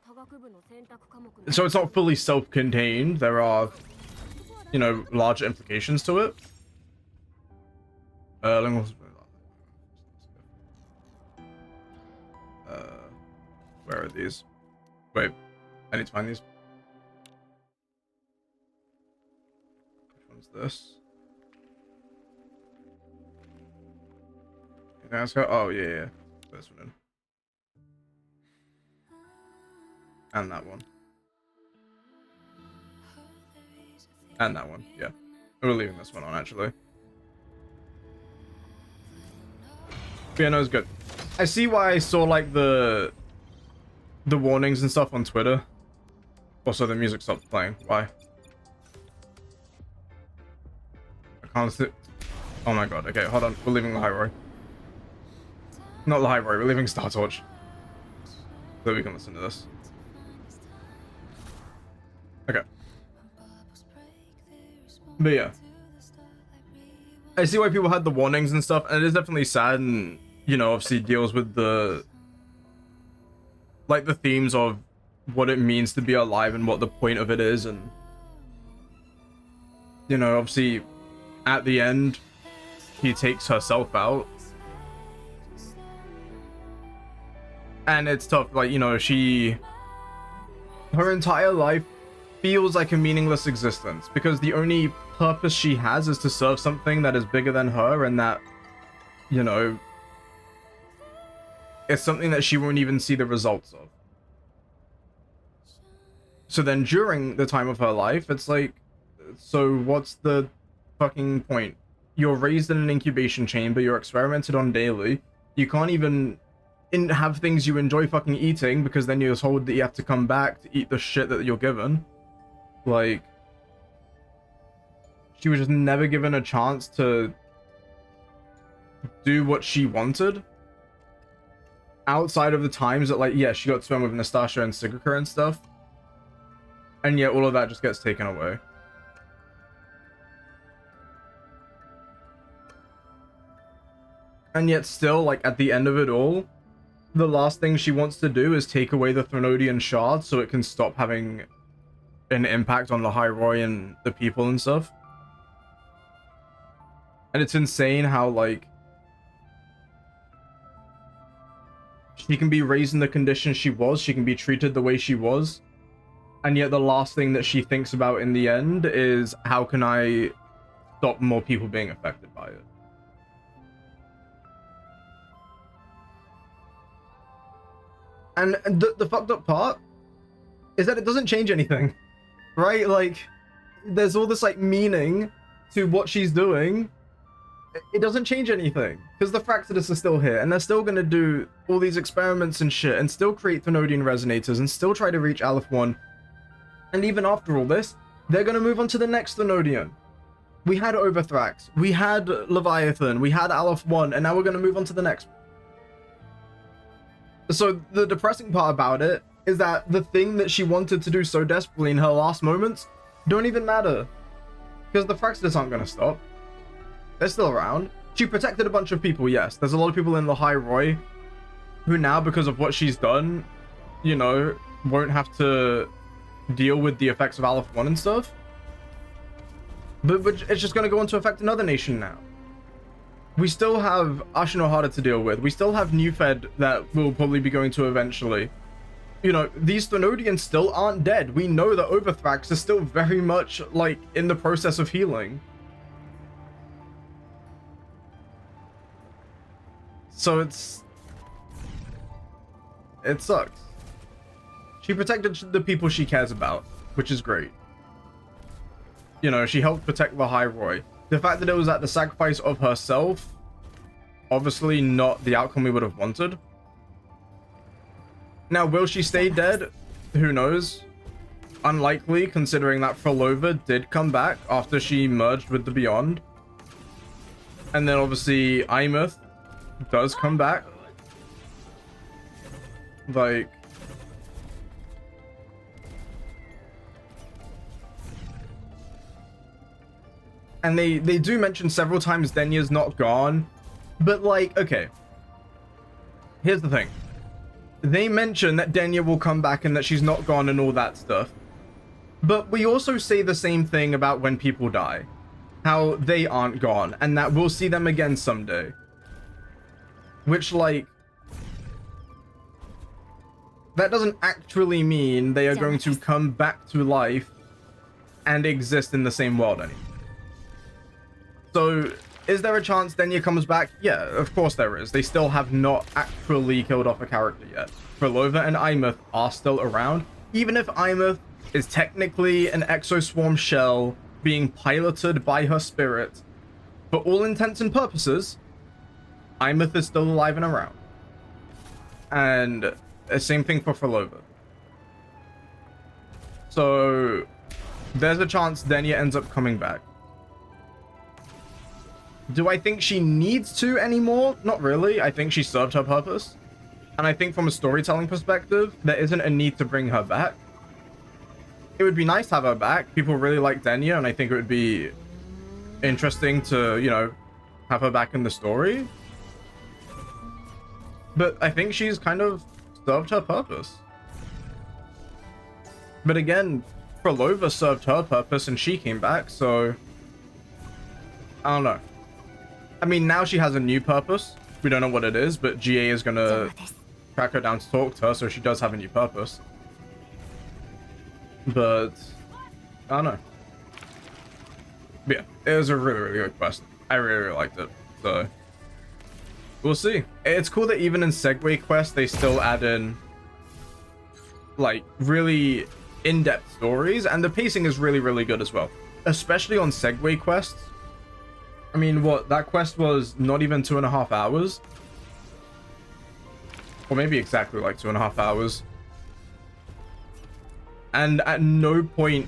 so it's not fully self-contained. There are, you know, larger implications to it. Where are these? Wait, I need to find these. Which one's this? Let's go. Oh yeah. This one in. And that one. And that one, yeah. We're leaving this one on, actually. But yeah, no, it's good. I see why I saw, like, the warnings and stuff on Twitter. Also, the music stopped playing. Why? I can't see. Oh my god. Okay, hold on. We're leaving the High Roy. Not the High Roy, we're leaving Star Torch. So we can listen to this. Okay. But yeah. I see why people had the warnings and stuff, and it is definitely sad, and, you know, obviously deals with the, like, the themes of what it means to be alive and what the point of it is, and, you know, obviously, at the end, he takes herself out. And it's tough, like, you know, her entire life feels like a meaningless existence, because the only purpose she has is to serve something that is bigger than her, and that, you know, it's something that she won't even see the results of. So then during the time of her life, it's like, so what's the fucking point? You're raised in an incubation chamber, you're experimented on daily, you can't even have things you enjoy fucking eating, because then you're told that you have to come back to eat the shit that you're given. Like, she was just never given a chance to do what she wanted. Outside of the times that, like, yeah, she got to spend with Nastasha and Shizukira and stuff. And yet all of that just gets taken away. And yet still, like, at the end of it all, the last thing she wants to do is take away the Threnodian shard so it can stop having an impact on Lahai Roy and the people and stuff. And it's insane how, like, she can be raised in the condition she was, she can be treated the way she was, and yet the last thing that she thinks about in the end is, how can I stop more people being affected by it? And the fucked up part is that it doesn't change anything, right? Like, there's all this, like, meaning to what she's doing, it doesn't change anything because the Fractidus are still here and they're still going to do all these experiments and shit and still create Thenodian resonators and still try to reach Aleph 1. And even after all this, they're going to move on to the next Thenodian. We had Overthrax, we had Leviathan, we had Aleph 1, and now we're going to move on to the next. So the depressing part about it is that the thing that she wanted to do so desperately in her last moments don't even matter. Because the Fractidus aren't going to stop. They're still around. She protected a bunch of people, yes. There's a lot of people in the High Roy who now, because of what she's done, you know, won't have to deal with the effects of Aleph 1 and stuff. But it's just going to go on to affect another nation now. We still have Ashinohara to deal with. We still have Newfed that we'll probably be going to eventually. You know, these Thenodians still aren't dead. We know that Overthrax is still very much, like, in the process of healing. So it sucks. She protected the people she cares about, which is great. You know, she helped protect the High Roy. The fact that it was at the sacrifice of herself, obviously not the outcome we would have wanted. Now, will she stay dead? Who knows? Unlikely, considering that Frolova did come back after she merged with the Beyond. And then obviously Imeth does come back. Like, and they do mention several times Denya's not gone, but like, okay, here's the thing. They mention that Denya will come back and that she's not gone and all that stuff, but we also say the same thing about when people die, how they aren't gone and that we'll see them again someday, which, like, that doesn't actually mean they are going to come back to life and exist in the same world anymore. So, is there a chance Denya comes back? Yeah, of course there is. They still have not actually killed off a character yet. Frolova and Imeth are still around. Even if Imeth is technically an exoswarm shell being piloted by her spirit, for all intents and purposes, Imeth is still alive and around. And same thing for Frolova. So, there's a chance Denya ends up coming back. Do I think she needs to anymore? Not really. I think she served her purpose. And I think from a storytelling perspective, there isn't a need to bring her back. It would be nice to have her back. People really like Denya, and I think it would be interesting to, you know, have her back in the story. But I think she's kind of served her purpose. But again, Frolova served her purpose and she came back, so I don't know. I mean, now she has a new purpose. We don't know what it is, but GA is gonna track her down to talk to her, so she does have a new purpose. But I don't know. But yeah, it was a really, really good quest. I really, really liked it. So we'll see. It's cool that even in Segue quests, they still add in, like, really in-depth stories, and the pacing is really, really good as well. Especially on Segue quests. I mean, what, that quest was not even 2.5 hours? Or maybe exactly like 2.5 hours. And at no point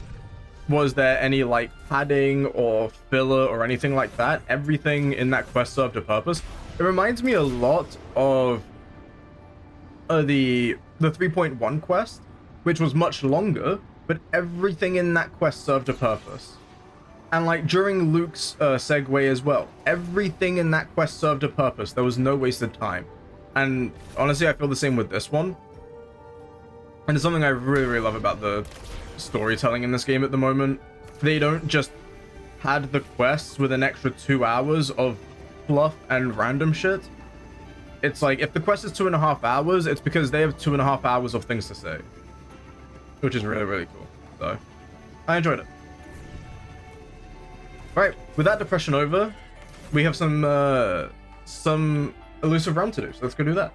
was there any, like, padding or filler or anything like that. Everything in that quest served a purpose. It reminds me a lot of the 3.1 quest, which was much longer, but everything in that quest served a purpose. And, like, during Luke's segue as well, everything in that quest served a purpose. There was no wasted time. And honestly, I feel the same with this one. And it's something I really, really love about the storytelling in this game at the moment. They don't just pad the quests with an extra 2 hours of fluff and random shit. It's like, if the quest is 2.5 hours, it's because they have 2.5 hours of things to say. Which is really, really cool. So, I enjoyed it. Right, with that depression over, we have some elusive realm to do, so let's go do that.